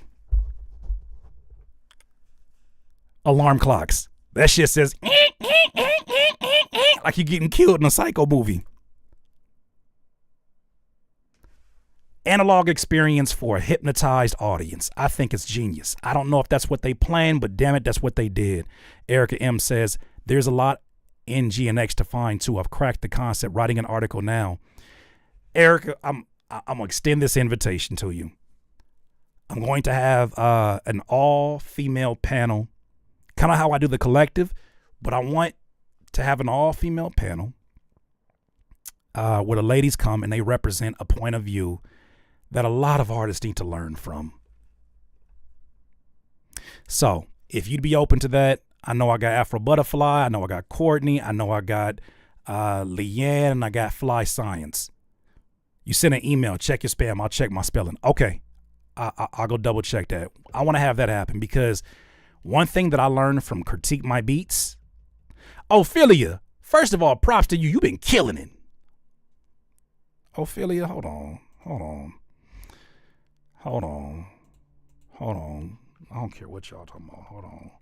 [SPEAKER 2] alarm clocks? That shit says like you're getting killed in a Psycho movie. Analog experience for a hypnotized audience. I think it's genius. I don't know if that's what they planned, but damn it, that's what they did. Erica M says, there's a lot in GNX to find too. I've cracked the concept, writing an article now. Erica, I'm going to extend this invitation to you. I'm going to have an all-female panel, kind of how I do the collective, but I want to have an all-female panel where the ladies come and they represent a point of view that a lot of artists need to learn from. So if you'd be open to that, I know I got Afro Butterfly, I know I got Courtney, I know I got Leanne, and I got Fly Science. You send an email, check your spam, I'll check my spelling. Okay, I'll go double check that. I want to have that happen because one thing that I learned from Critique My Beats, Ophelia, first of all, props to you. You've been killing it. Ophelia, hold on. I don't care what y'all talking about. Hold on.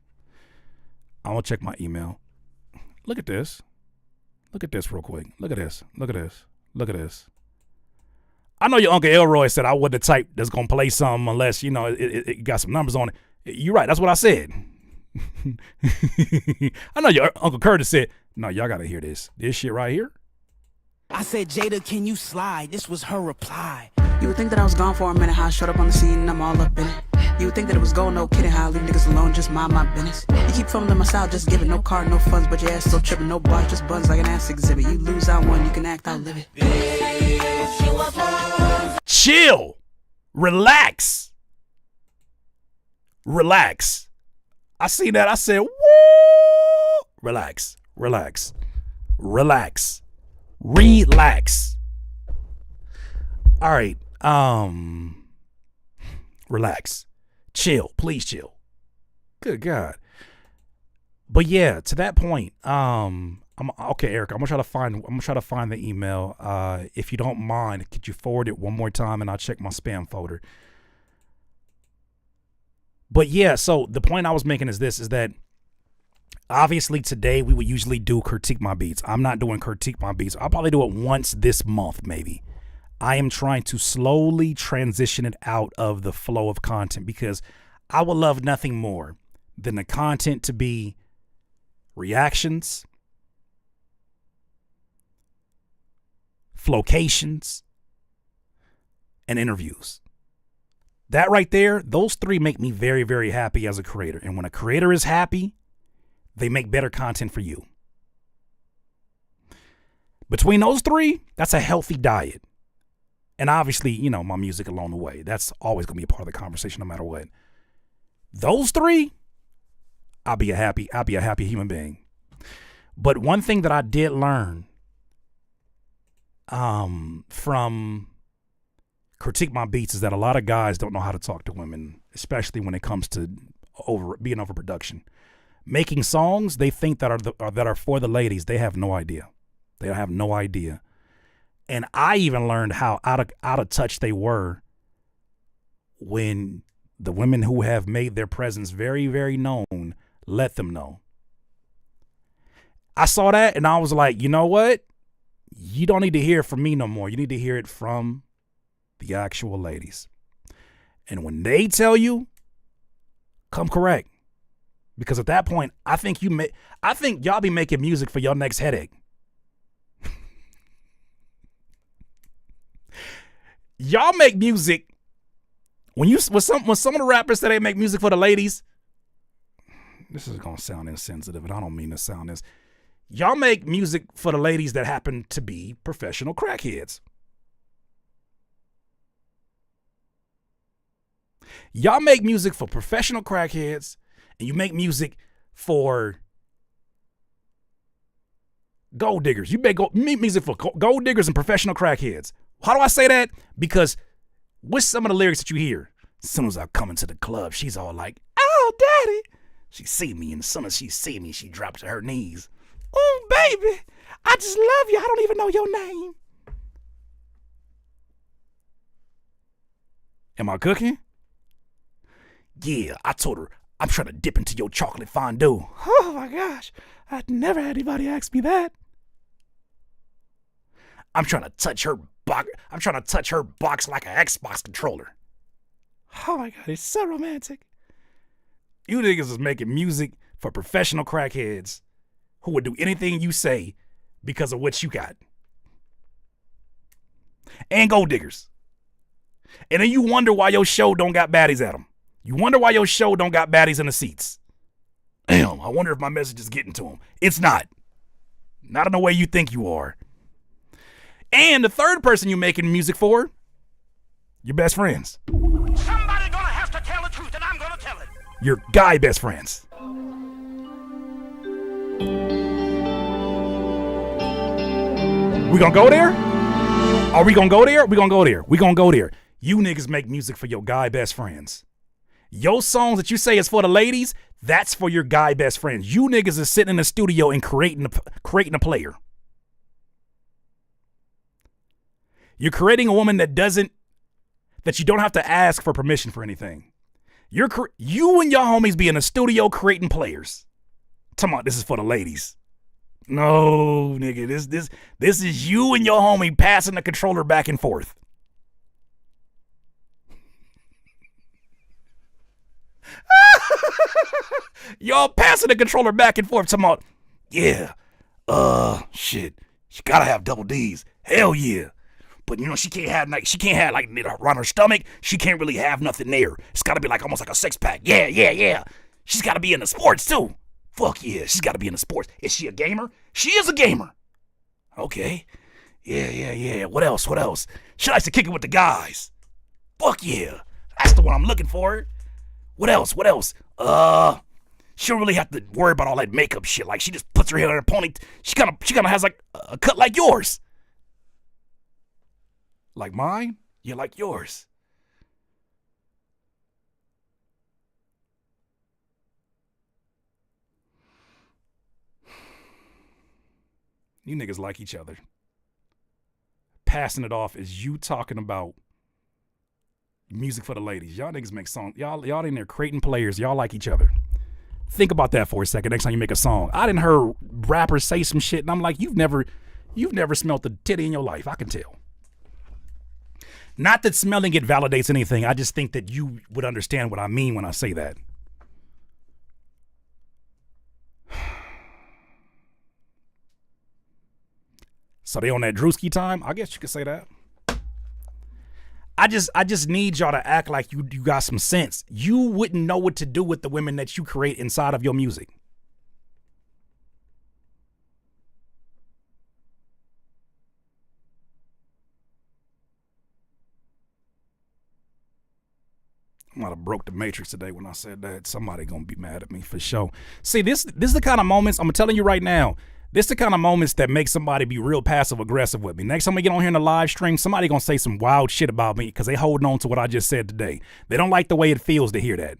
[SPEAKER 2] I want to check my email. Look at this. Look at this real quick. Look at this. I know your Uncle Elroy said I wasn't the type that's going to play something unless, it got some numbers on it. You're right. That's what I said. I know your Uncle Curtis said, no, y'all got to hear this. This shit right here.
[SPEAKER 9] I said, Jada, can you slide? This was her reply.
[SPEAKER 1] You would think that I was gone for a minute, how I showed up on the scene and I'm all up in it. You would think that it was gold, no kidding, how I leave niggas alone, just mind my business. You keep filming my style, just giving no card, no funds, but your ass still tripping, no bar, just buns like an ass exhibit. You lose out one, you can act, I'll live it.
[SPEAKER 2] Chill. Relax. I see that, I said, woo! Relax. All right. Relax. Chill. Please chill. Good God. But yeah, to that point, okay, Eric, I'm gonna try to find the email. If you don't mind, could you forward it one more time and I'll check my spam folder. But yeah, so the point I was making is that obviously today we would usually do Critique My Beats. I'm not doing Critique My Beats. I'll probably do it once this month, maybe. I am trying to slowly transition it out of the flow of content because I would love nothing more than the content to be reactions, flocations, and interviews. That right there, those three make me very, very happy as a creator. And when a creator is happy, they make better content for you. Between those three, that's a healthy diet. And obviously, my music along the way. That's always going to be a part of the conversation no matter what. Those three, I'll be a happy human being. But one thing that I did learn from Critique My Beats is that a lot of guys don't know how to talk to women, especially when it comes to being overproduction. Making songs they think that are for the ladies, they have no idea. They have no idea. And I even learned how out of touch they were when the women who have made their presence very, very known let them know. I saw that and I was like, you know what? You don't need to hear it from me no more. You need to hear it from the actual ladies. And when they tell you come correct. Because at that point, I think y'all be making music for your next headache. Y'all make music when some of the rappers say they make music for the ladies. This is gonna sound insensitive, and I don't mean to sound this. Y'all make music for the ladies that happen to be professional crackheads. Y'all make music for professional crackheads, and you make music for gold diggers. You make music for gold diggers and professional crackheads. How do I say that? Because what's some of the lyrics that you hear? As soon as I come into the club, she's all like, "Oh, daddy." She see me, and as soon as she see me, she drops to her knees. "Oh, baby, I just love you. I don't even know your name." Am I cooking? Yeah, I told her, I'm trying to dip into your chocolate fondue. Oh my gosh, I'd never had anybody ask me that. I'm trying to touch her box. I'm trying to touch her box like an Xbox controller. Oh my God, it's so romantic. You niggas is making music for professional crackheads who would do anything you say because of what you got. And gold diggers. And then you wonder why your show don't got baddies at them. You wonder why your show don't got baddies in the seats. Damn, I wonder if my message is getting to them. It's not. Not in the way you think you are. And the third person you're making music for, your best friends.
[SPEAKER 3] Somebody gonna have to tell the truth, and I'm gonna tell it.
[SPEAKER 2] Your guy best friends. We gonna go there? Are we gonna go there? We gonna go there. We gonna go there. You niggas make music for your guy best friends. Your songs that you say is for the ladies, that's for your guy best friends. You niggas is sitting in the studio and creating a player. You're creating a woman that you don't have to ask for permission for anything. You and your homies be in the studio creating players. Talking about this is for the ladies. No, nigga, this is you and your homie passing the controller back and forth. Y'all passing the controller back and forth. Talking about, yeah, shit, she gotta have double D's. Hell yeah. But you know, she can't have like around her stomach. She can't really have nothing there. It's gotta be like almost like a 6-pack. Yeah. She's gotta be in the sports too. Fuck yeah, she's gotta be in the sports. Is she a gamer? She is a gamer. Okay. Yeah. What else? She likes to kick it with the guys. Fuck yeah. That's the one I'm looking for. What else? She don't really have to worry about all that makeup shit. Like she just puts her hair in her pony. She kind of has like a cut like yours. Like mine? Yeah, like yours. You niggas like each other. Passing it off is you talking about music for the ladies. Y'all niggas make songs. Y'all in there creating players. Y'all like each other. Think about that for a second next time you make a song. I didn't hear rappers say some shit, and I'm like, you've never smelt a titty in your life. I can tell. Not that smelling it validates anything. I just think that you would understand what I mean when I say that. So they on that Drewski time? I guess you could say that. I just need y'all to act like you got some sense. You wouldn't know what to do with the women that you create inside of your music. I might have broke the matrix today when I said that. Somebody gonna be mad at me for sure. See, this is the kind of moments, I'm telling you right now, this is the kind of moments that make somebody be real passive aggressive with me. Next time we get on here in the live stream, somebody gonna say some wild shit about me because they holding on to what I just said today. They don't like the way it feels to hear that.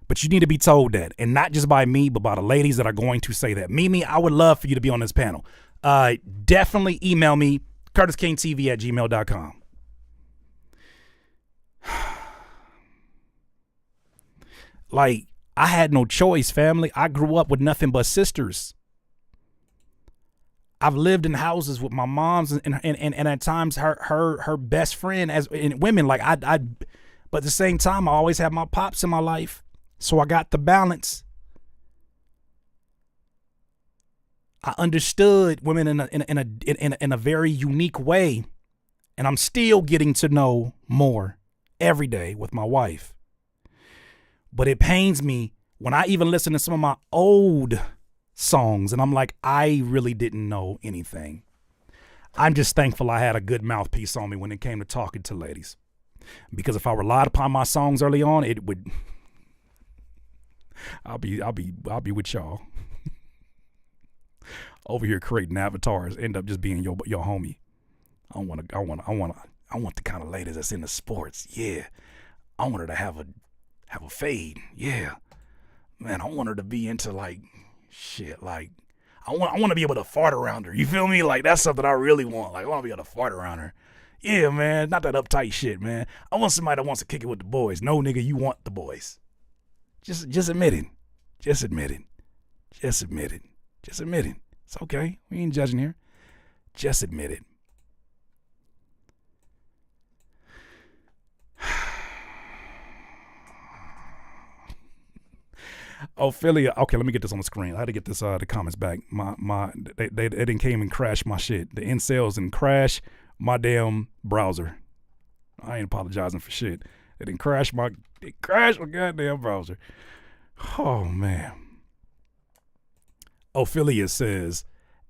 [SPEAKER 2] But you need to be told that, and not just by me, but by the ladies that are going to say that. Mimi, I would love for you to be on this panel. Definitely email me, CurtisKingTV@gmail.com. Like, I had no choice, family. I grew up with nothing but sisters. I've lived in houses with my mom's and at times her best friend as in women. Like But at the same time, I always had my pops in my life. So I got the balance. I understood women in a very unique way. And I'm still getting to know more every day with my wife. But it pains me when I even listen to some of my old songs and I'm like, I really didn't know anything. I'm just thankful I had a good mouthpiece on me when it came to talking to ladies. Because if I relied upon my songs early on, it would I'll be with y'all. Over here creating avatars, end up just being your homie. I want the kind of ladies that's into sports. Yeah. I want her to have a fade. Yeah. Man, I want her to be into like shit. Like I want to be able to fart around her. You feel me? Like that's something I really want. Like I want to be able to fart around her. Yeah, man. Not that uptight shit, man. I want somebody that wants to kick it with the boys. No, nigga, you want the boys. Just admit it. Just admit it. Just admit it. Just admit it. It's okay. We ain't judging here. Just admit it. Ophelia, okay, let me get this on the screen. I had to get this the comments back. They didn't came and crash my shit. The incels didn't crash my damn browser. I ain't apologizing for shit. It crashed my goddamn browser. Oh man. Ophelia says,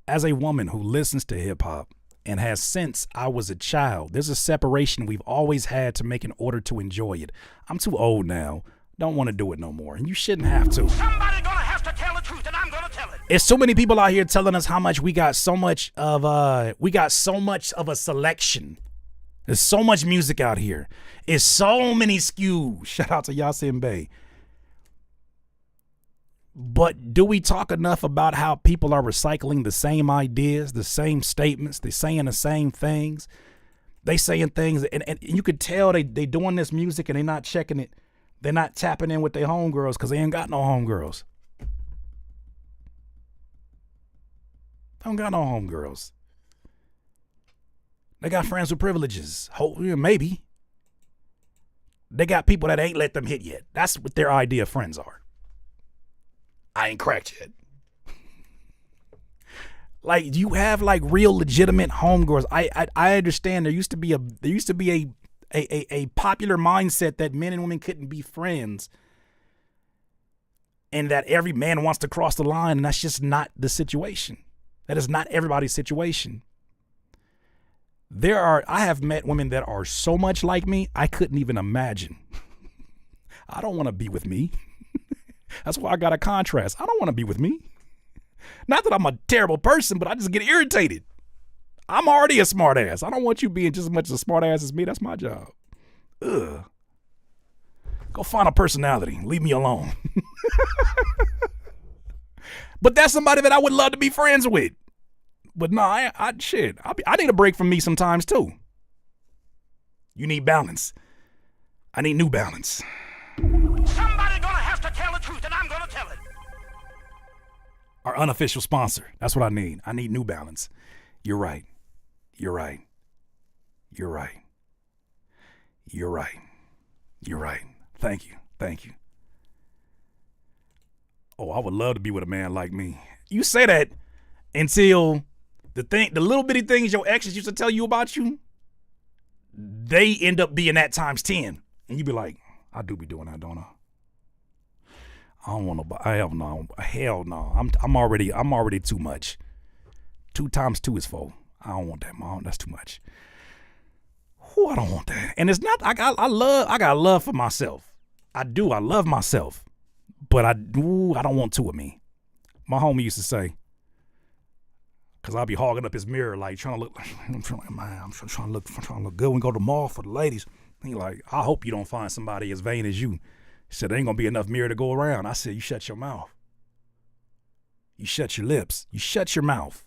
[SPEAKER 2] as a woman who listens to hip hop and has since I was a child, there's a separation we've always had to make in order to enjoy it. I'm too old now. Don't want to do it no more. And you shouldn't have to.
[SPEAKER 3] Somebody gonna have to tell the truth, and I'm gonna tell it.
[SPEAKER 2] There's so many people out here telling us how much we got so much of a selection. There's so much music out here. It's so many SKUs. Shout out to Yasin Bey. But do we talk enough about how people are recycling the same ideas, the same statements, they're saying the same things? They saying things, and you could tell they doing this music and they're not checking it. They're not tapping in with their homegirls because they ain't got no homegirls. Don't got no homegirls. They got friends with privileges. Maybe. They got people that ain't let them hit yet. That's what their idea of friends are. I ain't cracked yet. Like, do you have like real legitimate homegirls? I understand there used to be a popular mindset that men and women couldn't be friends, and that every man wants to cross the line, and that's just not the situation. That is not everybody's situation. I have met women that are so much like me, I couldn't even imagine. I don't want to be with me. That's why I got a contrast. I don't want to be with me. Not that I'm a terrible person, but I just get irritated. I'm already a smart ass. I don't want you being just as much of a smart ass as me. That's my job. Ugh. Go find a personality. Leave me alone. But that's somebody that I would love to be friends with. But no, I need a break from me sometimes too. You need balance. I need New Balance.
[SPEAKER 3] Somebody gonna have to tell the truth, and I'm gonna tell it.
[SPEAKER 2] Our unofficial sponsor. That's what I need. I need New Balance. You're right. You're right. You're right. You're right. You're right. Thank you. Thank you. Oh, I would love to be with a man like me. You say that until the little bitty things your exes used to tell you about you, they end up being that times 10. And you be like, I do be doing that, don't I? I don't want to. Hell no. Hell no. I'm already too much. 2 times 2 is 4. I don't want that, Mom. That's too much. Whew, I don't want that. And it's not. I got love for myself. I do. I love myself. But I don't want 2 of me. My homie used to say, because I'll be hogging up his mirror, like trying to look like, I'm trying to look good when we go to the mall for the ladies. He like, I hope you don't find somebody as vain as you. He said, there ain't gonna be enough mirror to go around. I said, you shut your mouth. You shut your lips. You shut your mouth.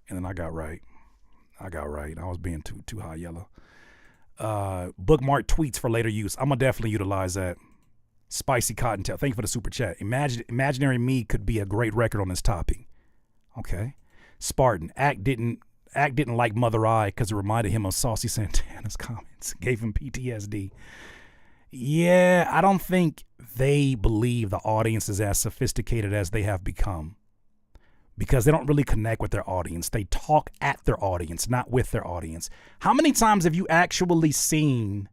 [SPEAKER 2] And then I got right. I was being too high yellow. Bookmark tweets for later use. I'm gonna definitely utilize that. Spicy Cottontail. Thank you for the super chat. Imaginary Me could be a great record on this topic. Okay. Spartan. Act didn't Act didn't like Mother Eye because it reminded him of Saucy Santana's comments. Gave him PTSD. Yeah, I don't think they believe the audience is as sophisticated as they have become, because they don't really connect with their audience. They talk at their audience, not with their audience. How many times have you actually seen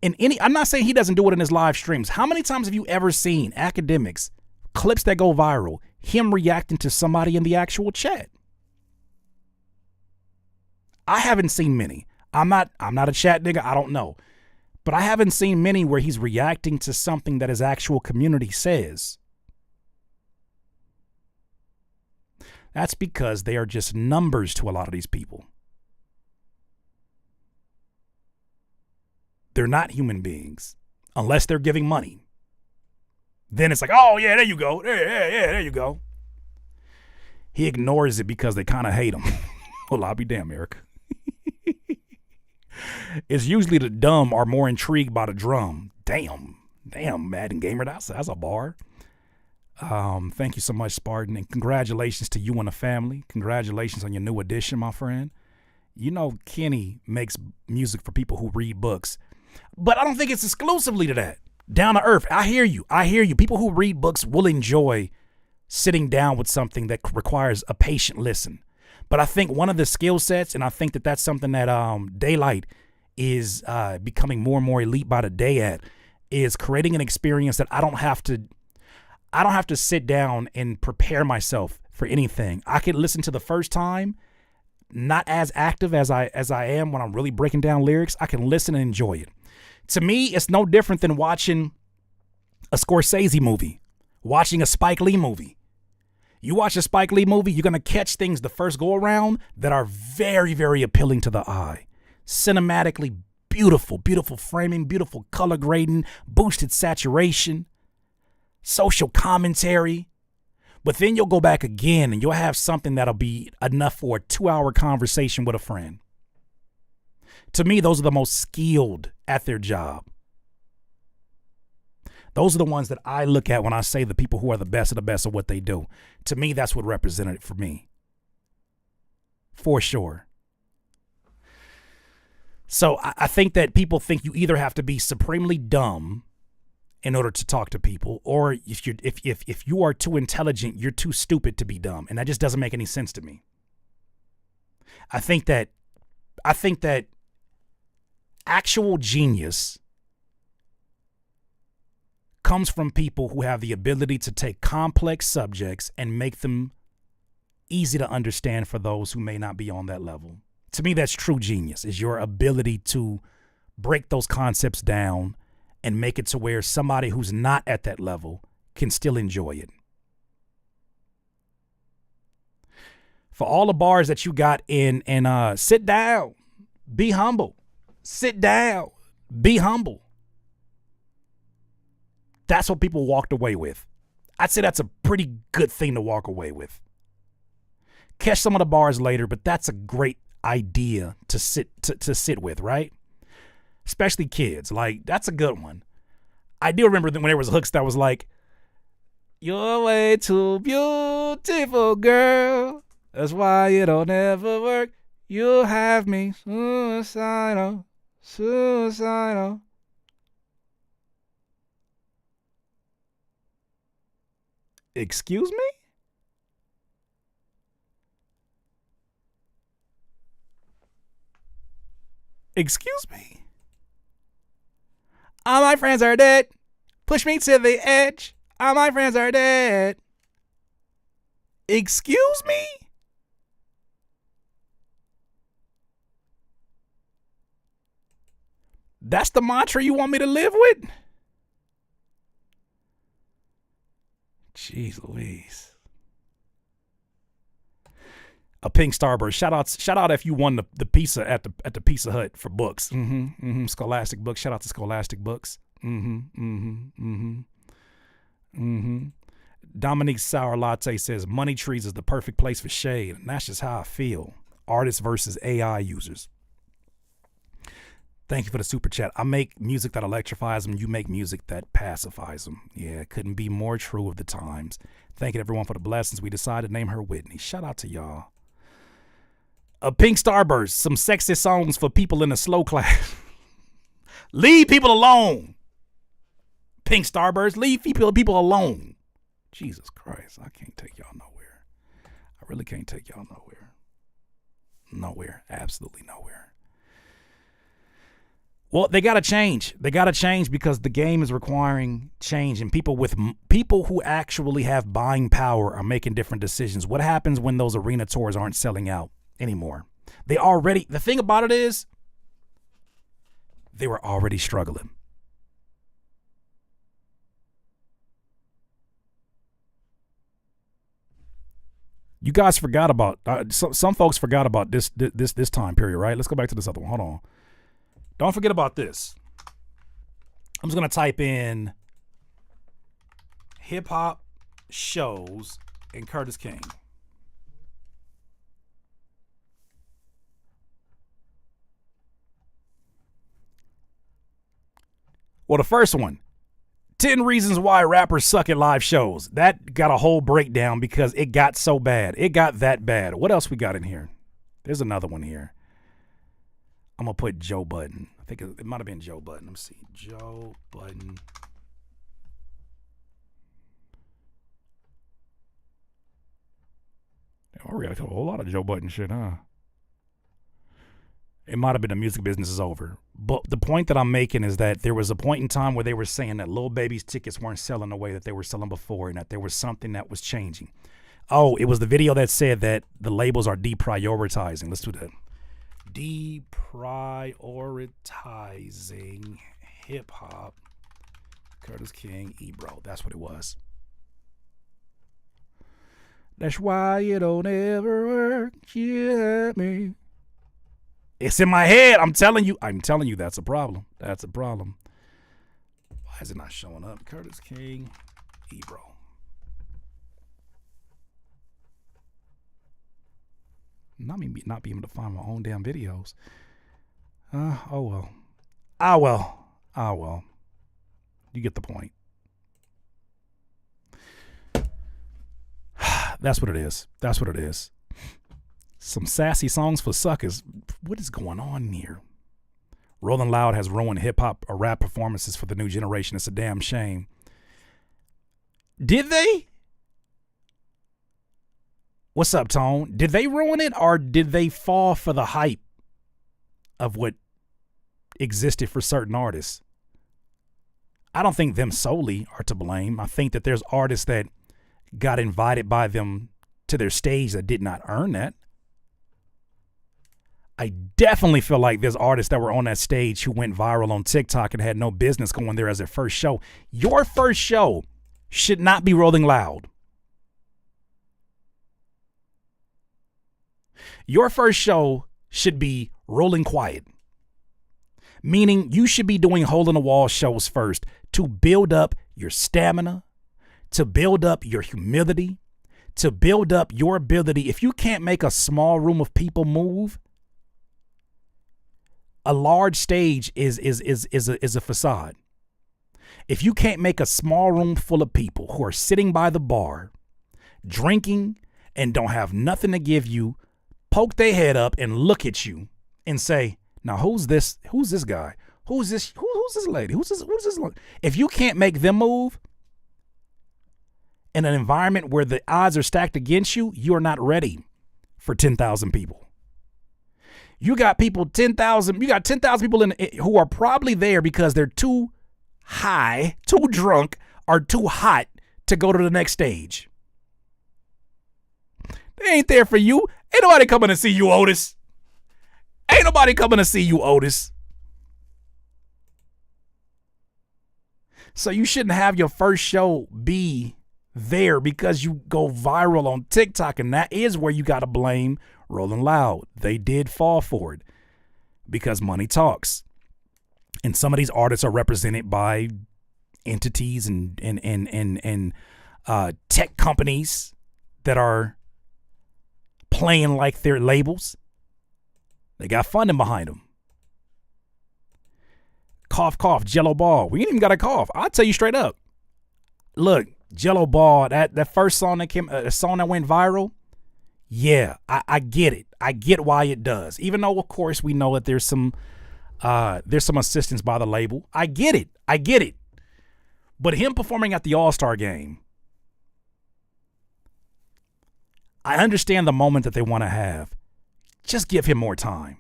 [SPEAKER 2] in any, I'm not saying he doesn't do it in his live streams. How many times have you ever seen academics, clips that go viral, him reacting to somebody in the actual chat? I haven't seen many. I'm not a chat nigga. I don't know. But I haven't seen many where he's reacting to something that his actual community says. That's because they are just numbers to a lot of these people. They're not human beings unless they're giving money. Then it's like, oh, yeah, there you go. Yeah, there you go. He ignores it because they kind of hate him. Well, I'll be damn, Eric. It's usually the dumb are more intrigued by the drum. Damn, Madden Gamer, that's a bar. Thank you so much, Spartan, and congratulations to you and the family. Congratulations on your new addition, my friend. You know Kenny makes music for people who read books, but I don't think it's exclusively to that. Down to earth, I hear you. People who read books will enjoy sitting down with something that requires a patient listen. But I think one of the skill sets, and I think that that's something that Daylight is becoming more and more elite by the day at, is creating an experience that I don't have to sit down and prepare myself for anything. I can listen to the first time, not as active as I am when I'm really breaking down lyrics. I can listen and enjoy it. To me, it's no different than watching a Scorsese movie, watching a Spike Lee movie. You watch a Spike Lee movie, you're going to catch things the first go around that are very, very appealing to the eye. Cinematically beautiful, beautiful framing, beautiful color grading, boosted saturation, social commentary. But then you'll go back again and you'll have something that'll be enough for a 2-hour conversation with a friend. To me, those are the most skilled at their job. Those are the ones that I look at when I say the people who are the best of the best of what they do. To me, that's what represented it for me. For sure. So I think that people think you either have to be supremely dumb in order to talk to people, or if you are too intelligent, you're too stupid to be dumb. And that just doesn't make any sense to me. I think that actual genius comes from people who have the ability to take complex subjects and make them easy to understand for those who may not be on that level. To me, that's true genius, is your ability to break those concepts down and make it to where somebody who's not at that level can still enjoy it. For all the bars that you got in sit down, be humble. Sit down, be humble. That's what people walked away with. I'd say that's a pretty good thing to walk away with. Catch some of the bars later, but that's a great idea to sit with, right? Especially kids. Like, that's a good one. I do remember when there was hooks that was like, "You're way too beautiful, girl. That's why it'll never work. You'll have me suicidal, suicidal." Excuse me? Excuse me? All my friends are dead. Push me to the edge. All my friends are dead. Excuse me? That's the mantra you want me to live with? Jeez Louise. A pink Starburst. Shout out if you won the pizza at the Pizza Hut for books. Scholastic Books. Shout out to Scholastic Books. Dominique Sour Latte says Money Trees is the perfect place for shade, and that's just how I feel. Artists versus AI users. Thank you for the super chat. I make music that electrifies them. You make music that pacifies them. Yeah, couldn't be more true of the times. Thank you everyone for the blessings. We decided to name her Whitney. Shout out to y'all. A Pink Starburst, some sexy songs for people in a slow class. Leave people alone. Pink Starburst, leave people alone. Jesus Christ, I can't take y'all nowhere. I really can't take y'all nowhere. Nowhere, absolutely nowhere. Well, they got to change. They got to change because the game is requiring change, and people who actually have buying power are making different decisions. What happens when those arena tours aren't selling out anymore? The thing about it is, they were already struggling. You guys forgot about some folks forgot about this time period, right? Let's go back to this other one. Hold on. Don't forget about this. I'm just gonna type in hip hop shows and Curtis King. Well, the first one, 10 reasons why rappers suck at live shows. That got a whole breakdown because it got so bad. It got that bad. What else we got in here? There's another one here. I'm going to put Joe Budden. I think it might have been Joe Budden. Let me see. Joe Budden. I react to a whole lot of Joe Budden shit, huh? It might have been the music business is over. But the point that I'm making is that there was a point in time where they were saying that Lil Baby's tickets weren't selling the way that they were selling before and that there was something that was changing. Oh, it was the video that said that the labels are deprioritizing. Let's do that. Deprioritizing hip-hop. Curtis King, Ebro. That's what it was. That's why you don't ever work. Yeah, me. It's in my head. I'm telling you that's a problem. That's a problem. Why is it not showing up? Curtis King, Ebro. Not me not being able to find my own damn videos. Oh well. You get the point. That's what it is. That's what it is. Some sassy songs for suckers. What is going on here? Rolling Loud has ruined hip-hop or rap performances for the new generation. It's a damn shame. Did they? What's up, Tone? Did they ruin it or did they fall for the hype of what existed for certain artists? I don't think them solely are to blame. I think that there's artists that got invited by them to their stage that did not earn that. I definitely feel like there's artists that were on that stage who went viral on TikTok and had no business going there as their first show. Your first show should not be Rolling Loud. Your first show should be Rolling Quiet. Meaning you should be doing hole-in-the-wall shows first to build up your stamina, to build up your humility, to build up your ability. If you can't make a small room of people move, a large stage is a facade. If you can't make a small room full of people who are sitting by the bar, drinking, and don't have nothing to give you, poke their head up and look at you and say, now who's this? Who's this guy? Who's this? Who's this lady? Who's this? If you can't make them move in an environment where the odds are stacked against you, you are not ready for 10,000 people. You got people, 10,000, you got 10,000 people who are probably there because they're too high, too drunk, or too hot to go to the next stage. They ain't there for you. Ain't nobody coming to see you, Otis. Ain't nobody coming to see you, Otis. So you shouldn't have your first show be there because you go viral on TikTok, and that is where you got to blame Rolling Loud. They did fall for it because money talks. And some of these artists are represented by entities and tech companies that are playing like their labels. They got funding behind them. Cough, cough, Jello Ball. We ain't even got a cough. I'll tell you straight up. Look, Jello Ball, that first song that came, a song that went viral, Yeah, I get it. I get why it does. Even though, of course, we know that there's some assistance by the label. I get it. But him performing at the All-Star game, I understand the moment that they want to have. Just give him more time.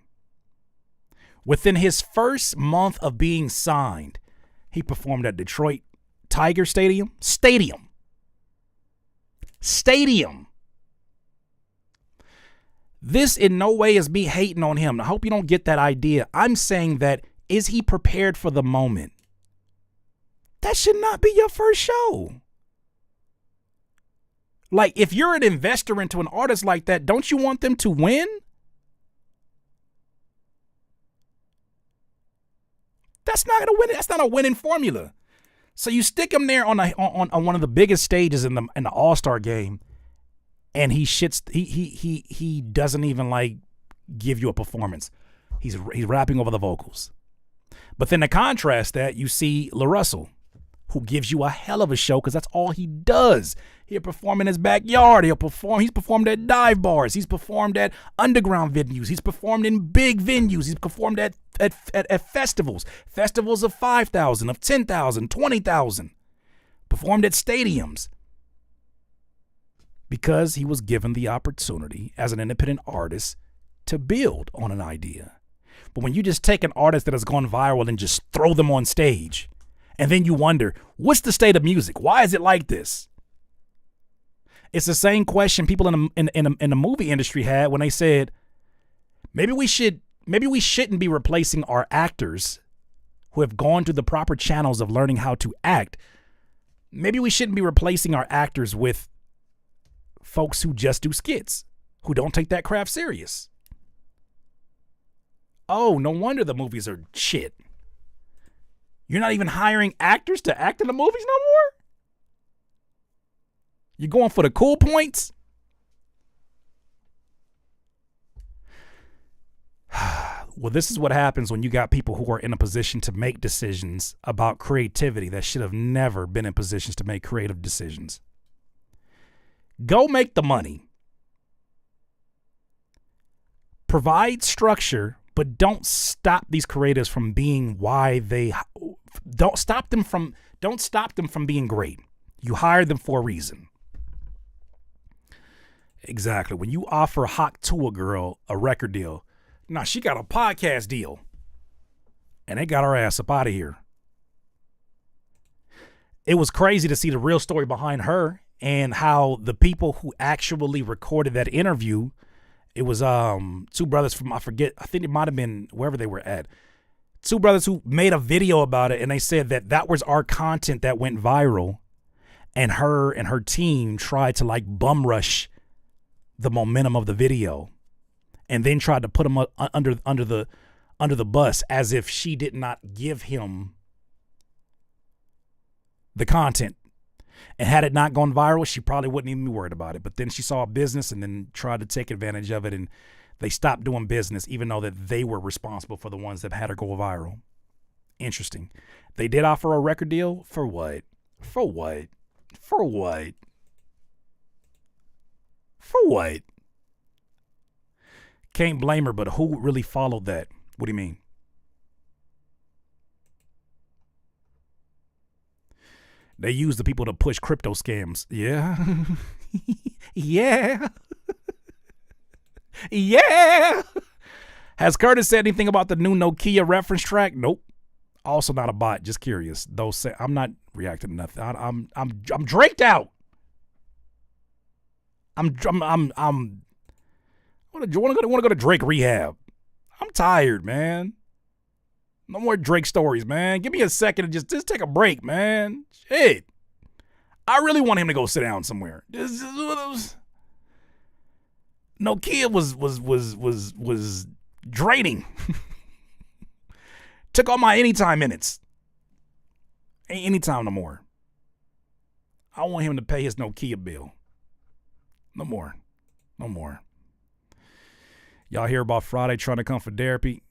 [SPEAKER 2] Within his first month of being signed, he performed at Detroit Tiger Stadium. This in no way is me hating on him. I hope you don't get that idea. I'm saying that, is he prepared for the moment? That should not be your first show. Like, if you're an investor into an artist like that, don't you want them to win? That's not gonna win. That's not a winning formula. So you stick him there on one of the biggest stages in the All-Star game, and he shits. He doesn't even like give you a performance. He's rapping over the vocals. But then to contrast that, you see LaRussell, who gives you a hell of a show because that's all he does. He'll perform in his backyard. He's performed at dive bars. He's performed at underground venues. He's performed in big venues. He's performed at festivals. Festivals of 5,000, of 10,000, 20,000. Performed at stadiums. Because he was given the opportunity as an independent artist to build on an idea. But when you just take an artist that has gone viral and just throw them on stage, and then you wonder, what's the state of music? Why is it like this? It's the same question people in the movie industry had when they said, maybe we shouldn't be replacing our actors who have gone through the proper channels of learning how to act. Maybe we shouldn't be replacing our actors with folks who just do skits, who don't take that craft serious. Oh, no wonder the movies are shit. You're not even hiring actors to act in the movies no more? You're going for the cool points? Well, this is what happens when you got people who are in a position to make decisions about creativity that should have never been in positions to make creative decisions. Go make the money. Provide structure, but don't stop these creatives from being don't stop them from being great. You hired them for a reason. Exactly. When you offer Hawk Tuah girl a record deal, nah, she got a podcast deal. And they got her ass up out of here. It was crazy to see the real story behind her and how the people who actually recorded that interview, it was two brothers from, I think it might have been wherever they were at. Two brothers who made a video about it, and they said that was our content that went viral, and her team tried to like bum rush the momentum of the video, and then tried to put him under the bus as if she did not give him the content. And had it not gone viral, she probably wouldn't even be worried about it. But then she saw a business and then tried to take advantage of it, and they stopped doing business, even though that they were responsible for the ones that had her go viral. Interesting. They did offer a record deal for what? For what? For what? For what? Can't blame her, but who really followed that? What do you mean? They use the people to push crypto scams. Yeah. Yeah. Yeah. Has Curtis said anything about the new Nokia reference track? Nope. Also not a bot. Just curious. Though I'm not reacting to nothing. I'm draked out. I want to go to Drake rehab. I'm tired, man. No more Drake stories, man. Give me a second to just take a break, man. Shit. I really want him to go sit down somewhere. Nokia was draining. Took all my anytime minutes. Ain't anytime no more. I want him to pay his Nokia bill. No more. No more. Y'all hear about Friday trying to come for therapy?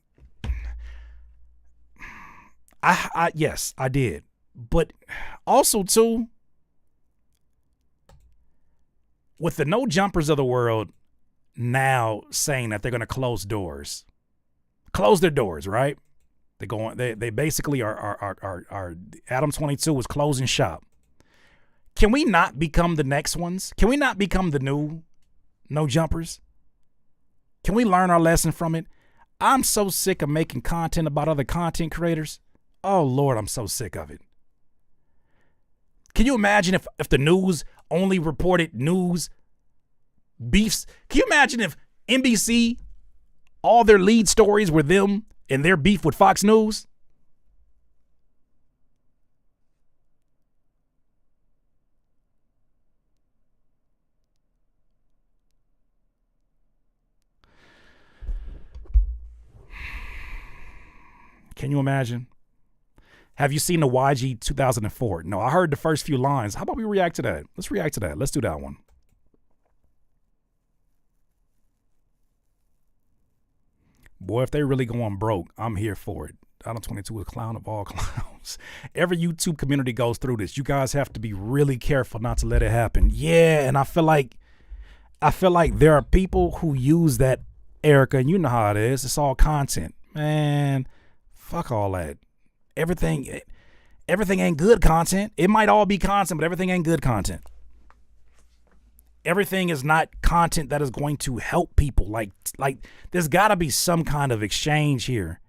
[SPEAKER 2] Yes, I did. But also, too, with the no jumpers of the world, now saying that they're going to close their doors, right? They basically are Adam 22 was closing shop. Can we not become the next ones? Can we not become the new no jumpers? Can we learn our lesson from it? I'm so sick of making content about other content creators. Oh Lord, I'm so sick of it. Can you imagine if the news only reported news beefs? Can you imagine if NBC, all their lead stories were them and their beef with Fox News? Can you imagine? Have you seen the YG 2004? No, I heard the first few lines. How about we react to that? Let's react to that. Let's do that one. Boy, if they really going broke, I'm here for it. Adam 22 is a clown of all clowns. Every YouTube community goes through this. You guys have to be really careful not to let it happen. Yeah, and I feel like there are people who use that, Erica, and you know how it is. It's all content. Man, fuck all that. Everything ain't good content. It might all be content, but everything ain't good content. Everything is not content that is going to help people. Like there's got to be some kind of exchange here.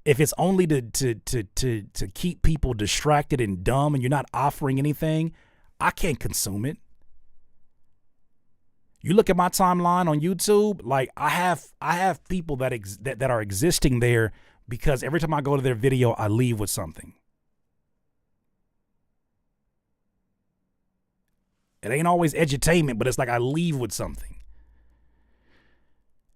[SPEAKER 2] If it's only to keep people distracted and dumb and you're not offering anything, I can't consume it. You look at my timeline on YouTube, like I have people that are existing there because every time I go to their video, I leave with something. It ain't always edutainment, but it's like I leave with something.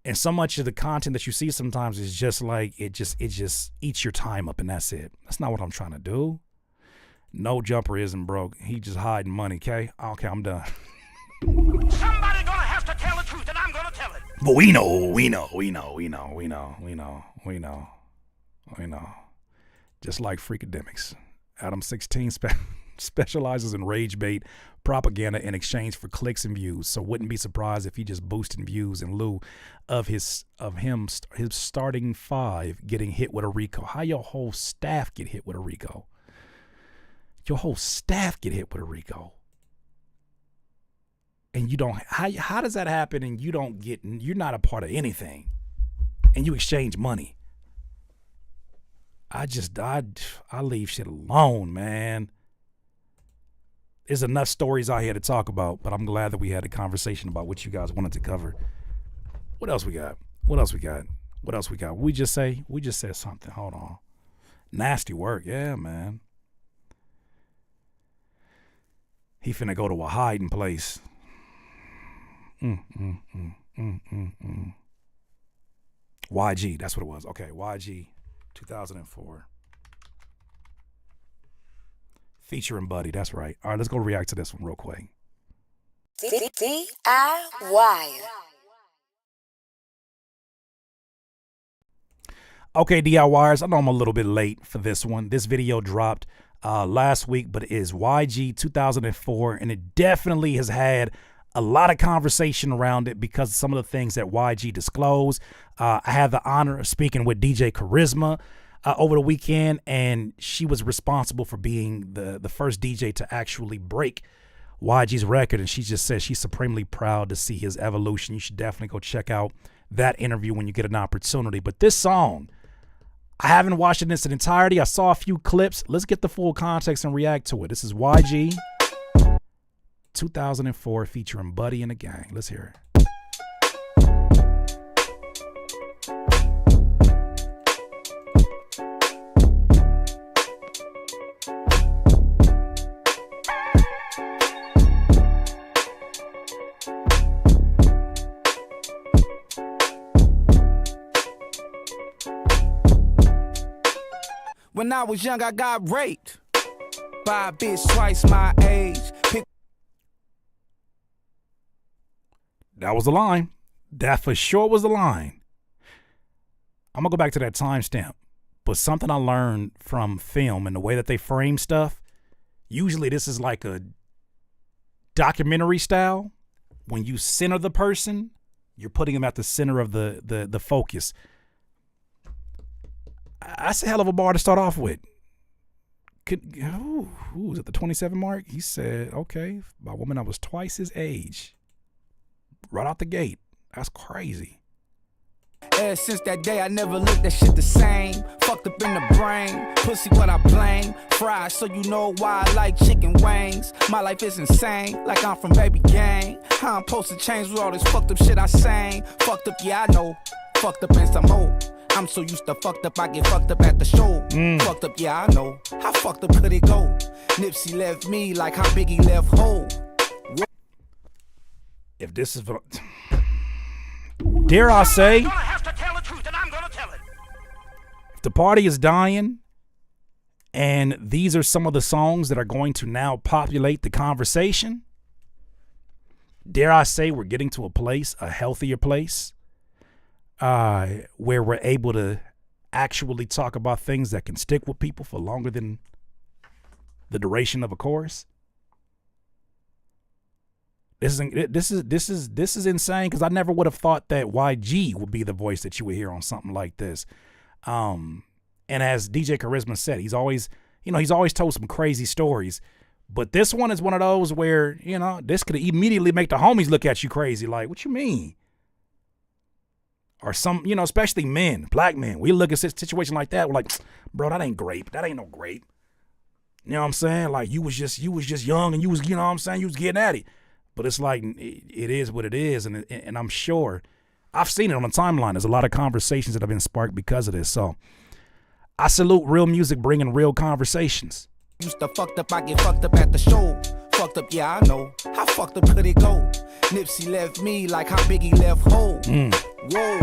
[SPEAKER 2] And so much of the content that you see sometimes is just like it just eats your time up and that's it. That's not what I'm trying to do. No jumper isn't broke. He just hiding money, okay? Okay, I'm done.
[SPEAKER 3] Somebody gonna have to tell the truth, and I'm gonna tell it.
[SPEAKER 2] But we know. Just like Freakademics. Adam 16 specializes in rage bait propaganda in exchange for clicks and views. So wouldn't be surprised if he just boosting views in lieu of his starting 5 getting hit with a RICO. How your whole staff get hit with a RICO? Your whole staff get hit with a RICO. And you don't, how does that happen and you're not a part of anything and you exchange money? I leave shit alone, man. There's enough stories out here to talk about, but I'm glad that we had a conversation about what you guys wanted to cover. What else we got? We just said something. Hold on. Nasty work. Yeah, man. He finna go to a hiding place. YG, that's what it was. Okay, YG 2004. Featuring Buddy, that's right. All right, let's go react to this one real quick.
[SPEAKER 6] DIY.
[SPEAKER 2] Okay, DIYers, I know I'm a little bit late for this one. This video dropped last week, but it is YG 2004, and it definitely has had a lot of conversation around it because of some of the things that YG disclosed. I had the honor of speaking with DJ Charisma over the weekend, and she was responsible for being the first DJ to actually break YG's record, and she just said she's supremely proud to see his evolution. You should definitely go check out that interview when you get an opportunity. But this song, I haven't watched it in its entirety. I saw a few clips. Let's get the full context and react to it. This is YG 2004 featuring Buddy and the Gang. Let's hear it.
[SPEAKER 22] When I was young, I got raped by a bitch twice my age.
[SPEAKER 2] That was the line. That for sure was the line. I'm going to go back to that timestamp. But something I learned from film and the way that they frame stuff, usually this is like a documentary style. When you center the person, You're putting him at the center of the focus. That's a hell of a bar to start off with. Who was at the 27 mark? He said, okay, by a woman I was twice his age. Right out the gate. That's crazy.
[SPEAKER 22] Ever since that day, I never looked at shit the same. Fucked up in the brain, pussy what I blame. Fried, so you know why I like chicken wings. My life is insane, like I'm from Baby Gang. How I'm supposed to change with all this fucked up shit I sang. Fucked up, yeah, I know. Fucked up and some more. I'm so used to fucked up, I get fucked up at the show. Fucked up, yeah, I know. How fucked up could it go? Nipsey left me like how Biggie left Hov.
[SPEAKER 2] If this is, dare I say, if the party is dying, and these are some of the songs that are going to now populate the conversation, dare I say we're getting to a place, a healthier place, where we're able to actually talk about things that can stick with people for longer than the duration of a chorus. This is insane, because I never would have thought that YG would be the voice that you would hear on something like this. And as DJ Charisma said, he's always told some crazy stories, but this one is one of those where, this could immediately make the homies look at you crazy. Like, what you mean? Or some, especially men, black men, we look at a situation like that, we're like, bro, that ain't grape. That ain't no grape. You know what I'm saying? Like, you was just young, and you was, you was getting at it. But it's like, it is what it is. And I'm sure I've seen it on the timeline. There's a lot of conversations that have been sparked because of this. So I salute real music bringing real conversations.
[SPEAKER 22] Used to fucked up, I get fucked up at the show. Fucked up, yeah, I know. How fucked up could it go? Nipsey left me like how Biggie left Hov. Whoa,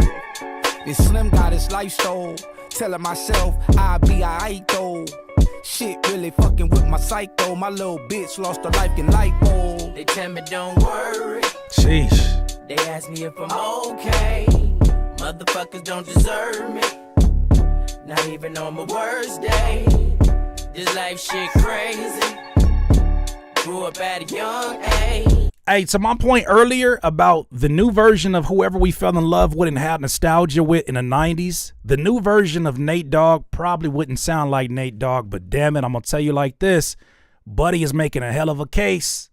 [SPEAKER 22] this Slim got his life stole. Telling myself I'll be alright though. Shit really fucking with my psycho. My little bitch lost her life in lipo.
[SPEAKER 8] They tell me don't worry.
[SPEAKER 2] Sheesh.
[SPEAKER 8] They ask me if I'm okay. Motherfuckers don't deserve me. Not even on my worst day. This life shit crazy. Grew up at a young age.
[SPEAKER 2] Hey, to my point earlier about the new version of whoever we fell in love with and had nostalgia with in the 90s, the new version of Nate Dogg probably wouldn't sound like Nate Dogg, but damn it, I'm going to tell you like this. Buddy is making a hell of a case.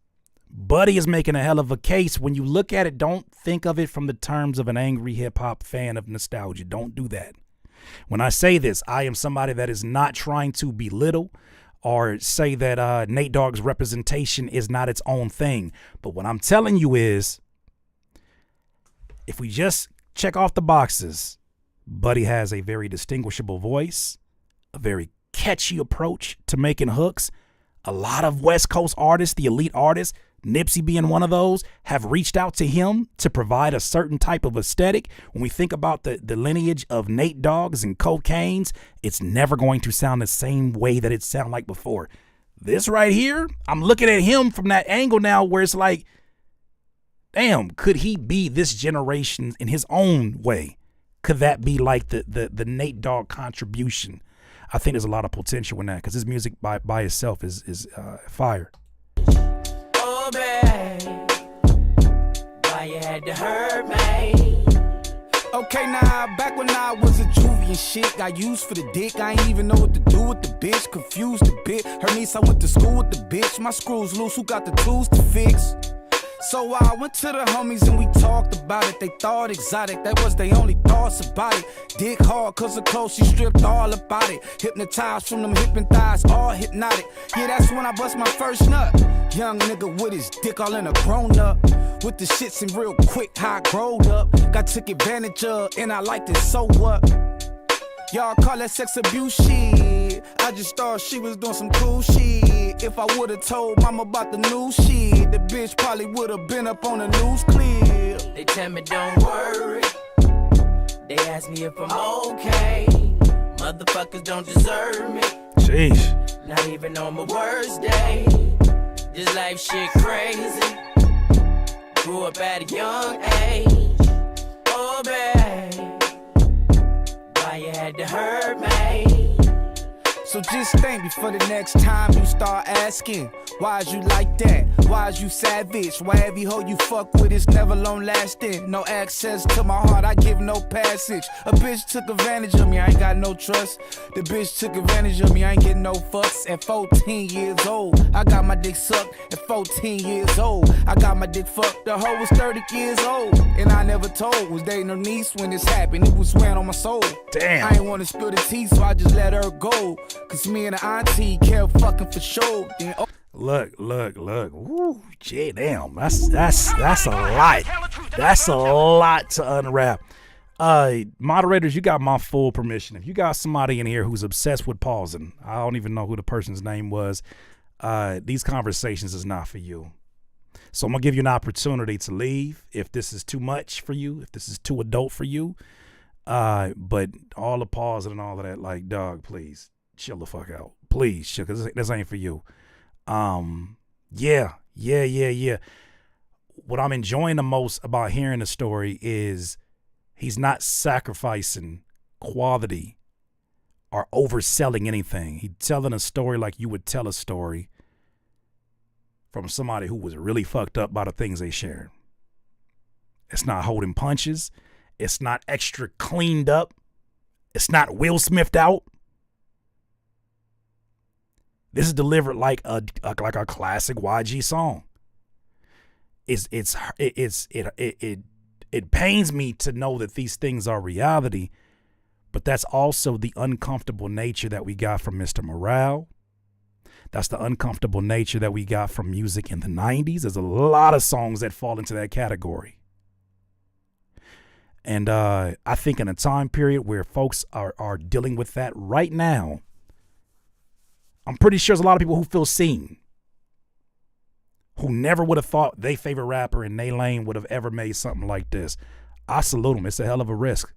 [SPEAKER 2] Buddy is making a hell of a case. When you look at it, don't think of it from the terms of an angry hip-hop fan of nostalgia. Don't do that. When I say this, I am somebody that is not trying to belittle or say that Nate Dogg's representation is not its own thing. But what I'm telling you is, if we just check off the boxes, Buddy has a very distinguishable voice, a very catchy approach to making hooks. A lot of West Coast artists, the elite artists, Nipsey being one of those, have reached out to him to provide a certain type of aesthetic. When we think about the lineage of Nate Doggs and Cocaine's, it's never going to sound the same way that it sounded like before. This right here, I'm looking at him from that angle now where it's like, damn, could he be this generation in his own way? Could that be like the Nate Dogg contribution? I think there's a lot of potential in that, because his music by itself is fire.
[SPEAKER 8] Oh, babe, why you had to hurt me?
[SPEAKER 22] Okay, now, back when I was a juvie and shit, got used for the dick. I ain't even know what to do with the bitch, confused a bit. Her niece, I went to school with the bitch. My screws loose, who got the tools to fix? So I went to the homies and we talked about it. They thought exotic, that was their only thoughts about it. Dick hard cause of clothes, she stripped all about it. Hypnotized from them hip and thighs, all hypnotic. Yeah, that's when I bust my first nut. Young nigga with his dick all in a grown up. With the shits and real quick, how I growed up. Got took advantage of and I liked it, so what? Y'all call that sex abuse shit. I just thought she was doing some cool shit. If I would've told mama about the new shit, the bitch probably would've been up on the news clip.
[SPEAKER 8] They tell me don't worry. They ask me if I'm okay. Motherfuckers don't deserve me.
[SPEAKER 2] Sheesh.
[SPEAKER 8] Not even on my worst day. This life shit crazy. Grew up at a young age. Oh, babe, why you had to hurt me?
[SPEAKER 22] So just think before the next time you start asking, Why is you like that? Why is you savage? Why every hoe you fuck with is never long lasting? No access to my heart, I give no passage. A bitch took advantage of me, I ain't got no trust. The bitch took advantage of me, I ain't getting no fucks. At 14 years old, I got my dick sucked. At 14 years old, I got my dick fucked. The hoe was 30 years old, and I never told. Was dating her niece when this happened, it was swearing on my soul.
[SPEAKER 2] Damn.
[SPEAKER 22] I ain't wanna spill the tea, so I just let her go. Cause me and the auntie kept fucking for sure. Then,
[SPEAKER 2] Look. Woo, gee, damn. That's a lot. That's a lot to unwrap. Moderators, you got my full permission. If you got somebody in here who's obsessed with pausing, I don't even know who the person's name was. These conversations is not for you. So I'm gonna give you an opportunity to leave if this is too much for you, if this is too adult for you. But all the pausing and all of that, like, dog, please chill the fuck out. Please chill, cause this ain't for you. Yeah. What I'm enjoying the most about hearing the story is he's not sacrificing quality or overselling anything. He's telling a story like you would tell a story from somebody who was really fucked up by the things they shared. It's not holding punches. It's not extra cleaned up. It's not Will Smithed out. This is delivered like a classic YG song. It pains me to know that these things are reality, but that's also the uncomfortable nature that we got from Mr. Morale. That's the uncomfortable nature that we got from music in the 90s. There's a lot of songs that fall into that category. And I think in a time period where folks are dealing with that right now, I'm pretty sure there's a lot of people who feel seen, who never would have thought their favorite rapper in their lane would have ever made something like this. I salute them. It's a hell of a risk.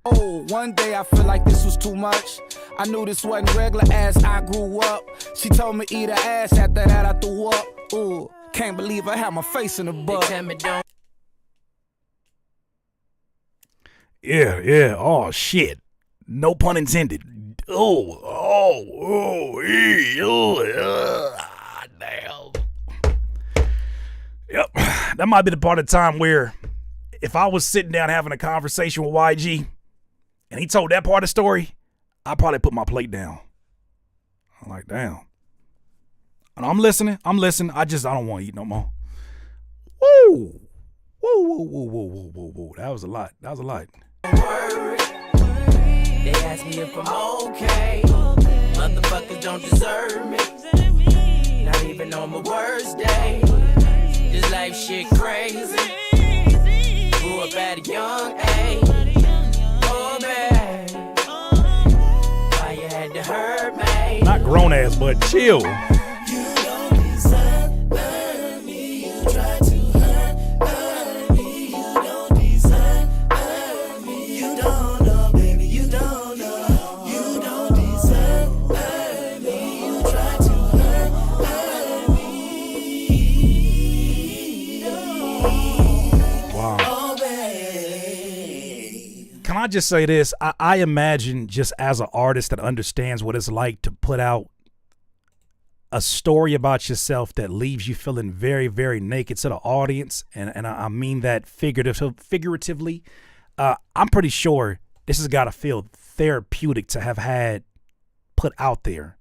[SPEAKER 22] oh, one day I feel like this was too much. I knew this wasn't regular as I grew up. She told me eat her ass, after that I threw up. Ooh, can't believe I had my face in the butt.
[SPEAKER 2] Yeah. Oh, shit. No pun intended. Damn. Yep. That might be the part of the time where if I was sitting down having a conversation with YG and he told that part of the story, I'd probably put my plate down. I'm like, damn. And I'm listening. I don't want to eat no more. Woo. That was a lot.
[SPEAKER 8] They ask me if I'm okay. Motherfuckers don't deserve me. Not even on my worst day. This life shit crazy. Grew up at a young age. Oh man, why you had to hurt me?
[SPEAKER 2] Not grown ass, but chill. Can I just say this? I imagine just as an artist that understands what it's like to put out a story about yourself that leaves you feeling very, very naked to the audience, and I mean that figuratively, I'm pretty sure this has got to feel therapeutic to have had put out there,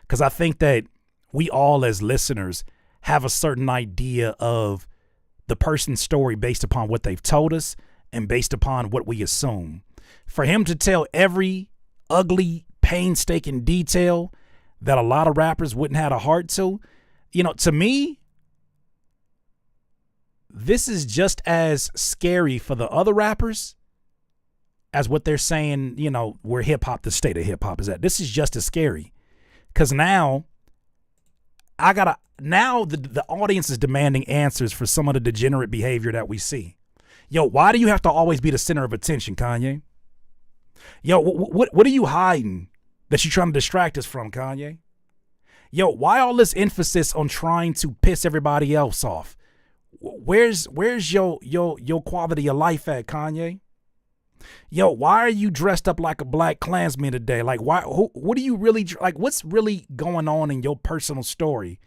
[SPEAKER 2] because I think that we all as listeners have a certain idea of the person's story based upon what they've told us and based upon what we assume. For him to tell every ugly, painstaking detail that a lot of rappers wouldn't have a heart to, to me, this is just as scary for the other rappers as what they're saying, where hip-hop, the state of hip-hop is at. This is just as scary, because now the audience is demanding answers for some of the degenerate behavior that we see. Yo, why do you have to always be the center of attention, Kanye? Yo, what are you hiding that you're trying to distract us from, Kanye? Yo, why all this emphasis on trying to piss everybody else off? Where's your quality of life at, Kanye? Yo, why are you dressed up like a Black Klansman today? Like, what are you really, like, what's really going on in your personal story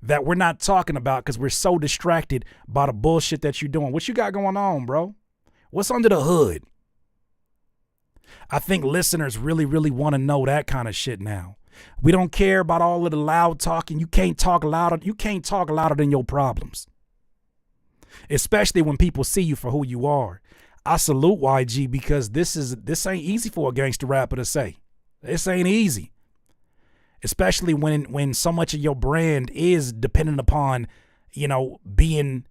[SPEAKER 2] that we're not talking about because we're so distracted by the bullshit that you're doing. What you got going on, bro? What's under the hood? I think listeners really, really want to know that kind of shit now. We don't care about all of the loud talking. You can't talk louder. You can't talk louder than your problems, especially when people see you for who you are. I salute YG because this ain't easy for a gangster rapper to say. This ain't easy, especially when so much of your brand is dependent upon, you know, being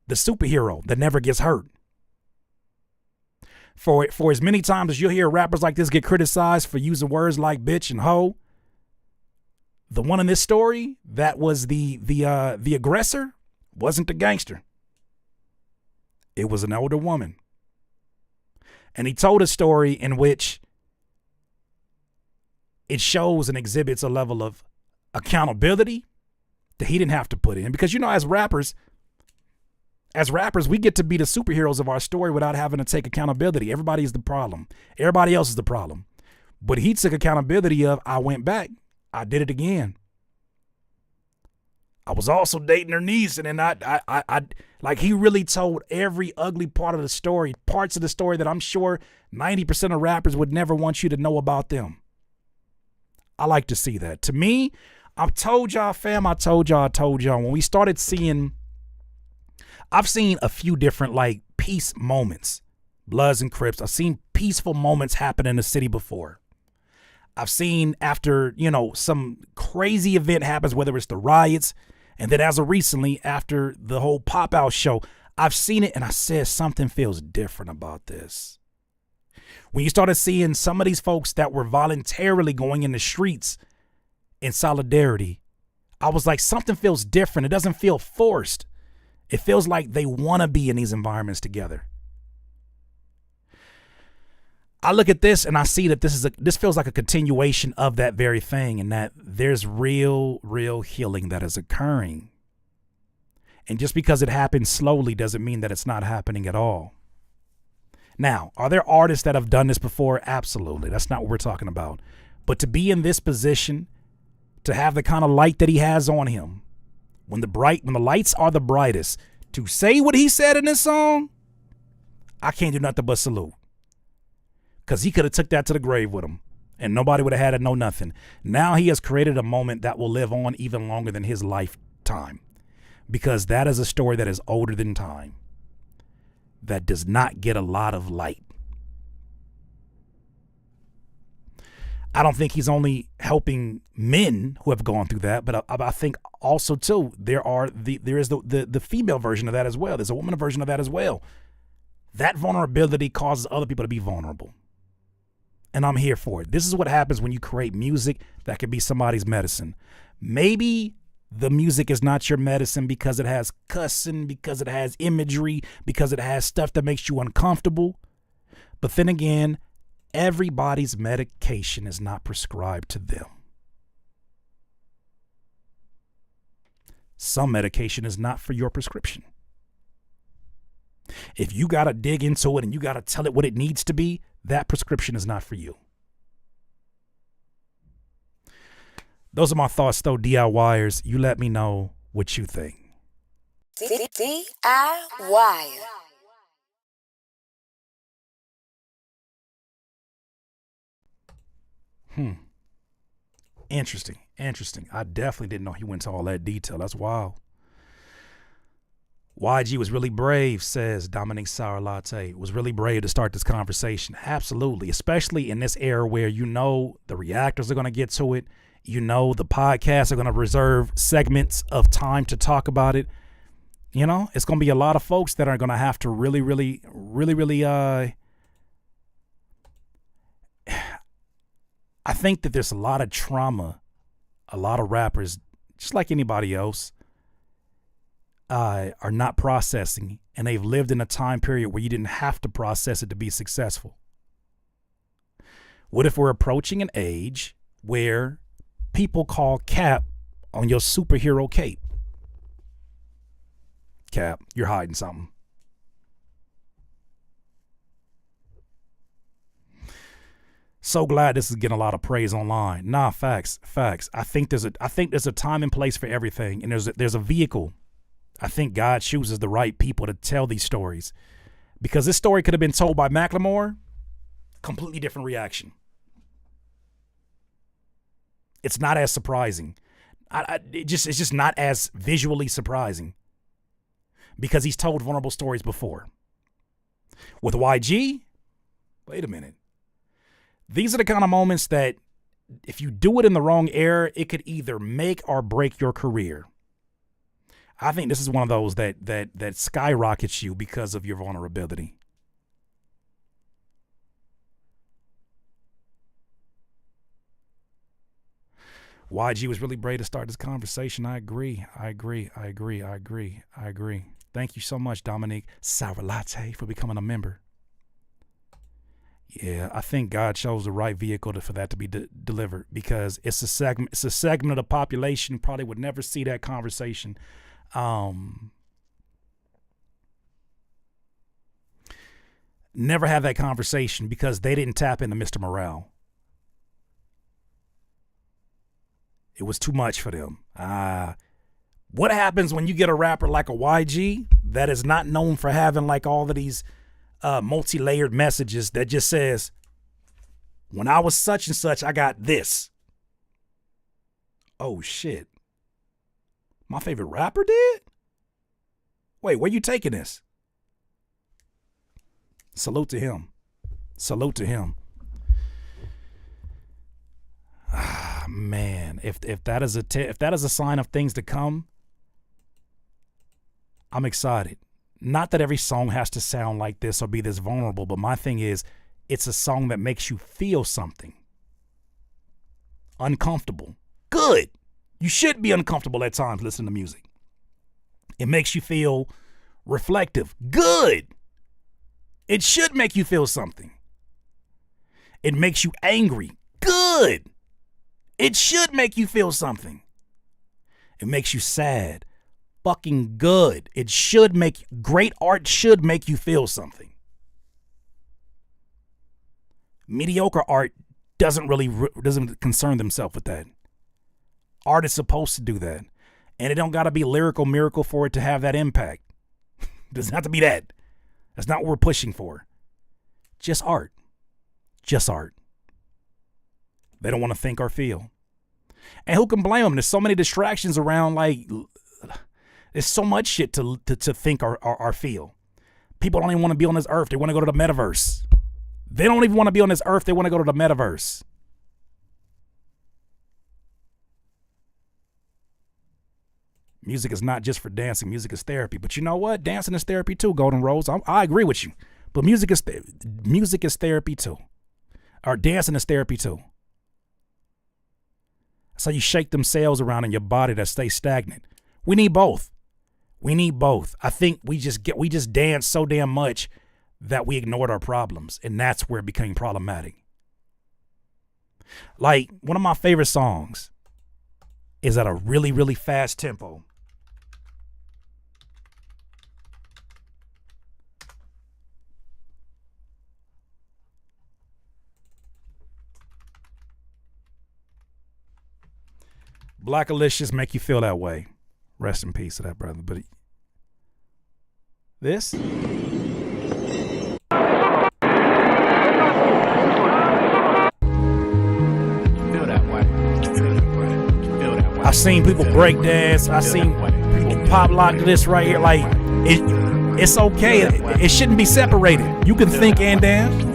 [SPEAKER 2] the superhero that never gets hurt. For as many times as you'll hear rappers like this get criticized for using words like bitch and hoe, the one in this story that was the aggressor wasn't the gangster. It was an older woman. And he told a story in which it shows and exhibits a level of accountability that he didn't have to put in. Because, you know, as rappers, we get to be the superheroes of our story without having to take accountability. Everybody is the problem. Everybody else is the problem. But he took accountability of, I went back. I did it again. I was also dating her niece, and then I like, he really told every ugly part of the story, parts of the story that I'm sure 90% of rappers would never want you to know about them. I like to see that. To me, I told y'all, fam, I told y'all, when we started seeing, I've seen a few different like peace moments, Bloods and Crips. I've seen peaceful moments happen in the city before. I've seen after, you know, some crazy event happens, whether it's the riots, and then as of recently, after the whole Pop Out show, I've seen it and I said something feels different about this. When you started seeing some of these folks that were voluntarily going in the streets in solidarity, I was like, something feels different. It doesn't feel forced. It feels like they want to be in these environments together. I look at this and I see that this feels like a continuation of that very thing, and that there's real healing that is occurring. And just because it happens slowly doesn't mean that it's not happening at all. Now, are there artists that have done this before? Absolutely. That's not what we're talking about. But to be in this position, to have the kind of light that he has on him, when the lights are the brightest, to say what he said in this song, I can't do nothing but salute. Because he could have took that to the grave with him and nobody would have had to know nothing. Now he has created a moment that will live on even longer than his lifetime, because that is a story that is older than time, that does not get a lot of light. I don't think he's only helping men who have gone through that, but I think also too, there is the female version of that as well. There's a woman version of that as well. That vulnerability causes other people to be vulnerable. And I'm here for it. This is what happens when you create music that could be somebody's medicine. Maybe the music is not your medicine because it has cussing, because it has imagery, because it has stuff that makes you uncomfortable. But then again, everybody's medication is not prescribed to them. Some medication is not for your prescription. If you got to dig into it and you got to tell it what it needs to be, that prescription is not for you. Those are my thoughts, though, DIYers. You let me know what you think.
[SPEAKER 6] DIY.
[SPEAKER 2] Interesting. I definitely didn't know he went to all that detail. That's wild. YG was really brave, says Dominic Sour Latte. Was really brave to start this conversation. Absolutely. Especially in this era where you know the reactors are going to get to it. You know the podcasts are going to reserve segments of time to talk about it. You know, it's going to be a lot of folks that are going to have to really I think that there's a lot of trauma, a lot of rappers, just like anybody else, are not processing, and they've lived in a time period where you didn't have to process it to be successful. What if we're approaching an age where people call cap on your superhero cape? Cap, you're hiding something. So glad this is getting a lot of praise online. Nah, facts. I think there's a time and place for everything, and there's a vehicle. I think God chooses the right people to tell these stories, because this story could have been told by Macklemore, completely different reaction. It's not as surprising. It's just not as visually surprising, because he's told vulnerable stories before. With YG, wait a minute. These are the kind of moments that if you do it in the wrong era, it could either make or break your career. I think this is one of those that skyrockets you because of your vulnerability. YG was really brave to start this conversation. I agree. Thank you so much, Dominique Sour Latte, for becoming a member. Yeah, I think God chose the right vehicle for that to be delivered, because it's a segment of the population who probably would never see that conversation. Never have that conversation because they didn't tap into Mr. Morale. It was too much for them. What happens when you get a rapper like a YG that is not known for having like all of these multi-layered messages that just says, when I was such and such, I got this. Oh shit. My favorite rapper did? Wait, where you taking this? Salute to him. Man, if that is a sign of things to come, I'm excited. Not that every song has to sound like this or be this vulnerable, but my thing is, it's a song that makes you feel something. Uncomfortable. Good. You should be uncomfortable at times listening to music. It makes you feel reflective. Good. It should make you feel something. It makes you angry. Good. It should make you feel something. It makes you sad. Fucking good. It should make great art should make you feel something. Mediocre art doesn't concern themselves with that. Art is supposed to do that. And it don't got to be lyrical miracle for it to have that impact. It doesn't have to be that. That's not what we're pushing for. Just art. Just art. They don't want to think or feel. And who can blame them? There's so many distractions around, like, there's so much shit to think or feel. People don't even want to be on this earth. They want to go to the metaverse. They don't even want to be on this earth. They want to go to the metaverse. Music is not just for dancing. Music is therapy. But you know what? Dancing is therapy too, Golden Rose. I agree with you. But music is therapy too. Or dancing is therapy too. So you shake them cells around in your body that stay stagnant. We need both. I think we just dance so damn much that we ignored our problems, and that's where it became problematic. Like, one of my favorite songs is at a really, really fast tempo. Black Alicious make you feel that way. Rest in peace to that brother. But this? I seen people break dance. I seen people pop lock to this right here. Like, it's okay. It shouldn't be separated. You can think and dance.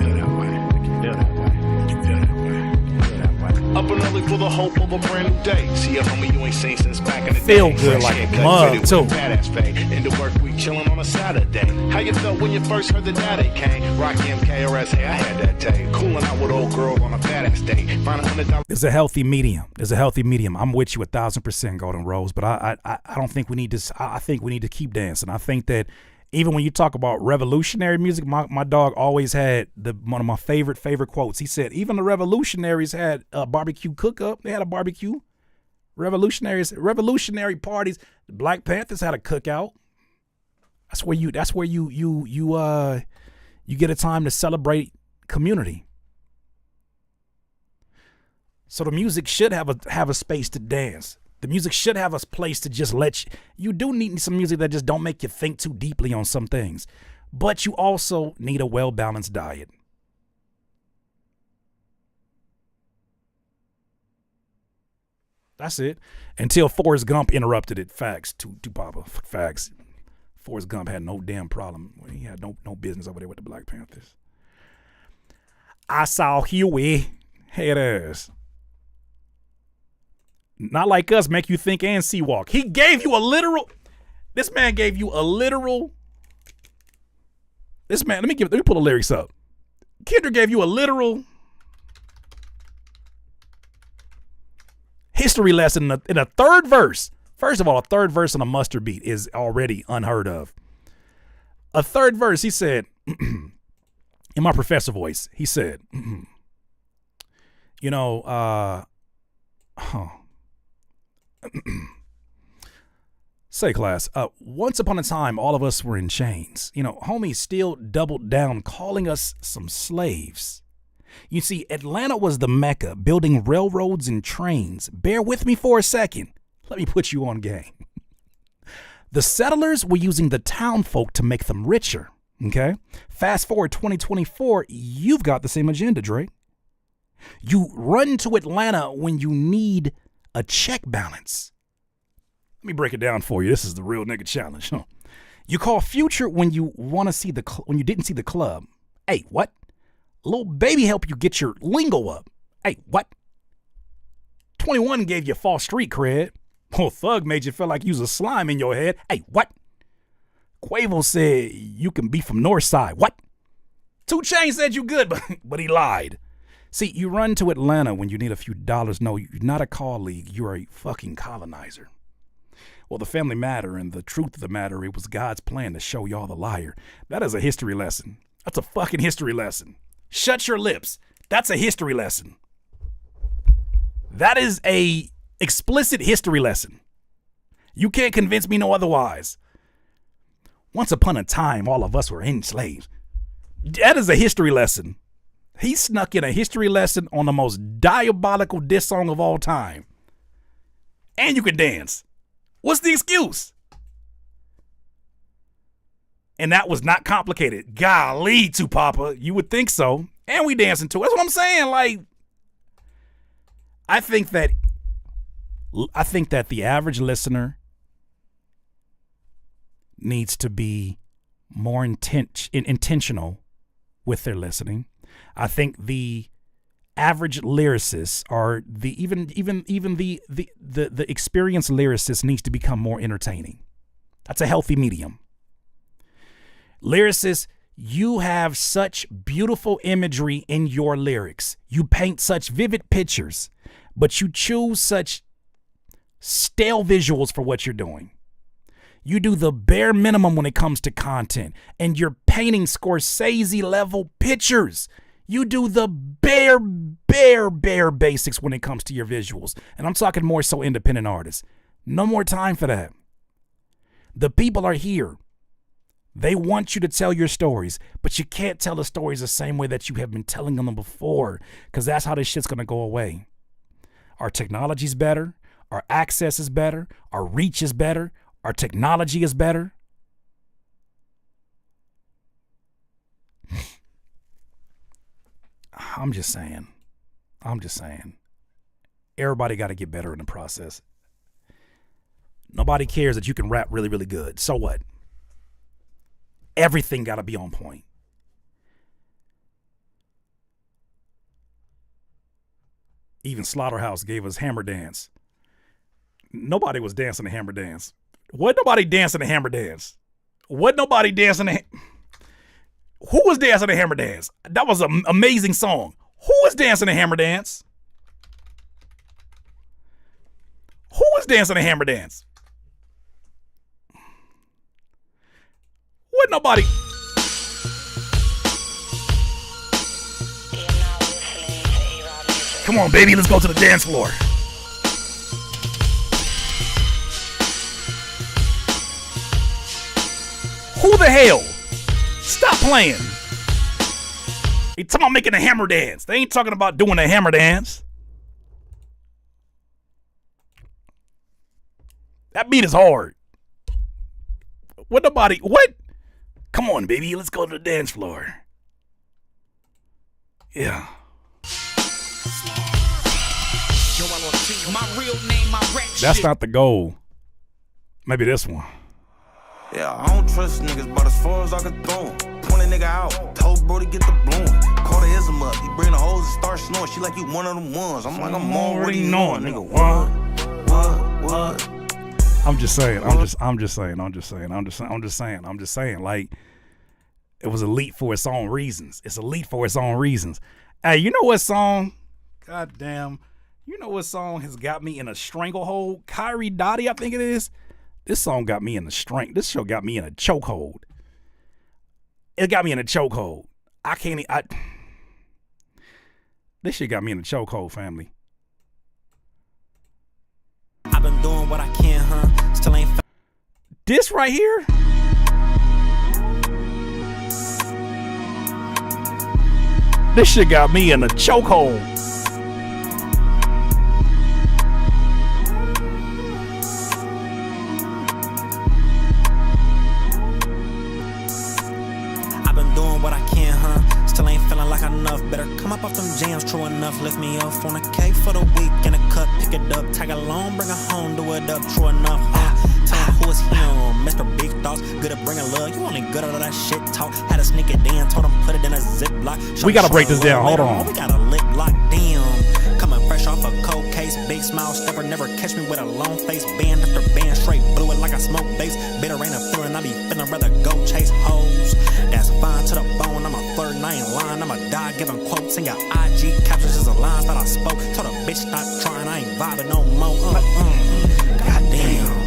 [SPEAKER 6] Up and early for the hope of a brand new day. See a homie you ain't seen since back in the day.
[SPEAKER 2] Feel good like a mug too.
[SPEAKER 6] Badass fade. Into work week chilling on a Saturday. How you felt when you first heard the daddy came? Rock MKRS, hey, I had that day. Cooling out with old girls on a badass day. Find $100.
[SPEAKER 2] There's a healthy medium. I'm with you 1,000%, Golden Rose. But I don't think we need to. I think we need to keep dancing. I think that even when you talk about revolutionary music, my dog always had one of my favorite quotes. He said, even the revolutionaries had a barbecue cook-up. They had a barbecue. Revolutionary parties. The Black Panthers had a cookout. That's where you get a time to celebrate community. So the music should have a space to dance. The music should have a place to just let you do need some music that just don't make you think too deeply on some things. But you also need a well-balanced diet. That's it. Until Forrest Gump interrupted it. Facts. To Papa. Facts. Forrest Gump had no damn problem. He had no business over there with the Black Panthers. I saw Huey. Head ass. Not like us, make you think and see walk. He gave you a literal. This man gave you a literal. This man, let me pull the lyrics up. Kendrick gave you a literal history lesson in a third verse. First of all, a third verse on a mustard beat is already unheard of. A third verse, he said, in my professor voice, he said, say class, once upon a time, all of us were in chains. Homies still doubled down, calling us some slaves. You see, Atlanta was the Mecca, building railroads and trains. Bear with me for a second. Let me put you on game. The settlers were using the town folk to make them richer, okay? Fast forward 2024, you've got the same agenda, Drake. You run to Atlanta when you need a check balance. Let me break it down for you. This is the real nigga challenge. Huh? You call Future when you want to see when you didn't see the club. Hey, what? Lil Baby help you get your lingo up. Hey, what? 21 gave you false street cred. Well, Thug made you feel like you was a slime in your head. Hey, what? Quavo said you can be from Northside. What? 2 Chainz said you good, but he lied. See, you run to Atlanta when you need a few dollars. No, you're not a call league. You're a fucking colonizer. Well, the family matter and the truth of the matter, it was God's plan to show y'all the liar. That is a history lesson. That's a fucking history lesson. Shut your lips. That's a history lesson. That is a explicit history lesson. You can't convince me no otherwise. Once upon a time, all of us were enslaved. That is a history lesson. He snuck in a history lesson on the most diabolical diss song of all time. And you can dance. What's the excuse? And that was not complicated. Golly, Papa, you would think so. And we dancing to it. That's what I'm saying. Like, I think that the average listener needs to be more intentional with their listening. I think the average lyricist or even the experienced lyricist needs to become more entertaining. That's a healthy medium. Lyricists, you have such beautiful imagery in your lyrics. You paint such vivid pictures, but you choose such stale visuals for what you're doing. You do the bare minimum when it comes to content, and you're painting Scorsese level pictures. You do the bare basics when it comes to your visuals. And I'm talking more so independent artists. No more time for that. The people are here. They want you to tell your stories, but you can't tell the stories the same way that you have been telling them before, because that's how this shit's going to go away. Our technology's better. Our access is better. Our reach is better. Our technology is better. I'm just saying. Everybody got to get better in the process. Nobody cares that you can rap really, really good. So what? Everything got to be on point. Even Slaughterhouse gave us Hammer Dance. Nobody was dancing the Hammer Dance. Wasn't nobody dancing the Hammer Dance? Wasn't nobody dancing the... Who was dancing the Hammer Dance? That was an amazing song. Who was dancing the Hammer Dance? Who was dancing the Hammer Dance? What nobody? Come on, baby, let's go to the dance floor. Who the hell? Stop playing. They talking about making a hammer dance. They ain't talking about doing a hammer dance. That beat is hard. What? Come on, baby. Let's go to the dance floor. Yeah.
[SPEAKER 5] My real name, my rap
[SPEAKER 2] That's
[SPEAKER 5] shit.
[SPEAKER 2] not the goal. Maybe this one.
[SPEAKER 5] Yeah, I don't trust niggas, but as far as I can throw him. Point a nigga out, told bro to get the bloom. Call the ism up, he bring the hoes and start snoring. She like you one of them ones. I'm like, I'm already knowing, nigga. What?
[SPEAKER 2] I'm just saying. Like, it was elite for its own reasons. It's elite for its own reasons. Hey, you know what song? God damn. You know what song has got me in a stranglehold? Kyrie Dottie, I think it is. This song got me in this show got me in a chokehold. It got me in a chokehold. This shit got me in a chokehold, family.
[SPEAKER 5] I've been doing what I can, huh? Still ain't.
[SPEAKER 2] This right here. This shit got me in a chokehold.
[SPEAKER 5] I've been doing what I can, huh? Still ain't feeling like enough. Better come up off them jams, true enough. Lift me off on a K for the week in a cup. Pick it up, tag along, bring it home, do it up, true enough. Tell him who is him, Mr. Big Thoughts. Good at bringing love, you only good at all that shit talk. Had to sneak it in, told him put it in a Ziploc.
[SPEAKER 2] We gotta break this down, hold on.
[SPEAKER 5] We got a lip lock, damn. Coming fresh off a cold case, big smile, stepper. Never catch me with a long face. Band after band, straight blew it like I smoke bass. Bitter ain't a feeling, I be feeling rather go chase hoes. That's fine to the bone, I'm a flirt, I ain't lying. I'm a die giving quotes in your IG captions is the lines that I spoke. Told a bitch stop trying, I ain't vibing no more. Goddamn.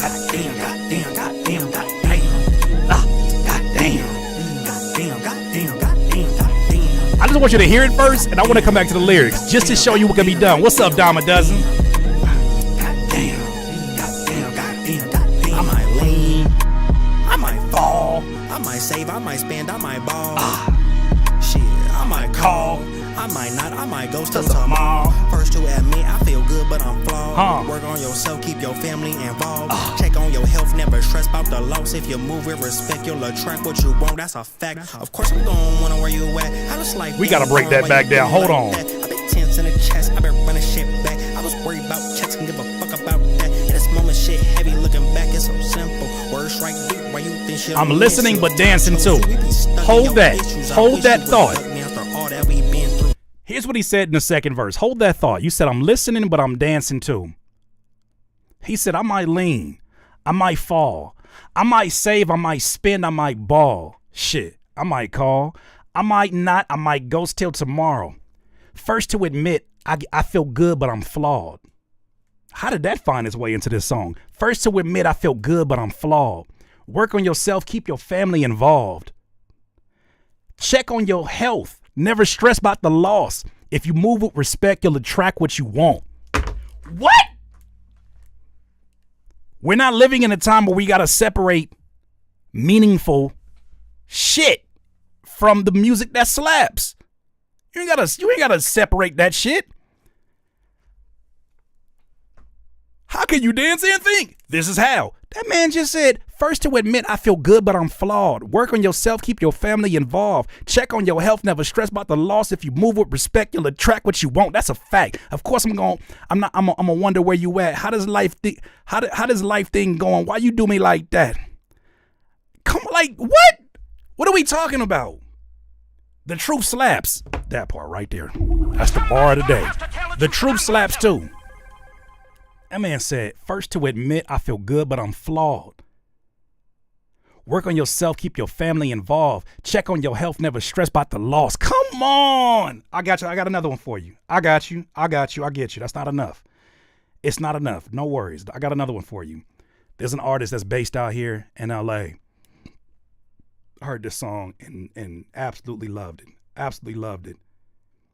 [SPEAKER 5] Goddamn, goddamn, goddamn, goddamn. Goddamn. Goddamn, goddamn, goddamn, goddamn.
[SPEAKER 2] I just want you to hear it first, and I want to come back to the lyrics just to show you what can be done. What's up, Dama Dozen?
[SPEAKER 5] Goddamn, goddamn, goddamn, goddamn. I might lean, I might fall, I might save, I might spend, I might ball. Shit, I might call, I might not, I might go till tomorrow. First to admit, I feel good, but I'm flawed. Work on yourself, keep your family involved. Check on your health, never stress about the loss. If you move with respect, you'll attract what you want. That's a fact. Of course, I'm gonna wanna where you at. How this life
[SPEAKER 2] We gotta break that back down. Hold on.
[SPEAKER 5] I've been tense in the chest, I've been running shit back. I was worried about checks and give a fuck about that. In this moment, shit heavy, looking back, it's so simple. Words strike deep, why you think shit.
[SPEAKER 2] I'm listening but dancing too. Hold that. Hold that thought. Here's what he said in the second verse. Hold that thought. You said, I'm listening, but I'm dancing too. He said, I might lean. I might fall. I might save. I might spend. I might ball. Shit. I might call. I might not. I might ghost till tomorrow. First to admit, I feel good, but I'm flawed. How did that find its way into this song? First to admit, I feel good, but I'm flawed. Work on yourself. Keep your family involved. Check on your health. Never stress about the loss. If you move with respect, you'll attract what you want. What? We're not living in a time where we got to separate meaningful shit from the music that slaps. You ain't gotta separate that shit. How can you dance and think? This is how. That man just said, first to admit I feel good, but I'm flawed. Work on yourself, keep your family involved. Check on your health, never stress about the loss. If you move with respect, you'll attract what you want. That's a fact. Of course I'm gonna wonder where you at. How does life thing going? Why you do me like that? Come like what? What are we talking about? The truth slaps. That part right there. That's the bar of the day. The truth slaps too. That man said, first to admit I feel good, but I'm flawed. Work on yourself, keep your family involved. Check on your health, never stress about the loss. Come on. I got you. I got another one for you. I got you. I get you. That's not enough. It's not enough. No worries. I got another one for you. There's an artist that's based out here in LA. I heard this song and absolutely loved it. Absolutely loved it.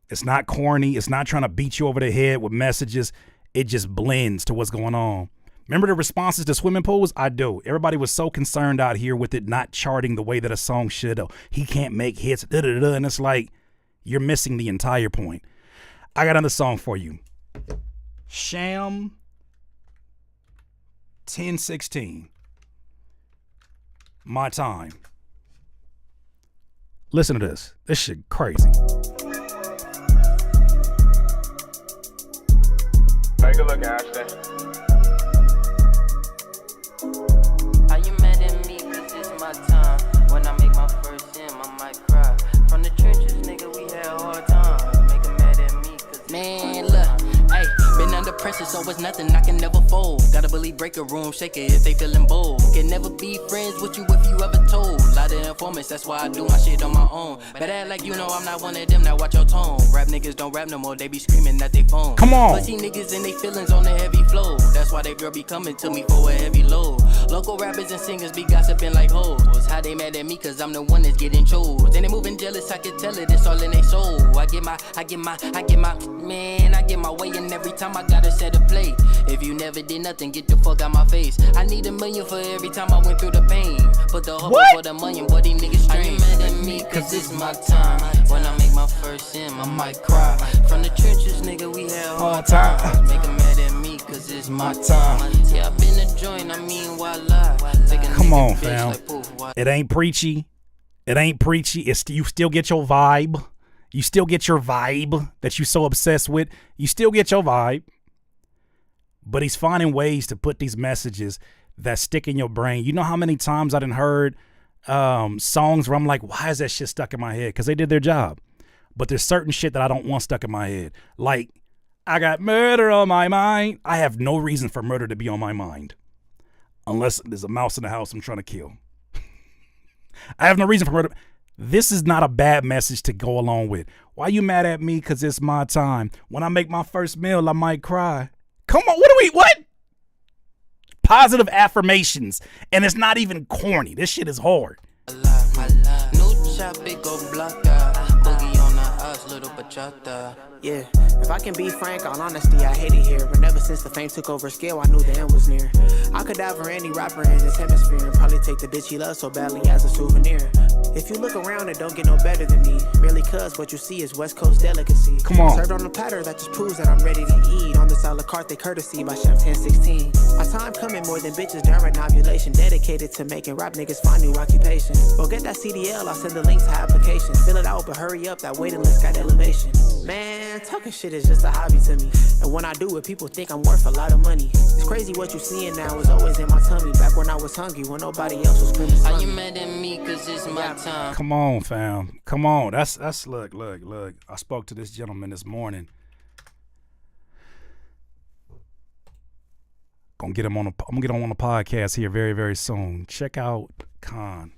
[SPEAKER 2] It's not corny. It's not trying to beat you over the head with messages. It just blends to what's going on. Remember the responses to swimming pools? I do. Everybody was so concerned out here with it not charting the way that a song should. He can't make hits. And it's like, you're missing the entire point. I got another song for you. Sham 10:16. My time. Listen to this. This shit crazy.
[SPEAKER 14] Take a look, Ashton.
[SPEAKER 8] Are you mad at me? Cause it's my time. When I make my first M, I might cry. From the trenches, nigga, we had a hard time. Make 'em mad at me cause man, look. Hey, been under pressure, so it's nothing I can never fold. Gotta believe break a room, shake it if they feeling bold. Can never be friends with you if you ever told. Lot of informants, that's why I do my shit on my own. Better act like you know I'm not one of them, now watch your tone. Rap niggas don't rap no more, they be screaming at they phone.
[SPEAKER 2] Come on.
[SPEAKER 8] Pussy niggas and they feelings on the heavy flow. That's why they girl be coming to me for a heavy load. Local rappers and singers be gossiping like hoes. How they mad at me cause I'm the one that's getting chose. And they moving jealous, I can tell it, it's all in their soul. I get my way in every time I gotta set a play. If you never did nothing, get the fuck out my face. I need $1 million for every time I went through the pain. Put the hope for the money, what these niggas strange. Are you mad at me cause it's my time? When I make my first M, I might cry. From the trenches, nigga, we had hard times. Make 'em mad at me cause it's my time. Yeah, I been a joint, I mean, why lie?
[SPEAKER 2] Come on, fam. It ain't preachy. It ain't preachy. It's you still get your vibe. You still get your vibe that you so obsessed with. You still get your vibe. But he's finding ways to put these messages that stick in your brain. You know how many times I done heard songs where I'm like, why is that shit stuck in my head? Because they did their job. But there's certain shit that I don't want stuck in my head. Like, I got murder on my mind. I have no reason for murder to be on my mind. Unless there's a mouse in the house I'm trying to kill. I have no reason for murder. This is not a bad message to go along with. Why you mad at me? Because it's my time. When I make my first meal, I might cry. Come on, what? Positive affirmations. And it's not even corny. This shit is hard.
[SPEAKER 1] Yeah, if I can be frank, on honesty, I hate it here. But never since the fame took over scale, I knew the end was near. I could die for any rapper in this hemisphere and probably take the bitch he loves so badly as a souvenir. If you look around, it don't get no better than me. Merely cuz what you see is West Coast delicacy.
[SPEAKER 2] Come on.
[SPEAKER 1] Served on a platter that just proves that I'm ready to eat. On this a la carte, they courtesy by Chef 1016. My time coming more than bitches during ovulation. Dedicated to making rap niggas find new occupation. Go get that CDL, I'll send the links to applications. Fill it out, but hurry up, that waiting list got elevation. Man, talking shit is just a hobby to me. And when I do it, people think I'm worth a lot of money. It's crazy what you seeing now is always in my tummy. Back when I was hungry, when nobody else was screaming.
[SPEAKER 8] Are you mad at me cause it's my time?
[SPEAKER 2] Come on, fam. Come on. That's look. I spoke to this gentleman this morning. I'm gonna get him on the podcast here very, very soon. Check out Khan.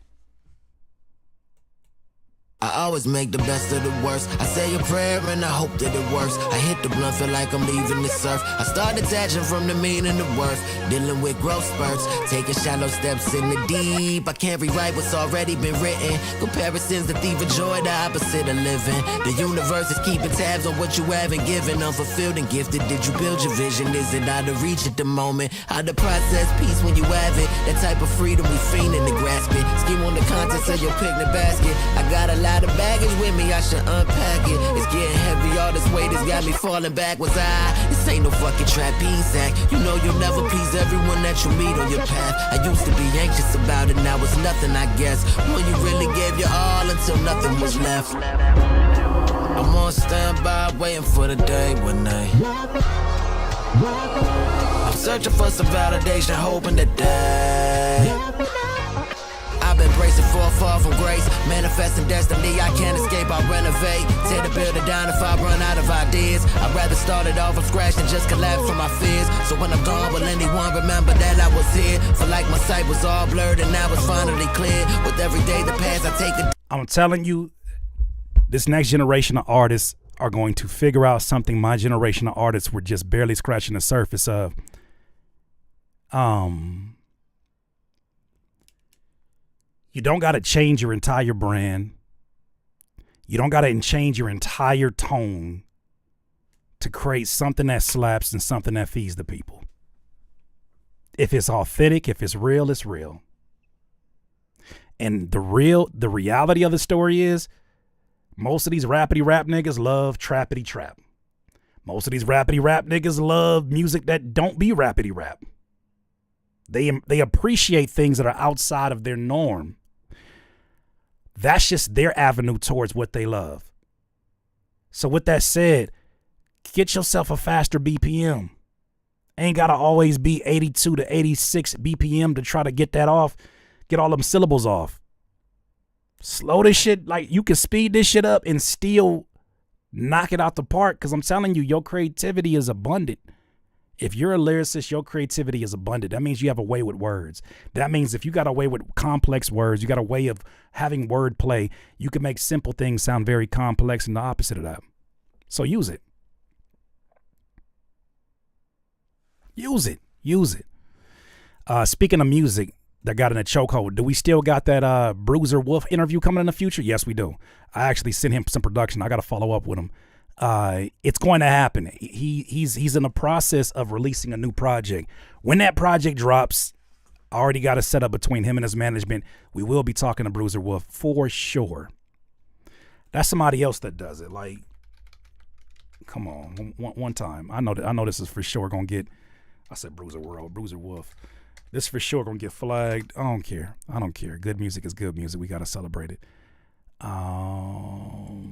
[SPEAKER 4] I always make the best of the worst. I say a prayer and I hope that it works. I hit the blunt, feel like I'm leaving the surf. I start detaching from the mean and the worth. Dealing with growth spurts, taking shallow steps in the deep. I can't rewrite what's already been written. Comparisons that thieve of joy, the opposite of living. The universe is keeping tabs on what you haven't given. Unfulfilled and gifted, did you build your vision? Is it out of reach at the moment? How to process peace when you have it? That type of freedom we fiending to grasp it. Scheme on the contents of your picnic basket. I got a lot of baggage with me, I should unpack it. It's getting heavy, all this weight has got me falling backwards. This ain't no fucking trapeze act. You know you'll never please everyone that you meet on your path. I used to be anxious about it, now it's nothing, I guess. When you really gave your all until nothing was left. I'm on standby, waiting for the day when I'm searching for some validation, hoping that I've been bracing for a fall from grace, manifesting destiny. I can't escape, I'll renovate. Tear the building down if I run out of ideas. I'd rather start it all from scratch than just collapse from my fears. So when I'm gone, will anyone remember that I was here? Feel like my sight was all blurred and now it's finally clear. With every day that passed, I take a...
[SPEAKER 2] I'm telling you, this next generation of artists are going to figure out something my generation of artists were just barely scratching the surface of. You don't got to change your entire brand. You don't got to change your entire tone to create something that slaps and something that feeds the people. If it's authentic, if it's real, it's real. And the reality of the story is most of these rappity rap niggas love trappity trap. Most of these rappity rap niggas love music that don't be rappity rap. They appreciate things that are outside of their norm. That's just their avenue towards what they love. So with that said, get yourself a faster BPM. Ain't gotta always be 82 to 86 BPM to try to get that off. Get all them syllables off. Slow this shit. Like, you can speed this shit up and still knock it out the park. Cause I'm telling you, your creativity is abundant. If you're a lyricist, your creativity is abundant. That means you have a way with words. That means if you got a way with complex words, you got a way of having wordplay, you can make simple things sound very complex and the opposite of that. So use it. Use it. Use it. Speaking of music that got in a chokehold, do we still got that Bruiser Wolf interview coming in the future? Yes, we do. I actually sent him some production. I got to follow up with him. It's going to happen. He's in the process of releasing a new project. When that project drops, I already got it set up between him and his management. We will be talking to Bruiser Wolf for sure. That's somebody else that does it. Like, come on, one time. I know this is for sure gonna get. I said Bruiser Wolf. This for sure gonna get flagged. I don't care. Good music is good music. We gotta celebrate it. I'm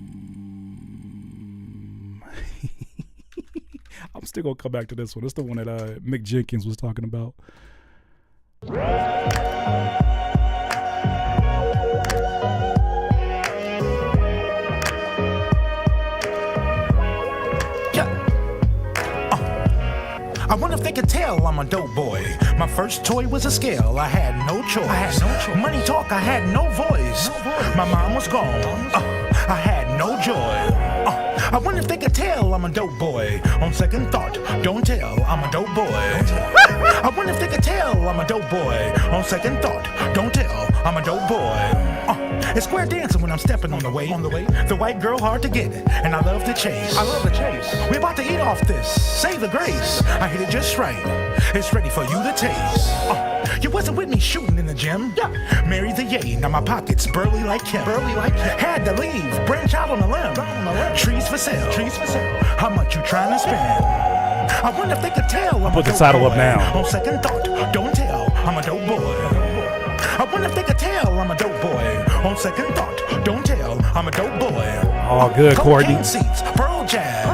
[SPEAKER 2] still gonna come back to this one. It's the one that Mick Jenkins was talking about.
[SPEAKER 7] I wonder if they could tell I'm a dope boy. My first toy was a scale, I had no choice. Money talk, I had no voice. My mom was gone, I had no joy. I wonder if they could tell I'm a dope boy. On second thought, don't tell, I'm a dope boy. I wonder if they could tell I'm a dope boy. On second thought, don't tell, I'm a dope boy. It's square dancing when I'm stepping on the way. The white girl hard to get, and I love to chase. We're about to eat off this. Say the grace. I hit it just right. It's ready for you to taste. You wasn't with me shooting in the gym. Marry the yay. Now my pockets burly like Kim. Had to leave. Branch out on the limb. Trees for sale. How much you trying to spend? I wonder if they could tell I'm
[SPEAKER 2] Put the title up now.
[SPEAKER 7] On second thought, don't tell. I'm a dope boy. I wonder if they could tell I'm a dope boy. On second thought, don't tell, I'm a dope boy.
[SPEAKER 2] All good, Courtney.
[SPEAKER 7] Cocaine seats, Pearl Jam.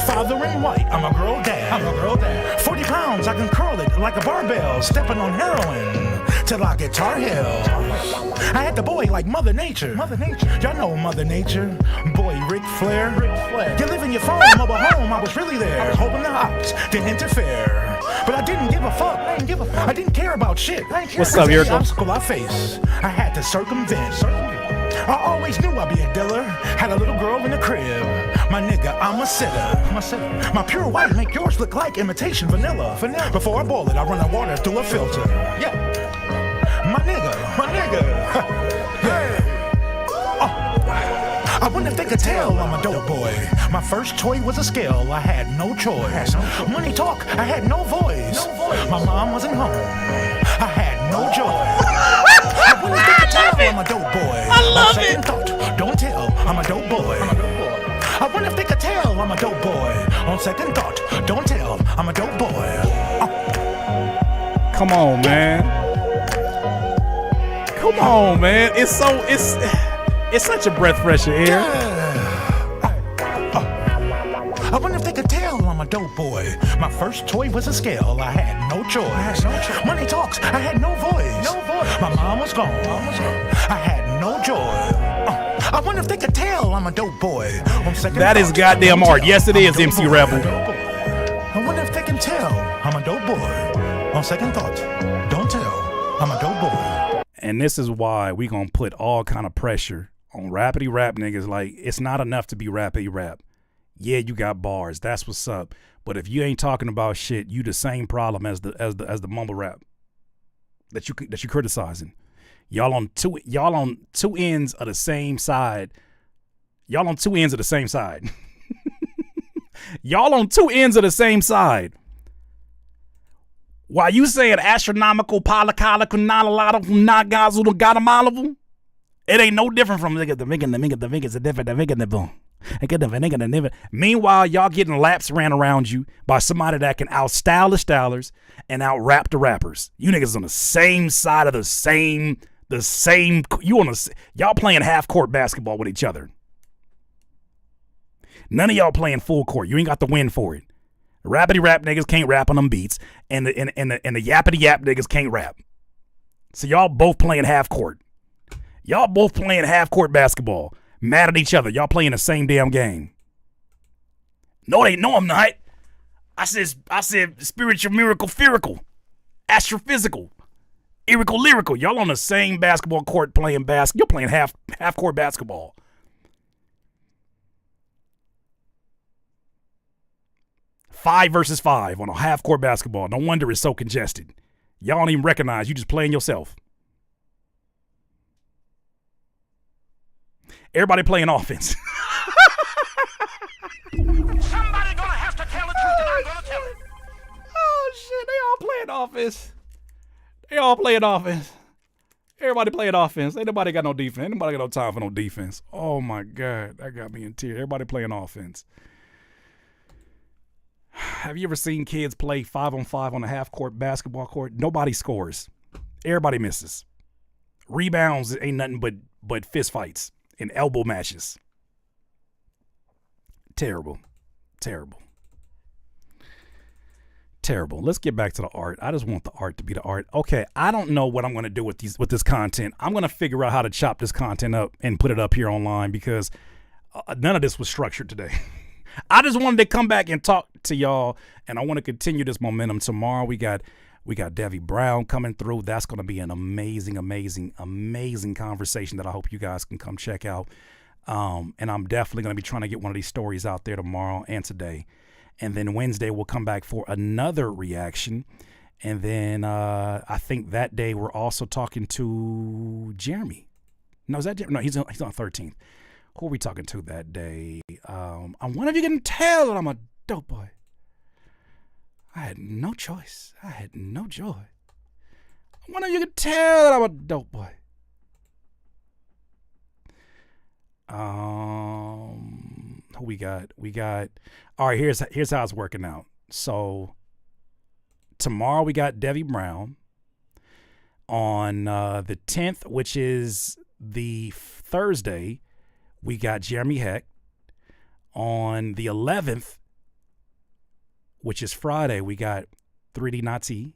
[SPEAKER 7] Father in white, I'm a girl dad. 40 pounds, I can curl it like a barbell. Stepping on heroin till I get Tar Heel. I had the boy like Mother Nature. Y'all know Mother Nature. Boy, Ric Flair. You live in your phone, mobile home, I was really there. Hoping the ops didn't interfere. But I didn't give a fuck. I didn't care about shit.
[SPEAKER 2] What's up, Yurko?
[SPEAKER 7] Obstacle I face, I had to circumvent. I always knew I'd be a dealer. Had a little girl in the crib. My nigga, I'm a sitter. My pure white make yours look like imitation vanilla. Before I boil it, I run the water through a filter. Yeah. My nigga. Yeah. I wonder if they could tell I'm a dope boy. My first toy was a scale, I had no choice. Money talk, I had no voice. My mom wasn't home, I had no joy. I wonder if they could tell I'm a dope boy.
[SPEAKER 3] I love
[SPEAKER 7] it. Thought, don't tell, I'm a dope boy. I wonder if they could tell I'm a dope boy. On second thought, don't tell, I'm a dope boy.
[SPEAKER 2] Come on, man. It's such a breath fresh air.
[SPEAKER 7] I wonder if they could tell I'm a dope boy. My first toy was a scale, I had no choice. Money talks, I had no voice. My mom was gone, I had no joy. I wonder if they could tell I'm a dope boy.
[SPEAKER 2] That is goddamn art. Yes, it is, MC Rebel.
[SPEAKER 7] I wonder if they can tell I'm a dope boy. On second thought, don't tell I'm a dope boy.
[SPEAKER 2] And this is why we gonna put all kind of pressure on rapidy rap niggas. Like, it's not enough to be rapidy rap. Yeah, you got bars. That's what's up. But if you ain't talking about shit, you the same problem as the mumble rap that you criticizing. Y'all on two ends of the same side. Y'all on two ends of the same side. Y'all on two ends of the same side. While you saying astronomical, polycolical, non-a-lot-of them, not guys who got them all of them, it ain't no different from the different. Meanwhile, y'all getting laps ran around you by somebody that can outstyle the stylers and out-rap the rappers. You niggas on the same side of the same. Y'all playing half-court basketball with each other. None of y'all playing full court. You ain't got the win for it. Rappity rap niggas can't rap on them beats, and the yappity yap niggas can't rap. So y'all both playing half court. Y'all both playing half court basketball. Mad at each other. Y'all playing the same damn game. No, I'm not. I said spiritual, miracle, pherical, astrophysical, lyrical, lyrical. Y'all on the same basketball court playing basketball. You're playing half court basketball. Five versus 5 on a half court basketball. No wonder it's so congested. Y'all don't even recognize you just playing yourself. Everybody playing offense.
[SPEAKER 3] Somebody gonna have to tell the truth, and I'm gonna tell it.
[SPEAKER 2] Oh shit, they all playing offense. They all playing offense. Everybody playing offense. Ain't nobody got no defense. Ain't nobody got no time for no defense. Oh my God, that got me in tears. Everybody playing offense. Have you ever seen kids play 5-on-5 on a half-court basketball court? Nobody scores. Everybody misses. Rebounds ain't nothing but fist fights and elbow matches. Terrible. Terrible. Terrible. Let's get back to the art. I just want the art to be the art. Okay, I don't know what I'm going to do with this content. I'm going to figure out how to chop this content up and put it up here online because none of this was structured today. I just wanted to come back and talk to y'all, and I want to continue this momentum. Tomorrow we got Devi Brown coming through. That's going to be an amazing, amazing, amazing conversation that I hope you guys can come check out. And I'm definitely going to be trying to get one of these stories out there tomorrow and today. And then Wednesday we'll come back for another reaction. And then I think that day we're also talking to Jeremy. No, is that Jeremy? No, he's on 13th. Who are we talking to that day? I wonder if you can tell that I'm a dope boy. I had no choice. I had no joy. I wonder if you can tell that I'm a dope boy. Who we got? All right, here's how it's working out. So tomorrow we got Devi Brown. On the 10th, which is the Thursday, we got Jeremy Heck. On the 11th, which is Friday, we got 3D Nati.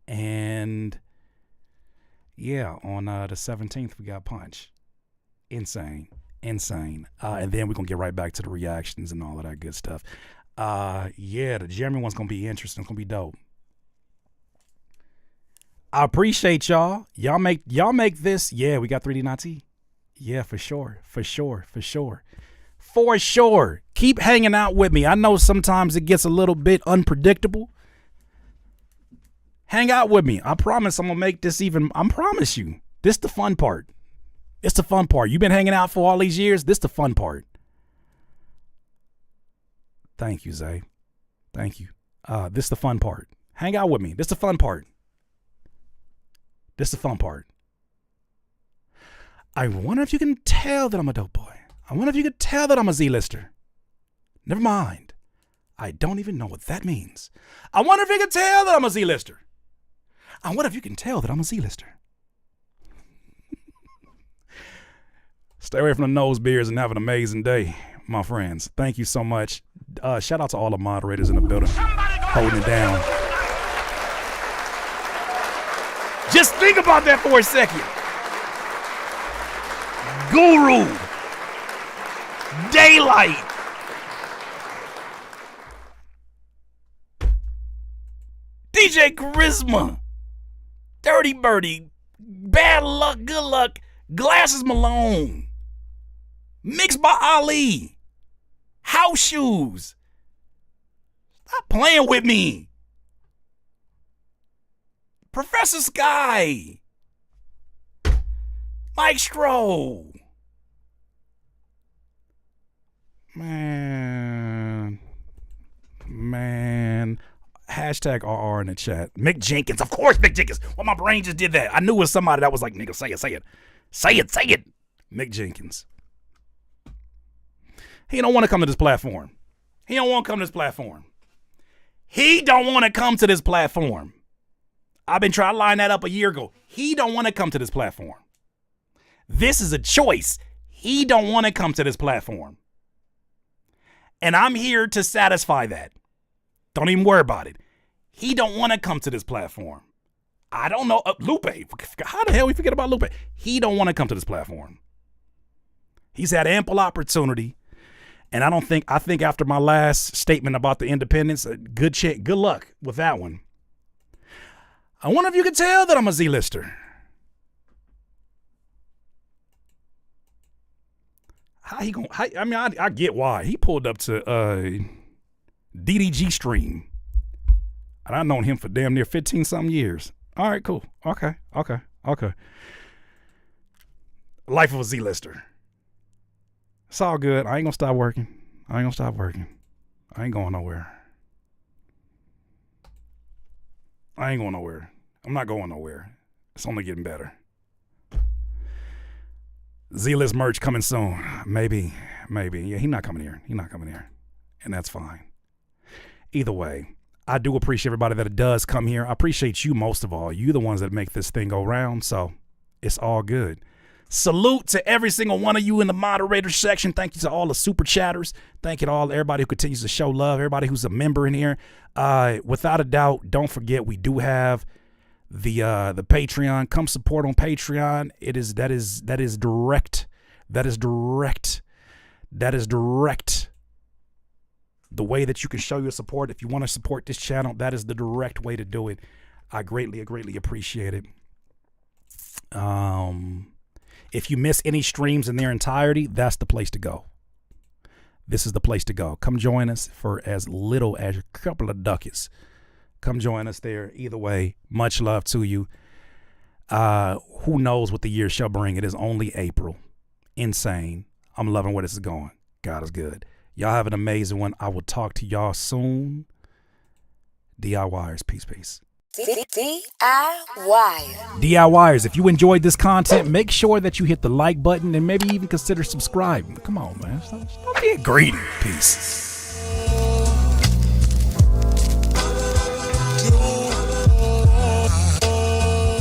[SPEAKER 2] And yeah, on the 17th, we got Punch. Insane. And then we're going to get right back to the reactions and all of that good stuff. Yeah, the Jeremy one's going to be interesting. It's going to be dope. I appreciate y'all. Y'all make this. Yeah, we got 3D Nati. Yeah, for sure. Keep hanging out with me. I know sometimes it gets a little bit unpredictable. Hang out with me. I promise I'm going to make this I promise you. This the fun part. It's the fun part. You've been hanging out for all these years. This the fun part. Thank you, Zay. Thank you. This the fun part. Hang out with me. This the fun part. I wonder if you can tell that I'm a dope boy. I wonder if you can tell that I'm a Z-lister. Never mind. I don't even know what that means. I wonder if you can tell that I'm a Z-lister. I wonder if you can tell that I'm a Z-lister. Stay away from the nose beers and have an amazing day, my friends. Thank you so much. Shout out to all the moderators in the building holding it down. Just think about that for a second. Guru. Daylight. DJ Charisma. Dirty Birdie. Bad Luck, Good Luck. Glasses Malone. Mixed by Ali. House Shoes. Stop playing with me. Professor Sky. Mike Stroh. Man. Hashtag RR in the chat. Mick Jenkins. Of course, Mick Jenkins. Well, my brain just did that. I knew it was somebody that was like, nigga, say it. Mick Jenkins. He don't want to come to this platform. He don't want to come to this platform. He don't want to come to this platform. I've been trying to line that up a year ago. He don't want to come to this platform. This is a choice. He don't want to come to this platform. And I'm here to satisfy that. Don't even worry about it. He don't want to come to this platform. I don't know. Lupe. How the hell we forget about Lupe? He don't want to come to this platform. He's had ample opportunity. And I think after my last statement about the independents, good luck with that one. I wonder if you can tell that I'm a Z-lister. I get why. He pulled up to DDG Stream. And I've known him for damn near 15-something years. All right, cool. Okay. Life of a Z-lister. It's all good. I ain't gonna stop working. I ain't going nowhere. I'm not going nowhere. It's only getting better. Z-list merch coming soon. Maybe. Yeah, he's not coming here. And that's fine. Either way, I do appreciate everybody that does come here. I appreciate you most of all. You the ones that make this thing go round, so it's all good. Salute to every single one of you in the moderator section. Thank you to all the super chatters. Thank you to everybody who continues to show love, everybody who's a member in here. Without a doubt, don't forget we do have the Patreon. Come support on Patreon. That is direct. The way that you can show your support. If you want to support this channel, that is the direct way to do it. I greatly appreciate it. If you miss any streams in their entirety, that's the place to go. This is the place to go. Come join us for as little as a couple of ducats. Come join us there. Either way, much love to you. Who knows what the year shall bring? It is only April. Insane. I'm loving where this is going. God is good. Y'all have an amazing one. I will talk to y'all soon. DIYers, peace. DIYers, if you enjoyed this content, make sure that you hit the like button and maybe even consider subscribing. Come on, man. Stop being greedy. Peace.